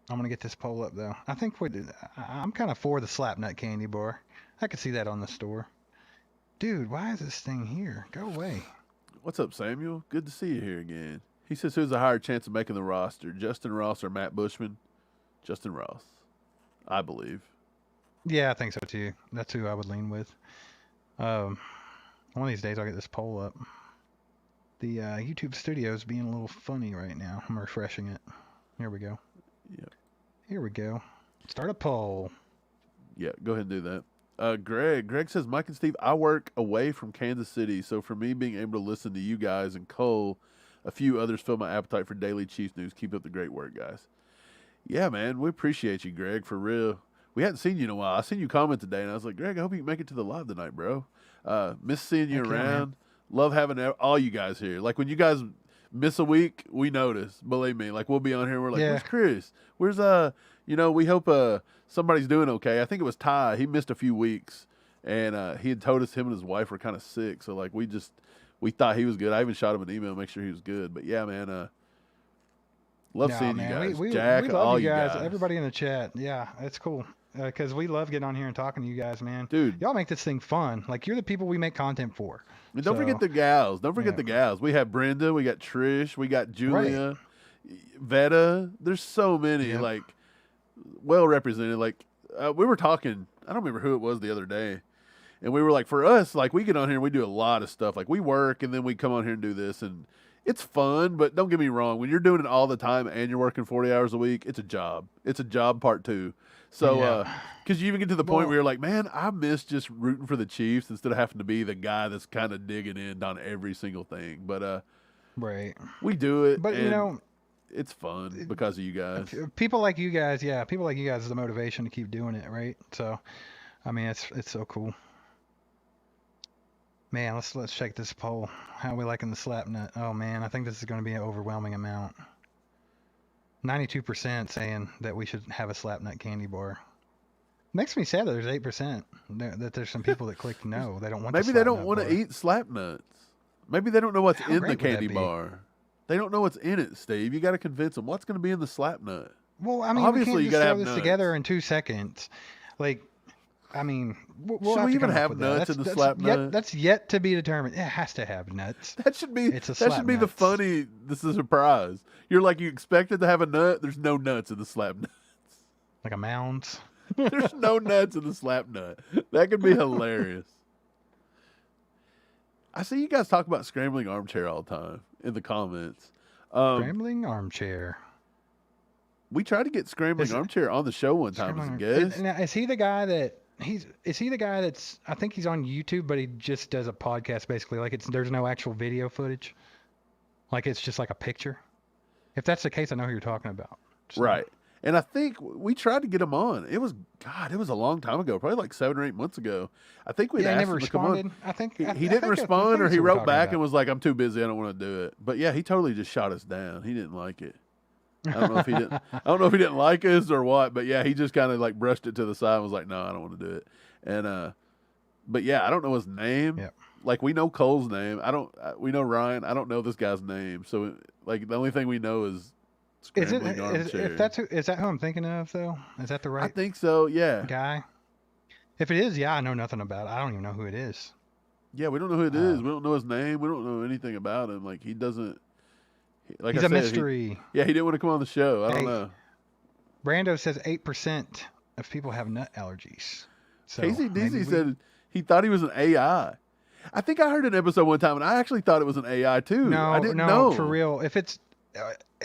[SPEAKER 1] I'm going to get this poll up, though. I think I'm kind of for the Slapnut candy bar. I could see that on the store. Dude, why is this thing here? Go away.
[SPEAKER 2] What's up, Samuel? Good to see you here again. He says, who's a higher chance of making the roster, Justin Ross or Matt Bushman? Justin Ross, I believe.
[SPEAKER 1] Yeah, I think so, too. That's who I would lean with. One of these days, I'll get this poll up. The YouTube studio is being a little funny right now. I'm refreshing it. Here we go.
[SPEAKER 2] Yep.
[SPEAKER 1] Here we go. Start a poll.
[SPEAKER 2] Yeah, go ahead and do that. Greg says, Mike and Steve, I work away from Kansas City, so for me being able to listen to you guys and Cole, a few others fill my appetite for daily Chiefs news. Keep up the great work, guys. Yeah, man, we appreciate you, Greg, for real. We hadn't seen you in a while. I seen you comment today, and I was like, Greg, I hope you can make it to the live tonight, bro. Miss seeing you around. Man. Love having all you guys here. Like, when you guys miss a week, we notice. Believe me. Like, we'll be on here, and we're like, where's Chris? Where's, we hope somebody's doing okay. I think it was Ty. He missed a few weeks, and he had told us him and his wife were kind of sick. So, like, we we thought he was good. I even shot him an email, make sure he was good. But yeah, man, love seeing you guys. Jack,
[SPEAKER 1] we love
[SPEAKER 2] all
[SPEAKER 1] you guys. Everybody in the chat. Yeah, it's cool. Because we love getting on here and talking to you guys, man.
[SPEAKER 2] Dude.
[SPEAKER 1] Y'all make this thing fun. Like, you're the people we make content for.
[SPEAKER 2] And don't forget the gals. Don't forget the gals. We have Brenda. We got Trish. We got Julia. Right. Veta. There's so many, like, well represented. Like, we were talking, I don't remember who it was the other day. And we were like, for us, like, we get on here and we do a lot of stuff. Like, we work and then we come on here and do this. And it's fun, but don't get me wrong. When you're doing it all the time and you're working 40 hours a week, it's a job. It's a job part two. So, because you even get to the point where you're like, man, I miss just rooting for the Chiefs instead of having to be the guy that's kind of digging in on every single thing. But, we do it.
[SPEAKER 1] But, you know,
[SPEAKER 2] it's fun because of you guys.
[SPEAKER 1] People like you guys, people like you guys is the motivation to keep doing it, right? So, I mean, it's so cool. Man, let's check this poll. How are we liking the slap nut? Oh, man, I think this is going to be an overwhelming amount. 92% saying that we should have a slap nut candy bar. Makes me sad that there's 8% that there's some people that clicked no. They don't want.
[SPEAKER 2] Maybe they don't want to eat slap nuts. Maybe they don't know what's in the candy bar. They don't know what's in it, Steve. You got to convince them what's going to be in the slap nut.
[SPEAKER 1] Well, I mean, obviously you got to throw this together in 2 seconds. Like, I mean,
[SPEAKER 2] should we even have nuts in the slap nut?
[SPEAKER 1] That's yet to be determined. It has to have nuts.
[SPEAKER 2] That should be. That should be the funny. This is a surprise. You're like, you expected to have a nut. There's no nuts in the slap nuts.
[SPEAKER 1] Like a mound.
[SPEAKER 2] There's no nuts in the slap nut. That could be hilarious. I see you guys talk about scrambling armchair all the time in the comments.
[SPEAKER 1] Scrambling armchair.
[SPEAKER 2] We tried to get scrambling armchair on the show one time as a guest.
[SPEAKER 1] Is he the guy that is he the guy that's, I think he's on YouTube, but he just does a podcast basically. Like there's no actual video footage. Like it's just like a picture. If that's the case, I know who you're talking about. So. Right.
[SPEAKER 2] And I think we tried to get him on. It was a long time ago, probably like 7 or 8 months ago. I think we asked him to come on.
[SPEAKER 1] I think
[SPEAKER 2] he didn't respond, or he wrote back and was like, "I'm too busy. I don't want to do it." But yeah, he totally just shot us down. He didn't like it. I don't know if he didn't. I don't know if he didn't like us or what. But yeah, he just kind of like brushed it to the side and was like, "No, I don't want to do it." And but yeah, I don't know his name.
[SPEAKER 1] Yep.
[SPEAKER 2] Like we know Cole's name. We know Ryan. I don't know this guy's name. So like the only thing we know is.
[SPEAKER 1] Is that who I'm thinking of though? Is that the right?
[SPEAKER 2] I think so. Yeah.
[SPEAKER 1] Guy. If it is, I know nothing about it. I don't even know who it is.
[SPEAKER 2] Yeah, we don't know who it is. We don't know his name. We don't know anything about him. Like he doesn't. Like
[SPEAKER 1] he's a mystery.
[SPEAKER 2] He didn't want to come on the show. I don't know.
[SPEAKER 1] Brando says 8% of people have nut allergies. So
[SPEAKER 2] Casey DC said he thought he was an AI. I think I heard an episode one time, and I actually thought it was an AI too.
[SPEAKER 1] No,
[SPEAKER 2] I didn't know.
[SPEAKER 1] For real. If it's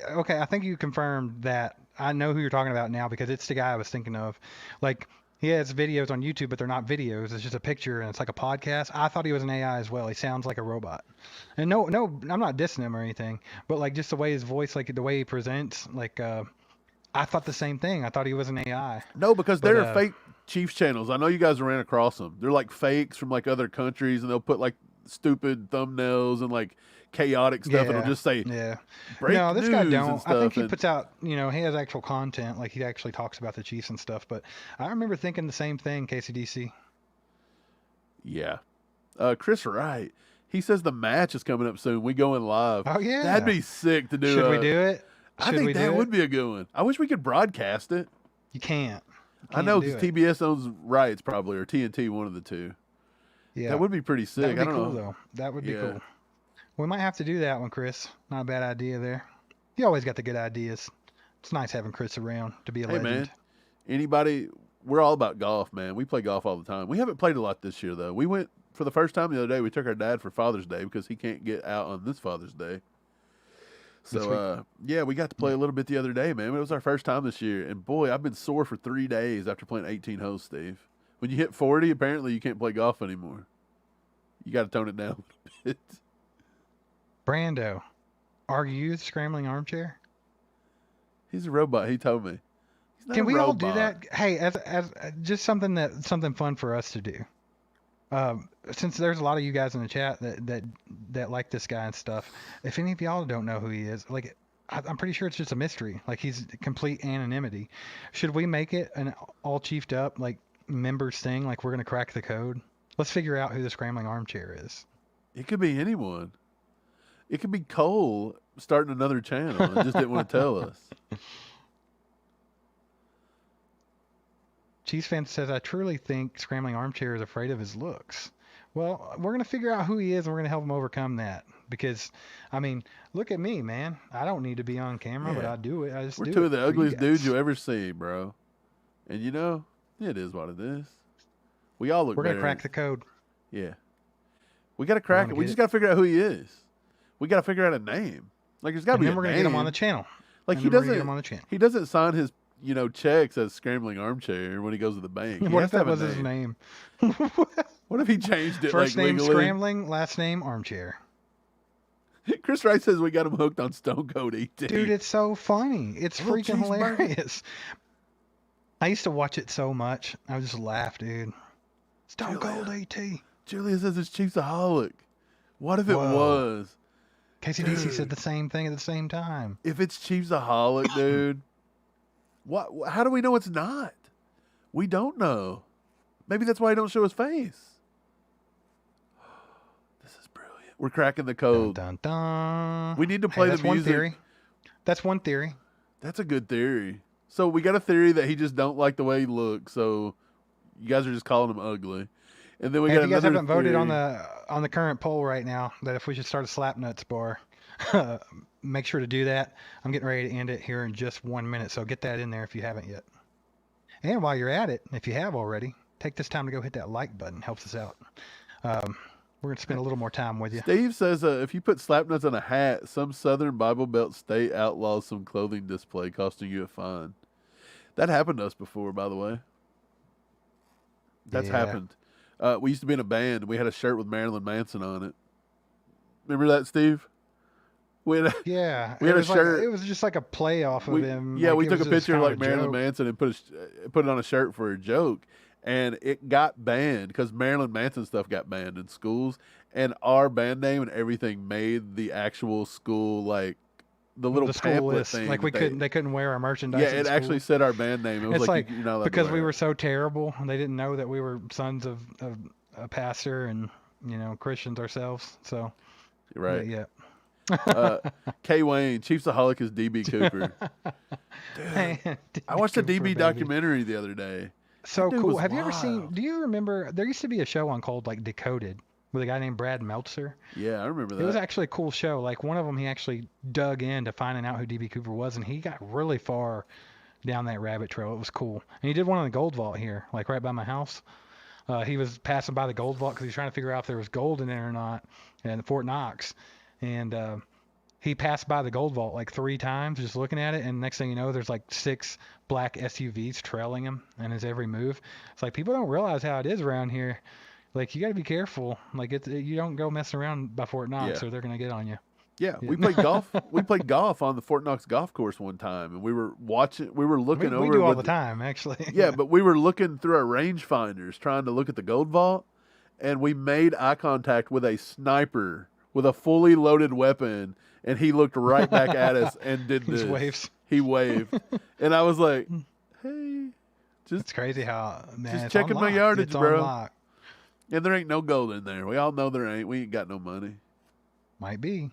[SPEAKER 1] okay, I think you confirmed that. I know who you're talking about now because it's the guy I was thinking of. Like, he has videos on YouTube, but they're not videos. It's just a picture, and it's like a podcast. I thought he was an AI as well. He sounds like a robot. And no, I'm not dissing him or anything, but like just the way his voice, like the way he presents, like I thought the same thing. I thought he was an AI.
[SPEAKER 2] No, because they're fake Chiefs channels. I know you guys ran across them. They're like fakes from like other countries, and they'll put like stupid thumbnails and like chaotic stuff, and it'll just say
[SPEAKER 1] no, this guy don't. I think he puts out, he has actual content, like he actually talks about the Chiefs and stuff. But I remember thinking the same thing, KCDC.
[SPEAKER 2] Yeah. Chris Wright, he says the match is coming up soon. We going live.
[SPEAKER 1] Oh yeah,
[SPEAKER 2] that'd be sick to do.
[SPEAKER 1] Should we do it?
[SPEAKER 2] I think that would be a good one. I wish we could broadcast it.
[SPEAKER 1] You can't.
[SPEAKER 2] I know because TBS owns rights probably, or TNT, one of the two. Yeah, that would be pretty sick.
[SPEAKER 1] That would be cool though. That would be cool. We might have to do that one, Chris. Not a bad idea there. You always got the good ideas. It's nice having Chris around to be a legend.
[SPEAKER 2] Man, anybody, we're all about golf, man. We play golf all the time. We haven't played a lot this year, though. We went, for the first time the other day, we took our dad for Father's Day because he can't get out on this Father's Day. So, we got to play a little bit the other day, man. It was our first time this year. And, boy, I've been sore for 3 days after playing 18 holes, Steve. When you hit 40, apparently you can't play golf anymore. You got to tone it down a bit.
[SPEAKER 1] Brando, are you the scrambling armchair?
[SPEAKER 2] He's a robot. He told me.
[SPEAKER 1] Can we all do that? Hey, as just something fun for us to do. Since there's a lot of you guys in the chat that like this guy and stuff. If any of y'all don't know who he is, like I'm pretty sure it's just a mystery. Like he's complete anonymity. Should we make it an all chiefed up like members thing? Like we're gonna crack the code. Let's figure out who the scrambling armchair is.
[SPEAKER 2] It could be anyone. It could be Cole starting another channel and just didn't want to tell us.
[SPEAKER 1] Cheese fan says, I truly think Scrambling Armchair is afraid of his looks. Well, we're going to figure out who he is, and we're going to help him overcome that. Because, I mean, look at me, man. I don't need to be on camera, but I do it. I just
[SPEAKER 2] We're
[SPEAKER 1] do
[SPEAKER 2] two
[SPEAKER 1] it
[SPEAKER 2] of the
[SPEAKER 1] for you
[SPEAKER 2] ugliest dudes
[SPEAKER 1] guys.
[SPEAKER 2] you'll ever see, bro. And you know, it is what it is. We all look
[SPEAKER 1] We're going to
[SPEAKER 2] better.
[SPEAKER 1] crack the code.
[SPEAKER 2] Yeah. We got to crack it. We just got to figure out who he is. We got to figure out a name. Like, there's got to be a name.
[SPEAKER 1] And then we're going to get him on the channel.
[SPEAKER 2] Like, he doesn't sign his, checks as Scrambling Armchair when he goes to the bank.
[SPEAKER 1] What if that was his name?
[SPEAKER 2] What if he changed it
[SPEAKER 1] First
[SPEAKER 2] like
[SPEAKER 1] name
[SPEAKER 2] legally?
[SPEAKER 1] Scrambling, last name Armchair.
[SPEAKER 2] Chris Wright says we got him hooked on Stone Cold ET.
[SPEAKER 1] Dude, it's so funny. It's freaking hilarious. I used to watch it so much. I would just laugh, dude. Stone Cold ET.
[SPEAKER 2] Julia says it's Chiefsaholic. What if it was?
[SPEAKER 1] KCDC said the same thing at the same time.
[SPEAKER 2] If it's Chiefsaholic, dude, what? How do we know it's not? We don't know. Maybe that's why he don't show his face. This is brilliant. We're cracking the code.
[SPEAKER 1] Dun, dun, dun.
[SPEAKER 2] We need to play the
[SPEAKER 1] that's one
[SPEAKER 2] music.
[SPEAKER 1] theory. That's one theory.
[SPEAKER 2] That's a good theory. So we got a theory that he just don't like the way he looks. So you guys are just calling him ugly. And then we got
[SPEAKER 1] if you guys
[SPEAKER 2] another
[SPEAKER 1] haven't voted
[SPEAKER 2] theory.
[SPEAKER 1] on the current poll right now that if we should start a Slapnuts bar, make sure to do that. I'm getting ready to end it here in just 1 minute, so get that in there if you haven't yet. And while you're at it, if you have already, take this time to go hit that like button. Helps us out. We're going to spend a little more time with you.
[SPEAKER 2] Steve says if you put Slapnuts on a hat, some Southern Bible Belt state outlaws some clothing display, costing you a fine. That happened to us before, by the way. That's happened. We used to be in a band. We had a shirt with Marilyn Manson on it. Remember that, Steve? We had a shirt.
[SPEAKER 1] It was just like a play off of him.
[SPEAKER 2] Yeah,
[SPEAKER 1] like,
[SPEAKER 2] we took a picture like Marilyn
[SPEAKER 1] joke.
[SPEAKER 2] Manson and put it on a shirt for a joke. And it got banned because Marilyn Manson stuff got banned in schools. And our band name and everything made the actual school, like, the little pamphlet thing.
[SPEAKER 1] Like they couldn't wear our merchandise.
[SPEAKER 2] Yeah, it actually said our band name. It was
[SPEAKER 1] like
[SPEAKER 2] you're not allowed
[SPEAKER 1] because
[SPEAKER 2] to
[SPEAKER 1] we
[SPEAKER 2] wear
[SPEAKER 1] were
[SPEAKER 2] it.
[SPEAKER 1] so terrible, and they didn't know that we were sons of a pastor and Christians ourselves. So
[SPEAKER 2] You're right.
[SPEAKER 1] Yeah.
[SPEAKER 2] K. Wayne, Chiefsaholic is DB Cooper. Dude, I watched a DB documentary the other day.
[SPEAKER 1] So
[SPEAKER 2] That dude
[SPEAKER 1] cool.
[SPEAKER 2] was
[SPEAKER 1] Have you ever seen?
[SPEAKER 2] wild.
[SPEAKER 1] Do you remember? There used to be a show on called like Decoded with a guy named Brad Meltzer.
[SPEAKER 2] Yeah, I remember that.
[SPEAKER 1] It was actually a cool show. Like one of them, he actually dug into finding out who DB Cooper was, and he got really far down that rabbit trail. It was cool. And he did one on the Gold Vault here, like right by my house. He was passing by the Gold Vault because he was trying to figure out if there was gold in there or not, in Fort Knox. And he passed by the Gold Vault like 3 times, just looking at it. And next thing you know, there's like 6 black SUVs trailing him in his every move. It's like people don't realize how it is around here. Like you got to be careful. Like you don't go messing around by Fort Knox, or they're gonna get on you.
[SPEAKER 2] Yeah, we played golf. We played golf on the Fort Knox golf course one time, and we were looking over.
[SPEAKER 1] We do all the time, actually.
[SPEAKER 2] Yeah, but we were looking through our rangefinders, trying to look at the Gold Vault, and we made eye contact with a sniper with a fully loaded weapon, and he looked right back at us and did this. He waved, and I was like, "Hey,
[SPEAKER 1] it's crazy how
[SPEAKER 2] just checking my yardage, bro."
[SPEAKER 1] Unlocked.
[SPEAKER 2] And there ain't no gold in there. We all know there ain't. We ain't got no money.
[SPEAKER 1] Might be.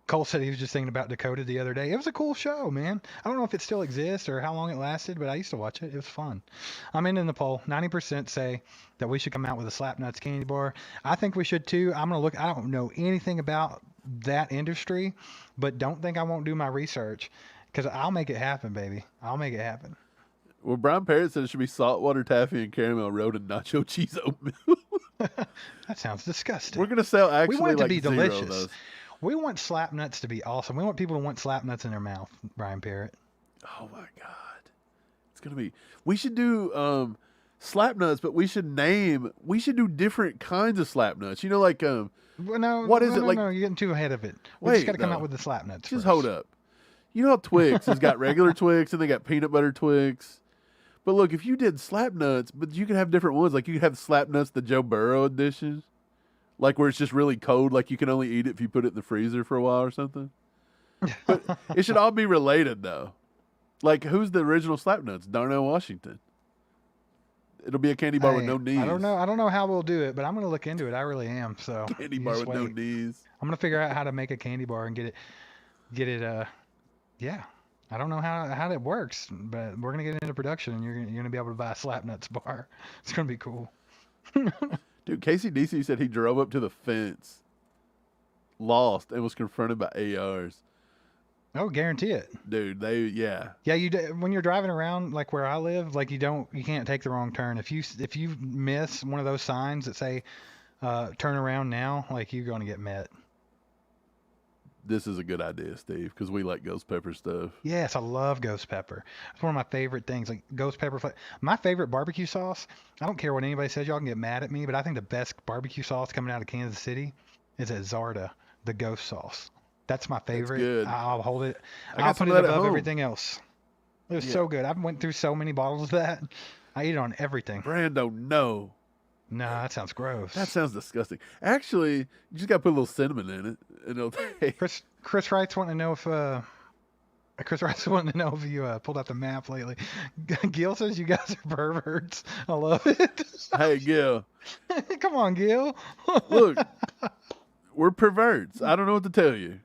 [SPEAKER 1] Cole said he was just thinking about Dakota the other day. It was a cool show, man. I don't know if it still exists or how long it lasted, but I used to watch it. It was fun. I'm in the poll. 90% say that we should come out with a Slapnuts candy bar. I think we should too. I'm going to look. I don't know anything about that industry, but don't think I won't do my research because I'll make it happen, baby. I'll make it happen.
[SPEAKER 2] Well, Brian Parrott said it should be saltwater taffy and caramel road and nacho cheese oatmeal.
[SPEAKER 1] That sounds disgusting.
[SPEAKER 2] We're going to sell
[SPEAKER 1] We want it to
[SPEAKER 2] like
[SPEAKER 1] be
[SPEAKER 2] 0
[SPEAKER 1] delicious.
[SPEAKER 2] of those.
[SPEAKER 1] We want Slapnuts to be awesome. We want people to want Slapnuts in their mouth, Brian Parrott.
[SPEAKER 2] Oh my God. It's going to be, we should do Slapnuts, but we should do different kinds of Slapnuts. You know, like,
[SPEAKER 1] Well, no,
[SPEAKER 2] what is it like?
[SPEAKER 1] No, you're getting too ahead of it. We
[SPEAKER 2] Wait,
[SPEAKER 1] just got to come
[SPEAKER 2] no.
[SPEAKER 1] out with the Slapnuts.
[SPEAKER 2] Just hold up. You know how Twix has got regular Twix and they got peanut butter Twix. But look, if you did Slapnuts, but you could have different ones. Like you could have Slapnuts, the Joe Burrow edition. Like where it's just really cold, like you can only eat it if you put it in the freezer for a while or something. But it should all be related though. Like who's the original Slapnuts? Darnell Washington. It'll be a candy bar with no knees.
[SPEAKER 1] I don't know. I don't know how we'll do it, but I'm gonna look into it. I really am. So
[SPEAKER 2] Candy
[SPEAKER 1] you
[SPEAKER 2] bar
[SPEAKER 1] just
[SPEAKER 2] with no
[SPEAKER 1] wait.
[SPEAKER 2] knees.
[SPEAKER 1] I'm gonna figure out how to make a candy bar and get it. Yeah. I don't know how that works, but we're gonna get into production, and you're gonna be able to buy a Slap Nuts bar. It's gonna be cool.
[SPEAKER 2] Dude, KCDC said he drove up to the fence, lost, and was confronted by ARs.
[SPEAKER 1] Oh, guarantee it.
[SPEAKER 2] Dude, yeah.
[SPEAKER 1] Yeah, when you're driving around like where I live, like you can't take the wrong turn. If you miss one of those signs that say turn around now, like you're gonna get met.
[SPEAKER 2] This is a good idea, Steve, because we like ghost pepper stuff.
[SPEAKER 1] Yes, I love ghost pepper. It's one of my favorite things, like ghost pepper. My favorite barbecue sauce, I don't care what anybody says, y'all can get mad at me, but I think the best barbecue sauce coming out of Kansas City is at Zarda, the ghost sauce. That's my favorite.
[SPEAKER 2] That's good.
[SPEAKER 1] I'll hold it.
[SPEAKER 2] I
[SPEAKER 1] I'll
[SPEAKER 2] got
[SPEAKER 1] put
[SPEAKER 2] some
[SPEAKER 1] it
[SPEAKER 2] of that at
[SPEAKER 1] above
[SPEAKER 2] home.
[SPEAKER 1] everything else. It was so good. I went through so many bottles of that. I eat it on everything.
[SPEAKER 2] Brando, no.
[SPEAKER 1] No, that sounds gross.
[SPEAKER 2] That sounds disgusting. Actually, you just got to put a little cinnamon in it, and it'll taste.
[SPEAKER 1] Chris Wright's wanting to know if you pulled out the map lately. Gil says you guys are perverts. I love it.
[SPEAKER 2] Hey, Gil.
[SPEAKER 1] Come on, Gil.
[SPEAKER 2] Look, we're perverts. I don't know what to tell you.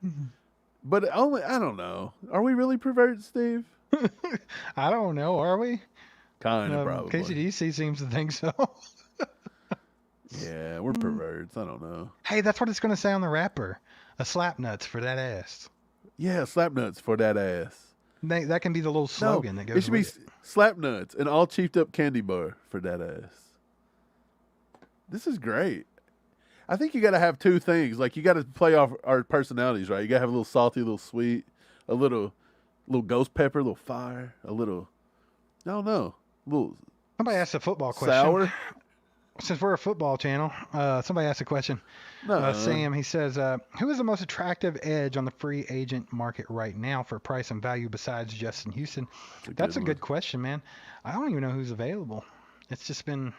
[SPEAKER 2] But I don't know. Are we really perverts, Steve?
[SPEAKER 1] I don't know. Are we?
[SPEAKER 2] Kind of, probably.
[SPEAKER 1] KCDC seems to think so.
[SPEAKER 2] Yeah, we're perverts. I don't know.
[SPEAKER 1] Hey, that's what it's going to say on the wrapper. A slap nuts for that ass.
[SPEAKER 2] Yeah, slap nuts for that ass.
[SPEAKER 1] That can be the little slogan that goes
[SPEAKER 2] it should be
[SPEAKER 1] with it.
[SPEAKER 2] slap nuts, an all chiefed up candy bar for that ass. This is great. I think you got to have two things. Like, you got to play off our personalities, right? You got to have a little salty, a little sweet, a little ghost pepper, a little fire, a little, I don't know, a little
[SPEAKER 1] Somebody asked a football question.
[SPEAKER 2] sour.
[SPEAKER 1] Since we're a football channel, somebody asked a question.
[SPEAKER 2] No.
[SPEAKER 1] Sam, he says, who is the most attractive edge on the free agent market right now for price and value besides Justin Houston? That's a good question, man. I don't even know who's available. It's just been,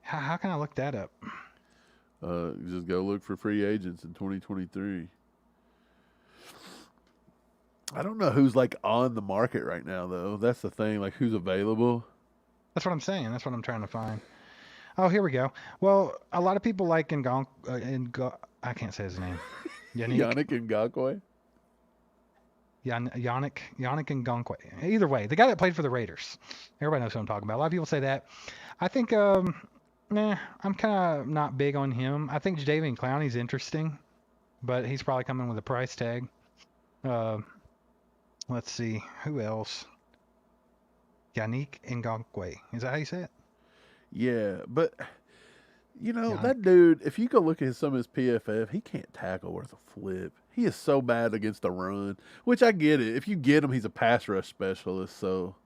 [SPEAKER 1] how can I look that up?
[SPEAKER 2] Just go look for free agents in 2023. I don't know who's like on the market right now, though. That's the thing. Like, who's available?
[SPEAKER 1] That's what I'm saying. That's what I'm trying to find. Oh, here we go. Well, a lot of people like I can't say his name.
[SPEAKER 2] Yannick Ngakoue?
[SPEAKER 1] Yannick Ngakoue. Either way, the guy that played for the Raiders. Everybody knows who I'm talking about. A lot of people say that. I think, I'm kind of not big on him. I think Jadeveon Clowney's interesting, but he's probably coming with a price tag. Let's see. Who else? Yannick Ngakoue. Is that how you say it?
[SPEAKER 2] Yeah, but
[SPEAKER 1] Yannick.
[SPEAKER 2] that dude, if you go look at some of his PFF, he can't tackle worth a flip. He is so bad against the run, which I get it. If you get him, he's a pass rush specialist, so.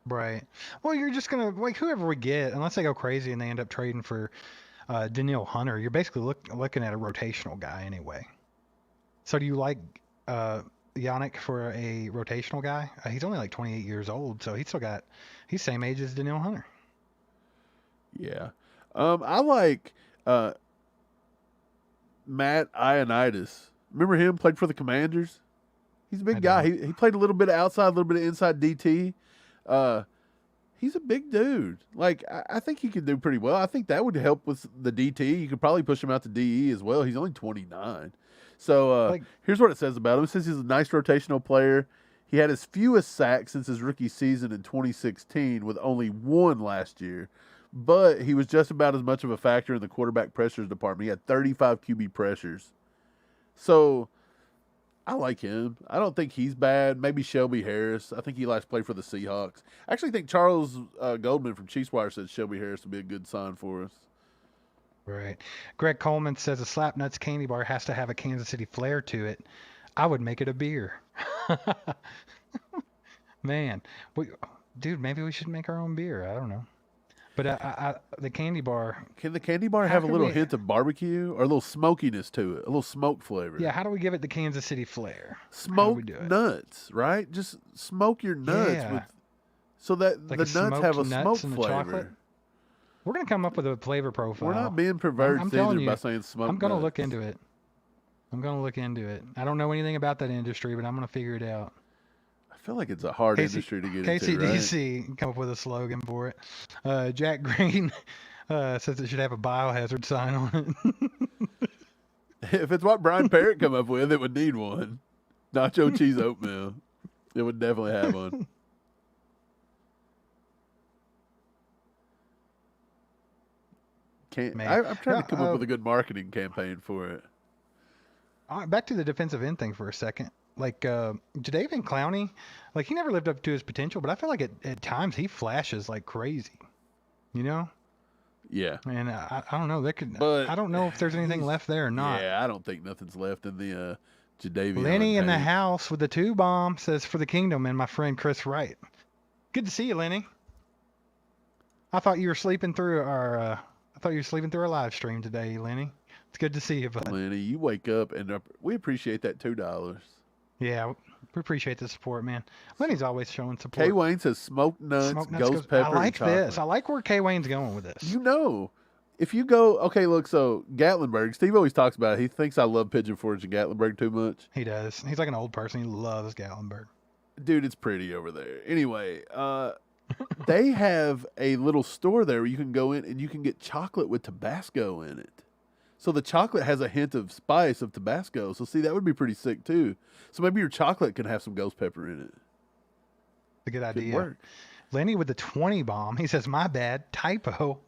[SPEAKER 1] Right. Well, you're just going to, like, whoever we get, unless they go crazy and they end up trading for Danielle Hunter, you're basically looking at a rotational guy anyway. So do you like Yannick for a rotational guy? He's only like 28 years old, so he's same age as Danielle Hunter.
[SPEAKER 2] Yeah. I like Matt Ioannidis. Remember him? Played for the Commanders. He's a big guy. He played a little bit of outside, a little bit of inside DT. He's a big dude. Like, I think he could do pretty well. I think that would help with the DT. You could probably push him out to DE as well. He's only 29. So here's what it says about him. It says he's a nice rotational player. He had his fewest sacks since his rookie season in 2016 with only one last year. But he was just about as much of a factor in the quarterback pressures department. He had 35 QB pressures. So I like him. I don't think he's bad. Maybe Shelby Harris. I think he likes to play for the Seahawks. I actually think Charles Goldman from Chiefs Wire said Shelby Harris would be a good sign for us.
[SPEAKER 1] Right. Greg Coleman says a Slap Nuts candy bar has to have a Kansas City flair to it. I would make it a beer. Man. Dude, maybe we should make our own beer. I don't know. But the candy bar.
[SPEAKER 2] Can the candy bar have a little hint of barbecue or a little smokiness to it? A little smoke flavor?
[SPEAKER 1] Yeah, how do we give it the Kansas City flair?
[SPEAKER 2] Smoke nuts, right? Just smoke your nuts so that like the nuts have a smoke flavor. Chocolate?
[SPEAKER 1] We're going to come up with a flavor profile.
[SPEAKER 2] We're not being perverted either by saying smoke
[SPEAKER 1] I'm going to look into it. I don't know anything about that industry, but I'm going to figure it out.
[SPEAKER 2] feel like it's a hard industry to get into, right?
[SPEAKER 1] KCDC come up with a slogan for it. Jack Green says it should have a biohazard sign on it.
[SPEAKER 2] If it's what Brian Parrott come up with, it would need one. Nacho cheese oatmeal. It would definitely have one. I'm trying to come up with a good marketing campaign for it.
[SPEAKER 1] All right, back to the defensive end thing for a second. Like, Jadeveon Clowney, like, he never lived up to his potential, but I feel like at times he flashes like crazy. You know?
[SPEAKER 2] Yeah.
[SPEAKER 1] And I don't know. I don't know if there's anything left there or not.
[SPEAKER 2] Yeah, I don't think nothing's left in the Jadeveon.
[SPEAKER 1] Lenny in the house with the 2 bomb says, for the kingdom, and my friend Chris Wright. Good to see you, Lenny. I thought you were sleeping through our live stream today, Lenny. It's good to see you, bud.
[SPEAKER 2] Lenny, you wake up, and we appreciate that $2.
[SPEAKER 1] Yeah, we appreciate the support, man. Lenny's always showing support.
[SPEAKER 2] K. Wayne says smoked nuts, ghost pepper,
[SPEAKER 1] I like
[SPEAKER 2] and
[SPEAKER 1] this. I like where K. Wayne's going with this.
[SPEAKER 2] You know, if you go, okay, look, so Gatlinburg, Steve always talks about it. He thinks I love Pigeon Forge and Gatlinburg too much.
[SPEAKER 1] He does. He's like an old person. He loves Gatlinburg.
[SPEAKER 2] Dude, it's pretty over there. Anyway, they have a little store there where you can go in and you can get chocolate with Tabasco in it. So the chocolate has a hint of spice of Tabasco. So see, that would be pretty sick too. So maybe your chocolate can have some ghost pepper in it.
[SPEAKER 1] A good idea.
[SPEAKER 2] Work.
[SPEAKER 1] Lenny with the 20 bomb. He says, "My bad, typo."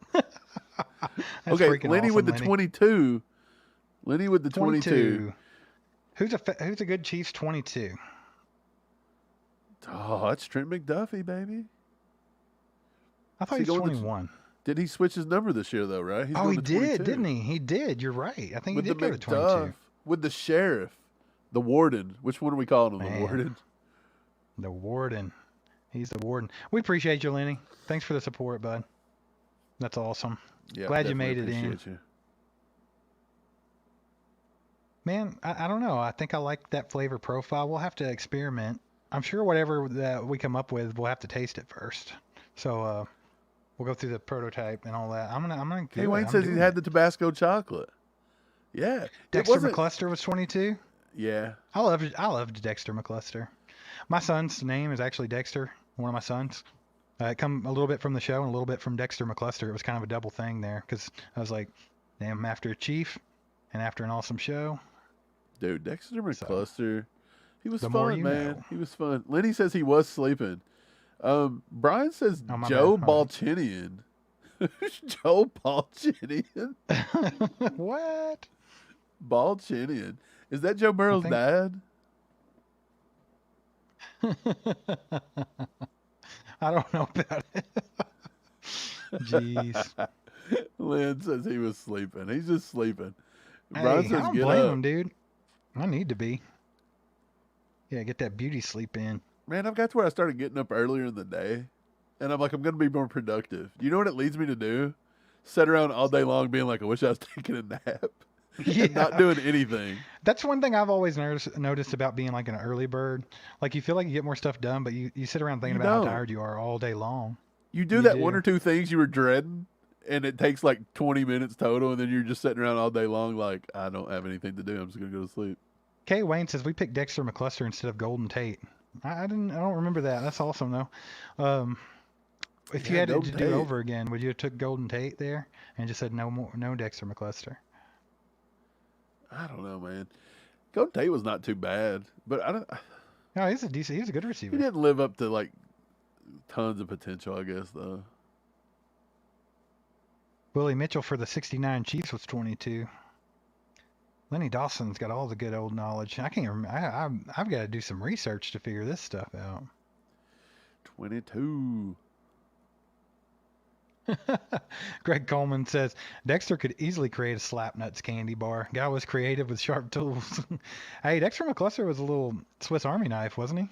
[SPEAKER 2] Okay, Lenny with the 22. Lenny with the 22.
[SPEAKER 1] Who's a good Chiefs 22?
[SPEAKER 2] Oh, that's Trent McDuffie, baby.
[SPEAKER 1] I thought he was 21.
[SPEAKER 2] Did he switch his number this year, though, right?
[SPEAKER 1] He did, didn't he? He did. You're right. I think he did go to 22.
[SPEAKER 2] With the sheriff, the warden. Which one are we calling him?
[SPEAKER 1] Man.
[SPEAKER 2] The warden?
[SPEAKER 1] The warden. He's the warden. We appreciate you, Lenny. Thanks for the support, bud. That's awesome.
[SPEAKER 2] Yeah,
[SPEAKER 1] Glad you made it in.
[SPEAKER 2] You.
[SPEAKER 1] Man, I don't know. I think I like that flavor profile. We'll have to experiment. I'm sure whatever that we come up with, we'll have to taste it first. So we'll go through the prototype and all that. I'm gonna.
[SPEAKER 2] Hey, Wayne says he had the Tabasco chocolate. Yeah,
[SPEAKER 1] Dexter McCluster was 22.
[SPEAKER 2] Yeah,
[SPEAKER 1] I loved Dexter McCluster. My son's name is actually Dexter. One of my sons. It come a little bit from the show and a little bit from Dexter McCluster. It was kind of a double thing there because I was like, damn, after a chief and after an awesome show.
[SPEAKER 2] Dude, Dexter McCluster, he was
[SPEAKER 1] the
[SPEAKER 2] fun, man. He was fun. Lenny says he was sleeping. Brian says Joe Balchinian. Joe Balchinian?
[SPEAKER 1] What?
[SPEAKER 2] Balchinian. Is that Joe Burrow's dad?
[SPEAKER 1] I don't know about it. Jeez.
[SPEAKER 2] Lynn says he was sleeping. He's just sleeping.
[SPEAKER 1] Hey,
[SPEAKER 2] Brian says,
[SPEAKER 1] I don't blame him, dude. I need to be. Yeah, get that beauty sleep in.
[SPEAKER 2] Man, I've got to where I started getting up earlier in the day. And I'm like, I'm going to be more productive. You know what it leads me to do? Sit around all day long being like, I wish I was taking a nap.
[SPEAKER 1] Yeah.
[SPEAKER 2] And not doing anything.
[SPEAKER 1] That's one thing I've always noticed about being like an early bird. Like you feel like you get more stuff done, but you sit around thinking about how tired you are all day long.
[SPEAKER 2] You do that one or two things you were dreading, and it takes like 20 minutes total, and then you're just sitting around all day long like, I don't have anything to do. I'm just going to go to sleep.
[SPEAKER 1] Kay Wayne says we picked Dexter McCluster instead of Golden Tate. I don't remember that. That's awesome though. If you had to do it over again, would you have took Golden Tate there and just said no Dexter McCluster?
[SPEAKER 2] I don't know, man. Golden Tate was not too bad, but I don't.
[SPEAKER 1] No, he's a good receiver.
[SPEAKER 2] He didn't live up to like tons of potential, I guess, though.
[SPEAKER 1] Willie Mitchell for the 69 Chiefs was 22. Lenny Dawson's got all the good old knowledge. I can't remember. I've got to do some research to figure this stuff out.
[SPEAKER 2] 22.
[SPEAKER 1] Greg Coleman says Dexter could easily create a Slapnuts candy bar. Guy was creative with sharp tools. Hey, Dexter McCluster was a little Swiss Army knife, wasn't he?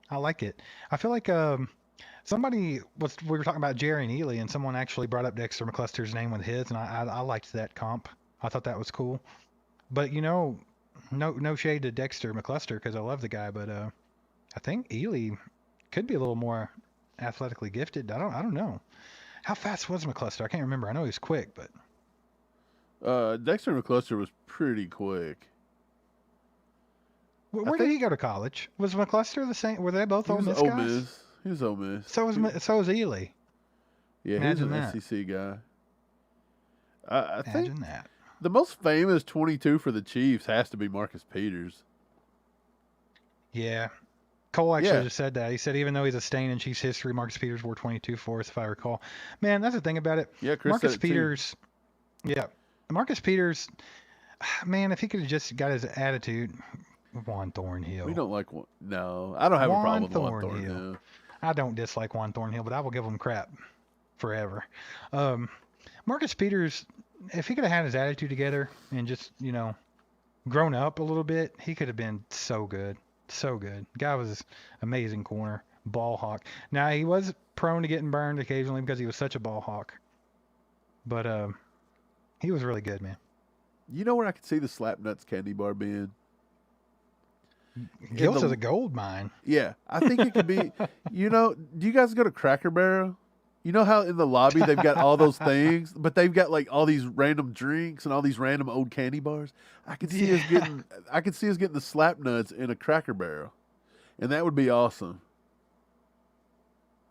[SPEAKER 1] I like it. I feel like we were talking about Jerry and Ely, and someone actually brought up Dexter McCluster's name with his, and I liked that comp. I thought that was cool. But no shade to Dexter McCluster because I love the guy, but I think Ely could be a little more athletically gifted. I don't know. How fast was McCluster? I can't remember. I know he was quick, but
[SPEAKER 2] Dexter McCluster was pretty quick.
[SPEAKER 1] Where did he go to college? Was McCluster the same? Were they both
[SPEAKER 2] He
[SPEAKER 1] Ole
[SPEAKER 2] was
[SPEAKER 1] Miss
[SPEAKER 2] Ole
[SPEAKER 1] guys?
[SPEAKER 2] Miss. He was Ole Miss.
[SPEAKER 1] So was Ely.
[SPEAKER 2] Yeah, he's
[SPEAKER 1] Imagine
[SPEAKER 2] an
[SPEAKER 1] that.
[SPEAKER 2] SEC guy. I think
[SPEAKER 1] Imagine that.
[SPEAKER 2] the most famous 22 for the Chiefs has to be Marcus Peters.
[SPEAKER 1] Yeah. Cole actually
[SPEAKER 2] Yeah.
[SPEAKER 1] just said that. He said even though he's a stain in Chiefs history, Marcus Peters wore 22 for us, if I recall. Man, that's the thing about it.
[SPEAKER 2] Yeah, Chris
[SPEAKER 1] Marcus
[SPEAKER 2] said it too.
[SPEAKER 1] Peters. Yeah. Marcus Peters. Man, if he could have just got his attitude. Juan Thornhill.
[SPEAKER 2] We don't like one. No, I don't have a problem with Juan
[SPEAKER 1] Thornhill.
[SPEAKER 2] Thornhill.
[SPEAKER 1] I don't dislike Juan Thornhill, but I will give him crap forever. Marcus Peters, if he could have had his attitude together and just, grown up a little bit, he could have been so good. So good. Guy was amazing corner, ball hawk. Now, he was prone to getting burned occasionally because he was such a ball hawk. But he was really good, man.
[SPEAKER 2] You know where I could see the Slap Nuts candy bar being?
[SPEAKER 1] Gilt's is a gold mine.
[SPEAKER 2] Yeah, I think it could be. Do you guys go to Cracker Barrel? You know how in the lobby they've got all those things, but they've got like all these random drinks and all these random old candy bars. I could see us getting the Slap Nuts in a Cracker Barrel, and that would be awesome.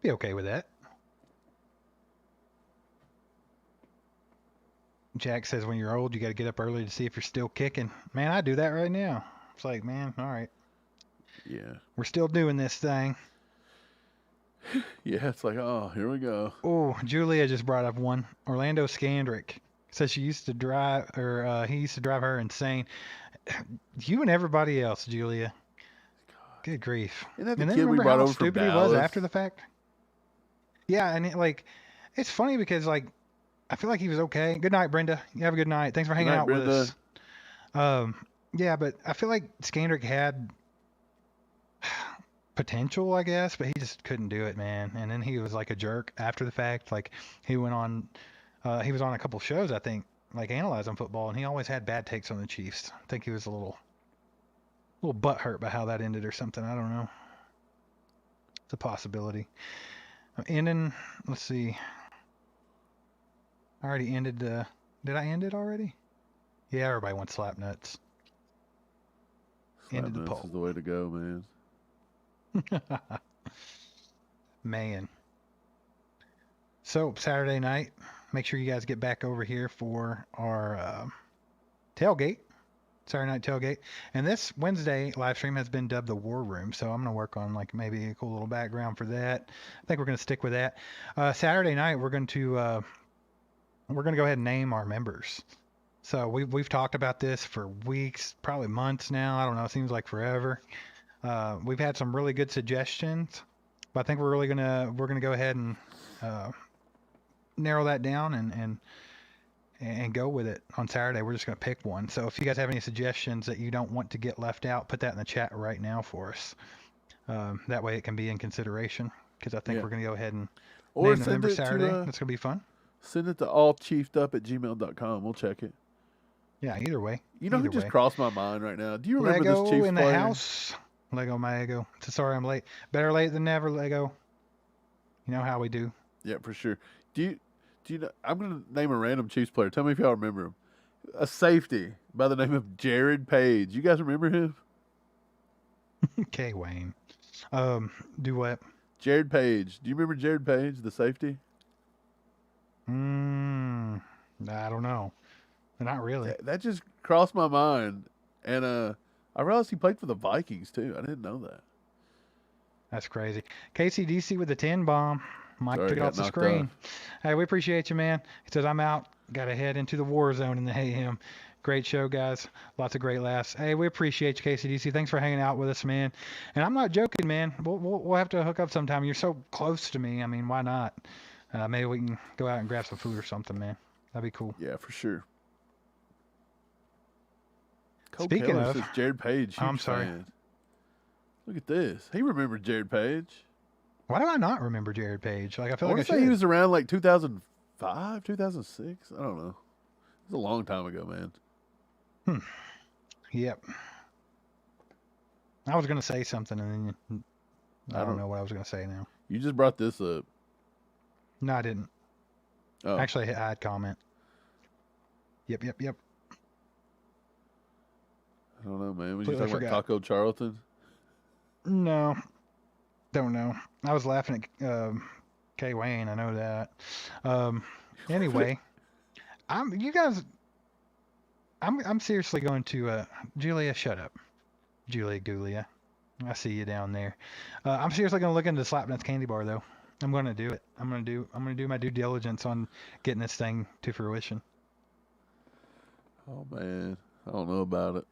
[SPEAKER 1] Be okay with that. Jack says when you're old, you got to get up early to see if you're still kicking. Man, I do that right now. It's like, man, all right.
[SPEAKER 2] Yeah.
[SPEAKER 1] We're still doing this thing.
[SPEAKER 2] Yeah, it's like, oh, here we go.
[SPEAKER 1] Oh, Julia just brought up one. Orlando Scandrick says she used to drive, he used to drive her insane. You and everybody else, Julia. Good grief.
[SPEAKER 2] Isn't that the
[SPEAKER 1] And then
[SPEAKER 2] kid we
[SPEAKER 1] remember
[SPEAKER 2] brought
[SPEAKER 1] how
[SPEAKER 2] over from
[SPEAKER 1] stupid he was
[SPEAKER 2] Dallas?
[SPEAKER 1] after the fact? Yeah, and it's funny because I feel like he was okay. Good night, Brenda. You have a good night. Thanks for hanging out with us. Yeah, but I feel like Scandrick had potential, I guess, but he just couldn't do it, man. And then he was like a jerk after the fact. Like he went on, he was on a couple shows, I think, like analyzing football, and he always had bad takes on the Chiefs. I think he was a little butthurt by how that ended or something. I don't know. It's a possibility. Ending. Let's see. I already ended. Did I end it already? Yeah, everybody went slap nuts.
[SPEAKER 2] Slap
[SPEAKER 1] Ended the
[SPEAKER 2] Nuts
[SPEAKER 1] poll.
[SPEAKER 2] is the way to go, man.
[SPEAKER 1] Man. So Saturday night, make sure you guys get back over here for our tailgate, Saturday night tailgate. And this Wednesday live stream has been dubbed the War Room, so I'm gonna work on like maybe a cool little background for that. I think we're gonna stick with that. Saturday night we're going to go ahead and name our members. So we've talked about this for weeks, probably months now. I don't know. It seems like forever. We've had some really good suggestions, but I think we're gonna go ahead and narrow that down and go with it on Saturday. We're just gonna pick one. So if you guys have any suggestions that you don't want to get left out, put that in the chat right now for us. That way it can be in consideration, because I think we're gonna go ahead and name the member Saturday. That's gonna be fun.
[SPEAKER 2] Send it to allchiefedup@gmail.com. We'll check it.
[SPEAKER 1] Yeah, either way.
[SPEAKER 2] You know who just crossed my mind right now? Do you remember
[SPEAKER 1] Lego
[SPEAKER 2] this Chiefs
[SPEAKER 1] in the
[SPEAKER 2] player?
[SPEAKER 1] house. Lego my ego. Sorry I'm late. Better late than never, Lego. You know how we do.
[SPEAKER 2] Yeah, for sure. Do you know? I'm gonna name a random Chiefs player. Tell me if y'all remember him. A safety by the name of Jared Page. You guys remember him?
[SPEAKER 1] Okay, Wayne. Do what?
[SPEAKER 2] Jared Page. Do you remember Jared Page, the safety?
[SPEAKER 1] I don't know. Not really.
[SPEAKER 2] That just crossed my mind, and I realized he played for the Vikings too. I didn't know that.
[SPEAKER 1] That's crazy. KCDC with the 10 bomb. Mike
[SPEAKER 2] Sorry,
[SPEAKER 1] took it
[SPEAKER 2] got
[SPEAKER 1] off the
[SPEAKER 2] knocked
[SPEAKER 1] screen.
[SPEAKER 2] off.
[SPEAKER 1] Hey, we appreciate you, man. He says, I'm out. Got to head into the war zone in the AM. Great show, guys. Lots of great laughs. Hey, we appreciate you, KCDC. Thanks for hanging out with us, man. And I'm not joking, man. We'll have to hook up sometime. You're so close to me. I mean, why not? Maybe we can go out and grab some food or something, man. That'd be cool.
[SPEAKER 2] Yeah, for sure. Cole
[SPEAKER 1] Speaking
[SPEAKER 2] Keller
[SPEAKER 1] of-
[SPEAKER 2] says Jared Page.
[SPEAKER 1] I'm
[SPEAKER 2] huge
[SPEAKER 1] sorry.
[SPEAKER 2] fan. Look at this. He remembered Jared Page.
[SPEAKER 1] Why do I not remember Jared Page? Like, I feel
[SPEAKER 2] I
[SPEAKER 1] like I
[SPEAKER 2] want to say
[SPEAKER 1] should.
[SPEAKER 2] he was around like 2005, 2006. I don't know. It was a long time ago, man.
[SPEAKER 1] Yep. I was going to say something, and then I don't know what I was going to say now.
[SPEAKER 2] You just brought this up.
[SPEAKER 1] No, I didn't.
[SPEAKER 2] Oh,
[SPEAKER 1] Actually, I had comment. Yep.
[SPEAKER 2] I don't know, man. Was you
[SPEAKER 1] Completely
[SPEAKER 2] talking
[SPEAKER 1] forgot.
[SPEAKER 2] about Taco Charlton?
[SPEAKER 1] No, don't know. I was laughing at Kay Wayne. I know that. Anyway, you guys. I'm seriously going to Julia. Shut up, Julia. I see you down there. I'm seriously going to look into the Slapnuts candy bar though. I'm going to do it. I'm going to do my due diligence on getting this thing to fruition.
[SPEAKER 2] Oh man, I don't know about it.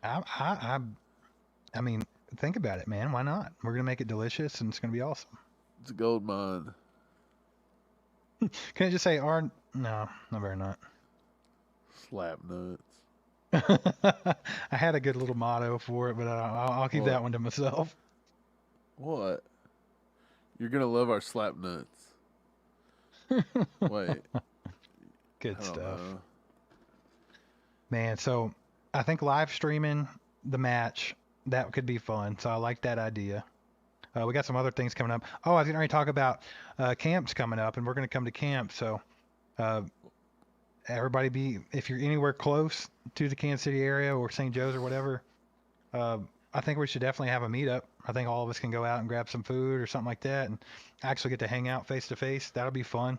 [SPEAKER 1] I mean, think about it, man. Why not? We're going to make it delicious and it's going to be awesome.
[SPEAKER 2] It's a gold mine.
[SPEAKER 1] Can I just say No, I better not.
[SPEAKER 2] Slap nuts.
[SPEAKER 1] I had a good little motto for it, but I'll keep that one to myself.
[SPEAKER 2] What? You're gonna love our slap nuts. Wait.
[SPEAKER 1] Good stuff. Man, so I think live streaming the match, that could be fun. So I like that idea. We got some other things coming up. Oh, I was going to talk about camps coming up, and we're going to come to camp. So everybody if you're anywhere close to the Kansas City area or St. Joe's or whatever, I think we should definitely have a meetup. I think all of us can go out and grab some food or something like that and actually get to hang out face to face. That'll be fun.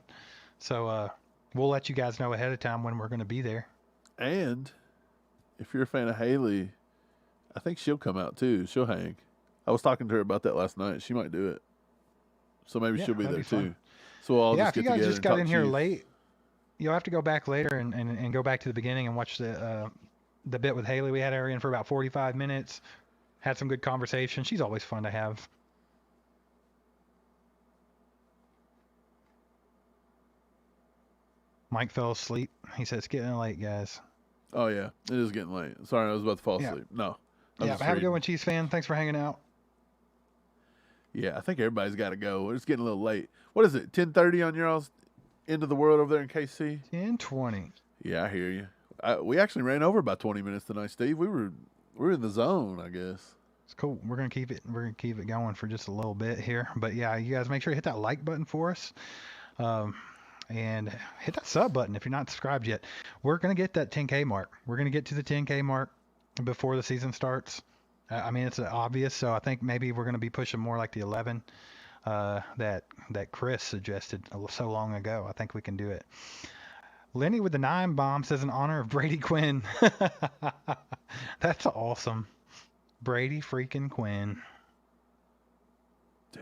[SPEAKER 1] So we'll let you guys know ahead of time when we're going to be there.
[SPEAKER 2] And if you're a fan of Hayley, I think she'll come out too. She'll hang. I was talking to her about that last night. She might do it. So maybe she'll be there too. So we'll all just get together.
[SPEAKER 1] If you guys just got in here
[SPEAKER 2] cheese.
[SPEAKER 1] late, you'll have to go back later and go back to the beginning and watch the bit with Hayley. We had her in for about 45 minutes. Had some good conversation. She's always fun to have. Mike fell asleep. He said, it's getting late, guys.
[SPEAKER 2] Oh, yeah. It is getting late. Sorry, I was about to fall asleep. No.
[SPEAKER 1] Have a good one, Chiefs fan. Thanks for hanging out.
[SPEAKER 2] Yeah, I think everybody's got to go. It's getting a little late. What is it, 10:30 on your all's end of the world over there in KC?
[SPEAKER 1] 10:20.
[SPEAKER 2] Yeah, I hear you. We actually ran over about 20 minutes tonight, Steve. We were in the zone, I guess.
[SPEAKER 1] It's cool. We're gonna keep it going for just a little bit here. But yeah, you guys make sure you hit that like button for us. And hit that sub button if you're not subscribed yet. We're going to get that 10K mark. We're going to get to the 10K mark before the season starts. I mean, it's obvious, so I think maybe we're going to be pushing more like the 11 that Chris suggested so long ago. I think we can do it. Lenny with the 9 bomb says in honor of Brady Quinn. That's awesome. Brady freaking Quinn.
[SPEAKER 2] Dude.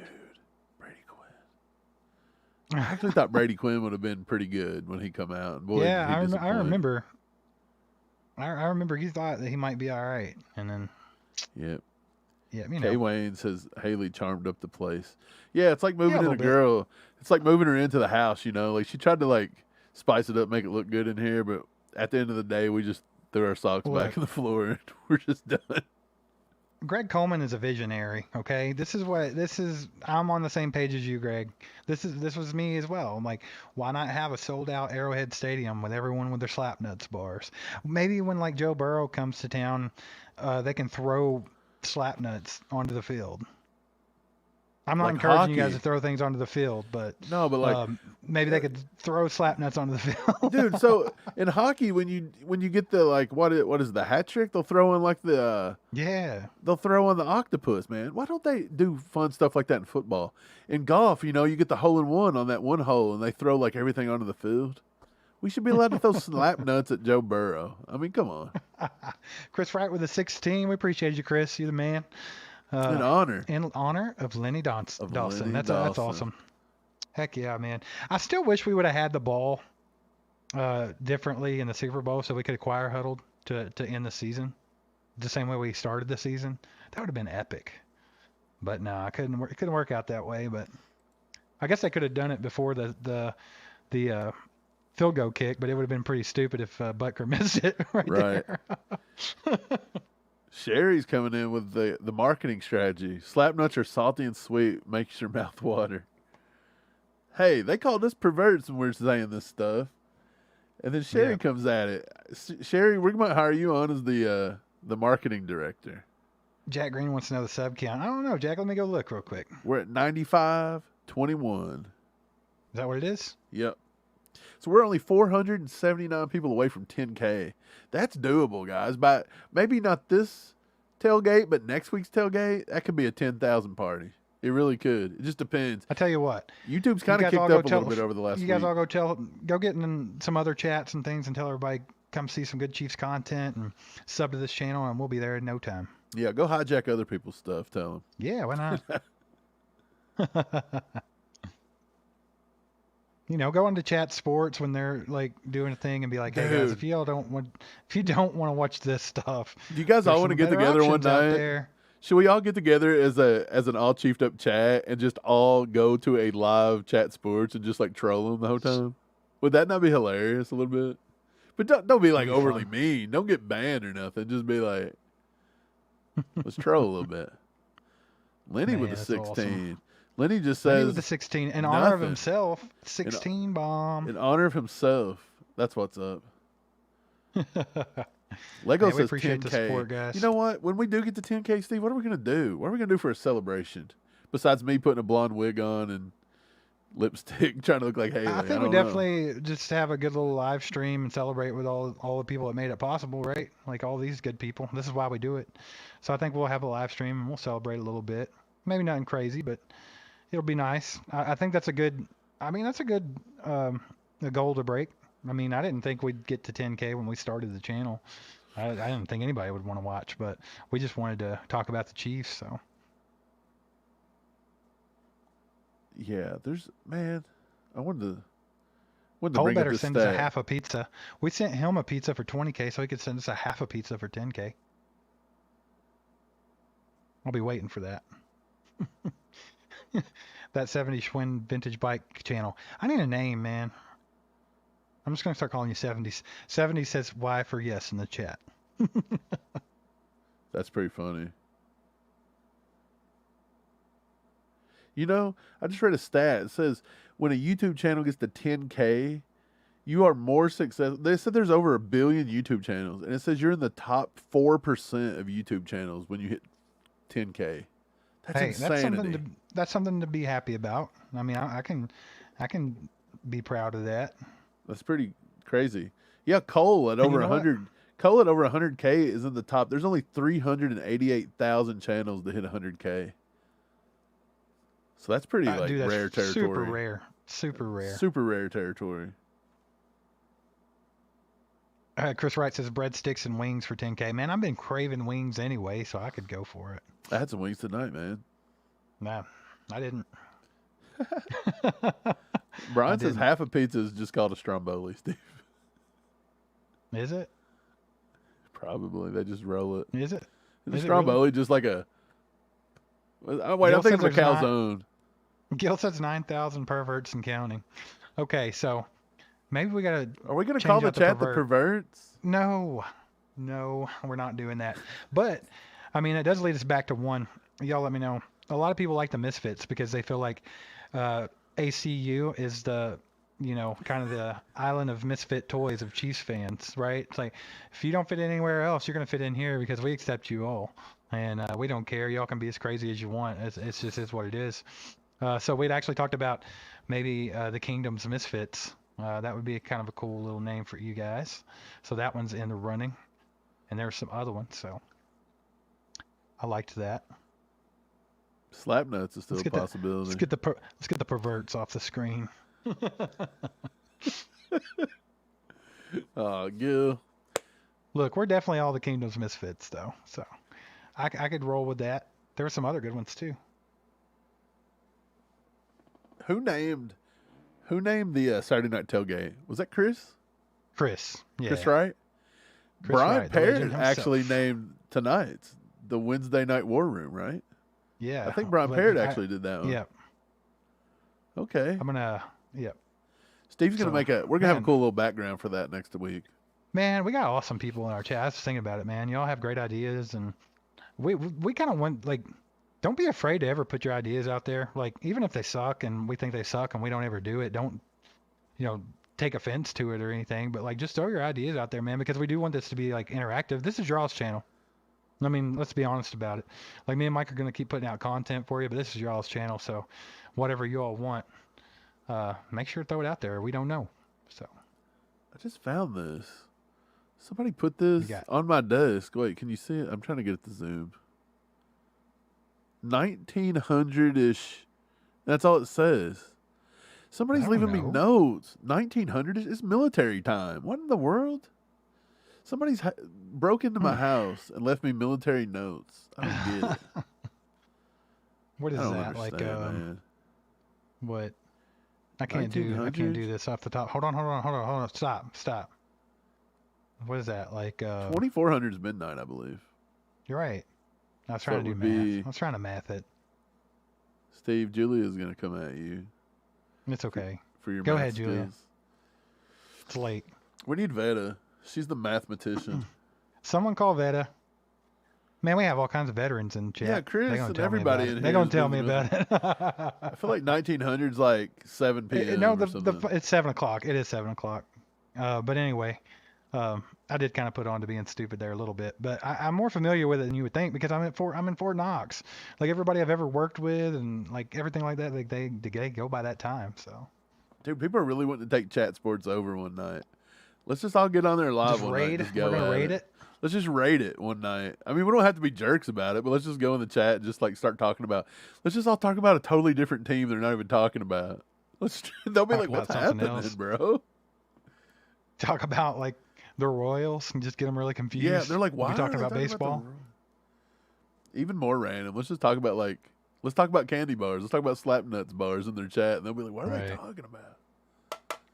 [SPEAKER 2] I actually thought Brady Quinn would have been pretty good when he come out. Boy,
[SPEAKER 1] yeah, I remember. I remember you thought that he might be all right, and then.
[SPEAKER 2] Yep.
[SPEAKER 1] Yeah,
[SPEAKER 2] Kay Wayne says Hayley charmed up the place. Yeah, it's like moving in a girl. It's like moving her into the house. Like she tried to spice it up, make it look good in here, but at the end of the day, we just threw our socks back on the floor and we're just done.
[SPEAKER 1] Greg Coleman is a visionary, okay? I'm on the same page as you, Greg. This was me as well. I'm like, why not have a sold out Arrowhead Stadium with everyone with their slap nuts bars? Maybe when Joe Burrow comes to town, they can throw slap nuts onto the field. I'm not encouraging you guys to throw things onto the field, but maybe they could throw slap nuts onto the field.
[SPEAKER 2] Dude, so in hockey, when you get the what is the hat trick? They'll throw in they'll throw on the octopus, man. Why don't they do fun stuff like that in football? In golf, you get the hole in one on that one hole, and they throw everything onto the field. We should be allowed to throw slap nuts at Joe Burrow. I mean, come on.
[SPEAKER 1] Chris Wright with a 16. We appreciate you, Chris. You're the man.
[SPEAKER 2] In honor
[SPEAKER 1] of Lenny Dawson. That's awesome. Heck yeah, man. I still wish we would have had the ball differently in the Super Bowl so we could acquire huddled to end the season the same way we started the season. That would have been epic. But no, it couldn't work out that way. But I guess I could have done it before the field goal kick, but it would have been pretty stupid if Butker missed it right there.
[SPEAKER 2] Sherry's coming in with the marketing strategy. Slap nuts are salty and sweet, makes your mouth water. Hey, they called us perverts when we're saying this stuff. And then Sherry comes at it. Sherry, we might hire you on as the marketing director.
[SPEAKER 1] Jack Green wants to know the sub count. I don't know, Jack. Let me go look real quick.
[SPEAKER 2] We're at 95-21.
[SPEAKER 1] Is that what it is?
[SPEAKER 2] Yep. So we're only 479 people away from 10K. That's doable, guys. By maybe not this tailgate, but next week's tailgate, that could be a 10,000 party. It really could. It just depends.
[SPEAKER 1] I tell you what,
[SPEAKER 2] YouTube's kind of kicked up a little bit over the last week.
[SPEAKER 1] You guys all go get in some other chats and things and tell everybody come see some good Chiefs content and sub to this channel, and we'll be there in no time.
[SPEAKER 2] Yeah, go hijack other people's stuff. Tell them.
[SPEAKER 1] Yeah, why not? You know, go into chat sports when they're like doing a thing and be like, "Hey guys, if you don't want to watch this stuff,
[SPEAKER 2] do you guys all want to get together one night? Should we all get together as an all chiefed up chat and just all go to a live chat sports and just like troll them the whole time? Would that not be hilarious a little bit? But don't be like overly mean. Don't get banned or nothing. Just be like, let's troll a little bit. Lenny with the 16. Awesome. Lenny just says... Lenny with
[SPEAKER 1] the 16. In honor of himself. 16 bomb.
[SPEAKER 2] In honor of himself. That's what's up. Lego says 10K.
[SPEAKER 1] Support, guys.
[SPEAKER 2] You know what? When we do get to 10K, Steve, what are we going to do? What are we going to do for a celebration? Besides me putting a blonde wig on and lipstick trying to look like Hayley.
[SPEAKER 1] I think we definitely just have a good little live stream and celebrate with all the people that made it possible, right? Like all these good people. This is why we do it. So I think we'll have a live stream and we'll celebrate a little bit. Maybe nothing crazy, but it'll be nice. I think that's a good a goal to break. I mean, I didn't think we'd get to 10K when we started the channel. I didn't think anybody would want to watch, but we just wanted to talk about the Chiefs. So
[SPEAKER 2] yeah, I wanted to
[SPEAKER 1] Cole
[SPEAKER 2] bring up
[SPEAKER 1] better
[SPEAKER 2] this
[SPEAKER 1] send
[SPEAKER 2] stat.
[SPEAKER 1] us a half a pizza. We sent him a pizza for 20K, so he could send us a half a pizza for 10K. I'll be waiting for that. That 70 Schwinn Vintage Bike channel. I need a name, man. I'm just going to start calling you 70s. 70 says Y for yes in the chat.
[SPEAKER 2] That's pretty funny. You know, I just read a stat. It says when a YouTube channel gets to 10K, you are more successful. They said there's over 1 billion YouTube channels, and it says you're in the top 4% of YouTube channels when you hit 10K. That's insanity.
[SPEAKER 1] That's something to be happy about. I mean, I can be proud of that.
[SPEAKER 2] That's pretty crazy. Yeah, Cole at over 100. Cole at over 100K is in the top. There's only 388,000 channels to hit 100K. So that's pretty
[SPEAKER 1] dude, that's
[SPEAKER 2] rare territory.
[SPEAKER 1] Super rare.
[SPEAKER 2] Super rare territory.
[SPEAKER 1] Chris Wright says breadsticks and wings for 10K. Man, I've been craving wings anyway, so I could go for it.
[SPEAKER 2] I had some wings tonight, man.
[SPEAKER 1] Nah, I didn't.
[SPEAKER 2] Brian says half a pizza is just called a stromboli, Steve.
[SPEAKER 1] Is it?
[SPEAKER 2] Probably. They just roll it.
[SPEAKER 1] Is it?
[SPEAKER 2] Is a stromboli really? Just like a... Wait, I'm thinking of a calzone.
[SPEAKER 1] Gil says 9,000 perverts and counting. Okay, so maybe we got to...
[SPEAKER 2] Are we going to call the chat the perverts?
[SPEAKER 1] No, we're not doing that. But, I mean, it does lead us back to one. Y'all let me know. A lot of people like the Misfits because they feel like ACU is the, kind of the island of misfit toys of Chiefs fans, right? It's like, if you don't fit in anywhere else, you're going to fit in here because we accept you all. And we don't care. Y'all can be as crazy as you want. It's just is what it is. So we'd actually talked about maybe the Kingdom's Misfits. That would be kind of a cool little name for you guys. So that one's in the running. And there's some other ones. So I liked that.
[SPEAKER 2] Slapnuts is still a possibility.
[SPEAKER 1] Let's get the perverts off the screen.
[SPEAKER 2] Oh, Gil.
[SPEAKER 1] Look, we're definitely all the Kingdom's Misfits, though. So I could roll with that. There were some other good ones too.
[SPEAKER 2] Who named the Saturday Night Tailgate? Was that Chris?
[SPEAKER 1] Chris, yeah.
[SPEAKER 2] Chris Wright? Brian Parrott actually named tonight's the Wednesday Night War Room, right?
[SPEAKER 1] Yeah.
[SPEAKER 2] I think Brian Parrott actually did that one.
[SPEAKER 1] Yeah.
[SPEAKER 2] Okay.
[SPEAKER 1] Steve's
[SPEAKER 2] gonna we're gonna have a cool little background for that next week.
[SPEAKER 1] Man, we got awesome people in our chat. I was just thinking about it, man. Y'all have great ideas, and we kind of want, like, don't be afraid to ever put your ideas out there. Like, even if they suck and we think they suck and we don't ever do it, don't, take offense to it or anything. But, like, just throw your ideas out there, man, because we do want this to be, like, interactive. This is y'all's channel. I mean, let's be honest about it. Like, me and Mike are going to keep putting out content for you, but this is y'all's channel. So whatever you all want, make sure to throw it out there. We don't know. So
[SPEAKER 2] I just found this. Somebody put this on my desk. Wait, can you see it? I'm trying to get it to zoom. 1900-ish. That's all it says. Somebody's leaving me notes. 1900-ish? It's military time. What in the world? Somebody's broke into my house and left me military notes. I don't get it.
[SPEAKER 1] What is that? Like, what? I can't do this off the top. Hold on. Stop. What is that? Like
[SPEAKER 2] 2400 is midnight, I believe.
[SPEAKER 1] You're right. I was trying to do math. I was trying to math it.
[SPEAKER 2] Steve, Julia's gonna come at you.
[SPEAKER 1] It's okay.
[SPEAKER 2] For your
[SPEAKER 1] Go
[SPEAKER 2] math
[SPEAKER 1] ahead,
[SPEAKER 2] skills.
[SPEAKER 1] Julia. It's late.
[SPEAKER 2] We need Veta. She's the mathematician.
[SPEAKER 1] Someone call Veta. Man, we have all kinds of veterans in chat.
[SPEAKER 2] Yeah, Chris and everybody in here.
[SPEAKER 1] They're gonna tell me about it.
[SPEAKER 2] I feel like 1900's like 7 p.m.
[SPEAKER 1] No,
[SPEAKER 2] it's
[SPEAKER 1] 7 o'clock. It is 7 o'clock. But anyway, I did kind of put on to being stupid there a little bit, but I'm more familiar with it than you would think because I'm in Fort Knox. Like everybody I've ever worked with and like everything like that, like they go by that time. So,
[SPEAKER 2] dude, people are really wanting to take chat sports over one night. Let's just all get on there live one night.
[SPEAKER 1] We're gonna raid it.
[SPEAKER 2] Let's just raid it one night. I mean, we don't have to be jerks about it, but let's just go in the chat and just like start talking about. Let's just all talk about a totally different team they're not even talking about. They'll be like, "What's happening, bro?"
[SPEAKER 1] Talk about like the Royals and just get them really confused.
[SPEAKER 2] Yeah, they're like, "Why
[SPEAKER 1] are we talking
[SPEAKER 2] about
[SPEAKER 1] baseball?"
[SPEAKER 2] Even more random. Let's just talk about let's talk about candy bars. Let's talk about slap nuts bars in their chat, and they'll be like, "What are they talking about?"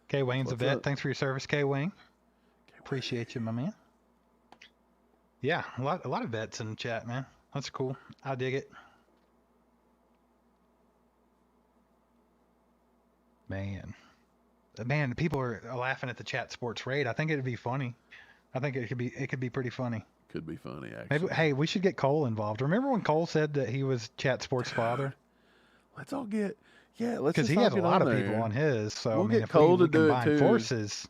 [SPEAKER 1] K Wayne's a vet. Thanks for your service, K Wayne. Appreciate you, my man. Yeah, a lot of vets in the chat, man. That's cool. I dig it. Man, people are laughing at the chat sports raid. I think it'd be funny. I think it could be pretty funny.
[SPEAKER 2] Could be funny, actually.
[SPEAKER 1] Maybe, hey, we should get Cole involved. Remember when Cole said that he was chat sports father?
[SPEAKER 2] Let's all get let's
[SPEAKER 1] because he has a lot of people on his. So
[SPEAKER 2] we'll
[SPEAKER 1] I mean,
[SPEAKER 2] get Cole to do it too.
[SPEAKER 1] Forces,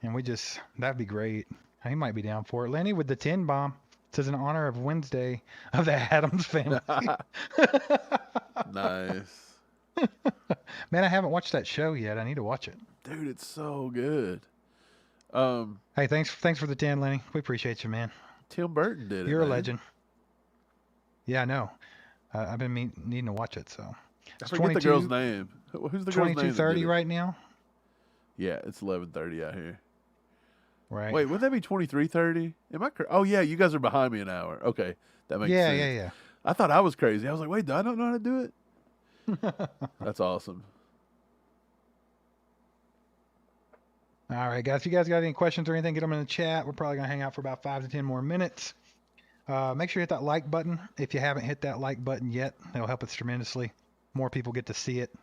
[SPEAKER 1] and that'd be great. He might be down for it. Lenny with the 10 bomb says in honor of Wednesday of the Addams family.
[SPEAKER 2] Nice.
[SPEAKER 1] Man, I haven't watched that show yet. I need to watch it.
[SPEAKER 2] Dude, it's so good.
[SPEAKER 1] Hey, thanks for the 10, Lenny. We appreciate you, man.
[SPEAKER 2] Tim Burton did it.
[SPEAKER 1] You're a legend. Yeah, I know. I've been needing to watch it. So
[SPEAKER 2] I forget the girl's name. Who's the girl's name?
[SPEAKER 1] 22:30 right now.
[SPEAKER 2] Yeah, it's 11:30 out here.
[SPEAKER 1] Right.
[SPEAKER 2] Wait, would that be 23:30? Am I Oh yeah, you guys are behind me an hour. Okay, that makes sense.
[SPEAKER 1] Yeah.
[SPEAKER 2] I thought I was crazy. I was like, wait, I don't know how to do it. That's awesome.
[SPEAKER 1] All right, guys. If you guys got any questions or anything, get them in the chat. We're probably gonna hang out for about 5 to 10 more minutes. Make sure you hit that like button. If you haven't hit that like button yet, it'll help us tremendously. More people get to see it.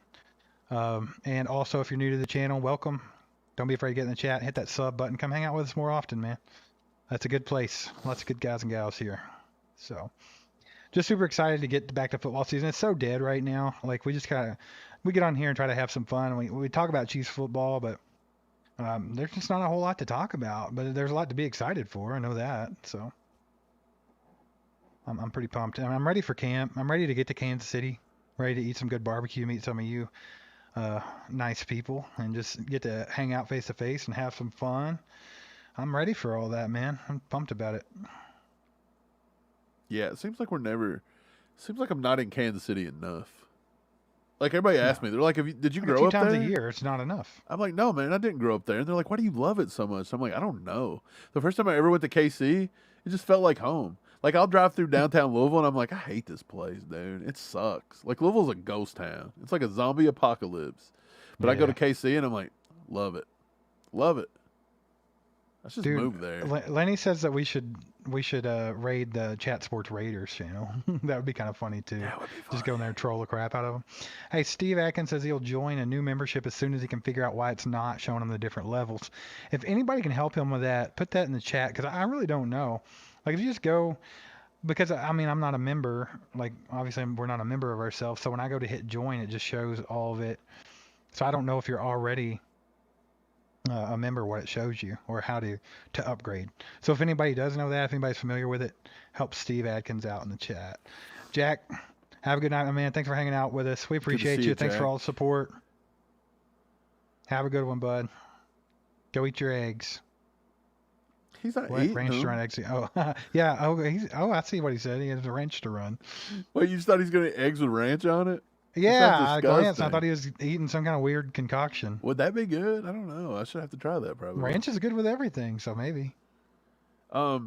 [SPEAKER 1] And also, if you're new to the channel, welcome. Don't be afraid to get in the chat. Hit that sub button. Come hang out with us more often, man. That's a good place. Lots of good guys and gals here. So, just super excited to get back to football season. It's so dead right now. Like, we just we get on here and try to have some fun. We talk about Chiefs football, but there's just not a whole lot to talk about. But there's a lot to be excited for. I know that. So, I'm pretty pumped. And I'm ready for camp. I'm ready to get to Kansas City. Ready to eat some good barbecue, meet some of you nice people, and just get to hang out face to face and have some fun. I'm ready for all that, man. I'm pumped about it.
[SPEAKER 2] Yeah, it seems like I'm not in Kansas City enough. Like everybody asks me, they're like, did you grow up there? 2
[SPEAKER 1] times a year, it's not enough.
[SPEAKER 2] I'm like, no, man, I didn't grow up there. And they're like, why do you love it so much? I'm like, I don't know. The first time I ever went to KC, it just felt like home. Like, I'll drive through downtown Louisville, and I'm like, I hate this place, dude. It sucks. Like, Louisville's a ghost town. It's like a zombie apocalypse. But I go to KC, and I'm like, love it. Love it. Let's just move there.
[SPEAKER 1] Lenny says that we should raid the Chat Sports Raiders channel. That would be kind of funny, too.
[SPEAKER 2] That would be funny.
[SPEAKER 1] Just go in there and troll the crap out of them. Hey, Steve Atkins says he'll join a new membership as soon as he can figure out why it's not showing him the different levels. If anybody can help him with that, put that in the chat, because I really don't know. Like, if you just go, because, I mean, I'm not a member. Like, obviously, we're not a member of ourselves. So when I go to hit join, it just shows all of it. So I don't know if you're already a member, what it shows you, or how to upgrade. So if anybody does know that, if anybody's familiar with it, help Steve Adkins out in the chat. Jack, have a good night, my man. Thanks for hanging out with us. We appreciate you. Thanks for all the support. Have a good one, bud. Go eat your eggs.
[SPEAKER 2] He's not
[SPEAKER 1] What?
[SPEAKER 2] eating
[SPEAKER 1] Ranch to
[SPEAKER 2] them.
[SPEAKER 1] run eggs. Oh, yeah. I see what he said. He has a ranch to run.
[SPEAKER 2] Wait, you just thought he's going to eat eggs with ranch on it?
[SPEAKER 1] Yeah,
[SPEAKER 2] sounds
[SPEAKER 1] I glanced. I
[SPEAKER 2] disgusting.
[SPEAKER 1] thought he was eating some kind of weird concoction.
[SPEAKER 2] Would that be good? I don't know. I should have to try that probably.
[SPEAKER 1] Ranch is good with everything, so maybe.
[SPEAKER 2] I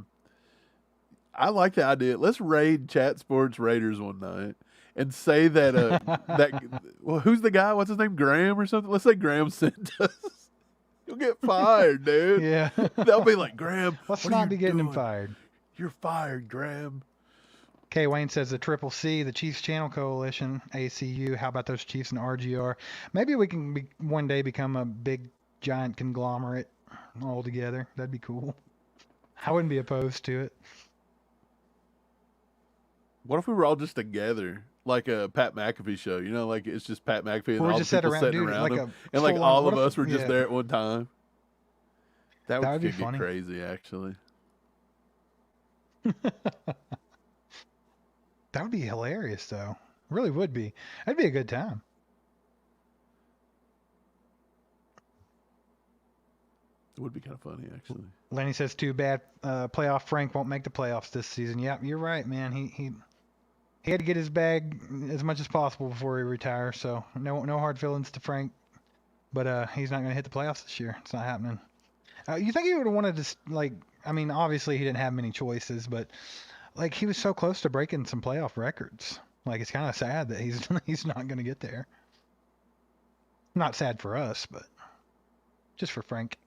[SPEAKER 2] like the idea. Let's raid Chat Sports Raiders one night and say that well, who's the guy? What's his name? Graham or something? Let's say Graham sent us. You'll get fired, dude.
[SPEAKER 1] Yeah.
[SPEAKER 2] They'll be like, Graham,
[SPEAKER 1] Let's
[SPEAKER 2] what are
[SPEAKER 1] not
[SPEAKER 2] you
[SPEAKER 1] be getting him
[SPEAKER 2] doing?
[SPEAKER 1] fired.
[SPEAKER 2] You're fired, Graham.
[SPEAKER 1] K. Wayne says the Triple C, the Chiefs Channel Coalition, ACU. How about those Chiefs and RGR? Maybe we can one day become a big, giant conglomerate all together. That'd be cool. I wouldn't be opposed to it.
[SPEAKER 2] What if we were all just together, like a Pat McAfee show? You know, like it's just Pat McAfee and
[SPEAKER 1] We're
[SPEAKER 2] all
[SPEAKER 1] just
[SPEAKER 2] the people
[SPEAKER 1] sitting
[SPEAKER 2] sitting around
[SPEAKER 1] like
[SPEAKER 2] him,
[SPEAKER 1] a
[SPEAKER 2] and like
[SPEAKER 1] full-on-
[SPEAKER 2] all
[SPEAKER 1] what
[SPEAKER 2] of
[SPEAKER 1] if-
[SPEAKER 2] us were just
[SPEAKER 1] yeah.
[SPEAKER 2] there at one time. That
[SPEAKER 1] would be
[SPEAKER 2] could get
[SPEAKER 1] funny.
[SPEAKER 2] crazy, actually.
[SPEAKER 1] That would be hilarious, though. It really would be. That'd be a good time.
[SPEAKER 2] It would be kind of funny, actually.
[SPEAKER 1] Lenny says, too bad playoff Frank won't make the playoffs this season. Yeah, you're right, man. He had to get his bag as much as possible before he retires, so no hard feelings to Frank. But he's not going to hit the playoffs this year. It's not happening. You think he would have wanted to, like, I mean, obviously he didn't have many choices, but, like, he was so close to breaking some playoff records. Like, it's kind of sad that he's not going to get there. Not sad for us, but just for Frank.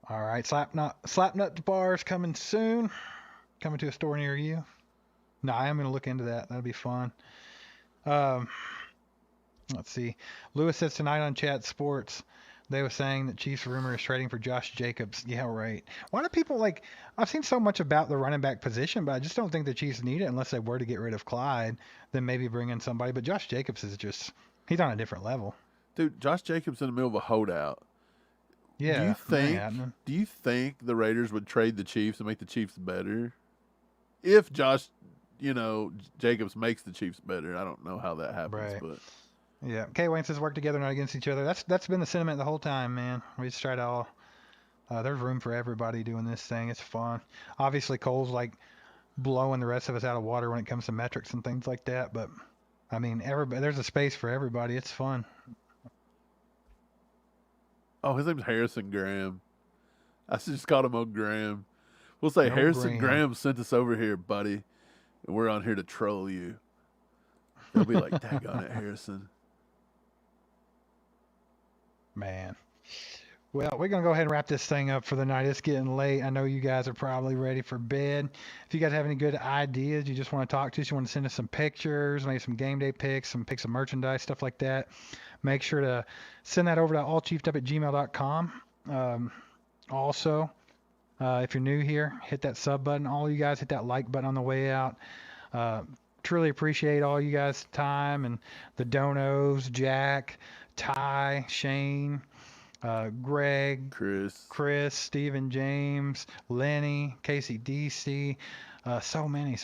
[SPEAKER 1] All right, Slapnut bars coming soon. Coming to a store near you. No, I am going to look into that. That'll be fun. Let's see. Lewis says tonight on Chat Sports, they were saying that Chiefs rumor is trading for Josh Jacobs. Yeah, right. Why do people like? I've seen so much about the running back position, but I just don't think the Chiefs need it unless they were to get rid of Clyde. Then maybe bring in somebody. But Josh Jacobs is he's on a different level.
[SPEAKER 2] Dude, Josh Jacobs in the middle of a holdout.
[SPEAKER 1] Yeah.
[SPEAKER 2] Do you think the Raiders would trade the Chiefs and make the Chiefs better? If Josh, Jacobs makes the Chiefs better. I don't know how that happens,
[SPEAKER 1] Right.
[SPEAKER 2] but
[SPEAKER 1] Yeah. K. Wayne says work together, not against each other. That's been the sentiment the whole time, man. We just try to all. There's room for everybody doing this thing. It's fun. Obviously, Cole's like blowing the rest of us out of water when it comes to metrics and things like that. But I mean, there's a space for everybody. It's fun.
[SPEAKER 2] oh, his name's Harrison Graham. I just called him old Graham. We'll say
[SPEAKER 1] Old
[SPEAKER 2] Harrison
[SPEAKER 1] Graham.
[SPEAKER 2] Graham sent us over here, buddy, and we're on here to troll you. They'll be like, daggone it, Harrison.
[SPEAKER 1] Man. Well, we're going to go ahead and wrap this thing up for the night. It's getting late. I know you guys are probably ready for bed. If you guys have any good ideas, you just want to talk to us, you want to send us some pictures, maybe some game day pics, some pics of merchandise, stuff like that, make sure to send that over to allchiefedup@gmail.com. Also, if you're new here, hit that sub button. All you guys hit that like button on the way out. Truly appreciate all you guys' time and the donos, Jack, Ty, Shane, Greg, Chris, Stephen, James, Lenny, Casey, DC, so many.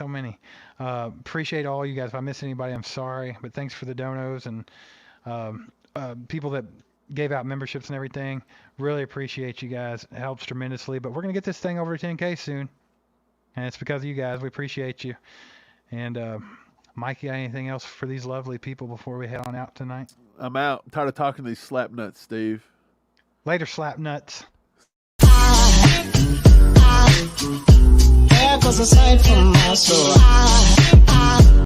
[SPEAKER 1] Appreciate all you guys. If I miss anybody, I'm sorry, but thanks for the donos and people that gave out memberships and everything. Really appreciate you guys. It helps tremendously, but we're going to get this thing over to 10K soon, and it's because of you guys. We appreciate you. And Mike, you got anything else for these lovely people before we head on out tonight?
[SPEAKER 2] I'm out. I'm tired of talking to these slap nuts, Steve.
[SPEAKER 1] Later, slap nuts.
[SPEAKER 4] There goes a sight from my soul.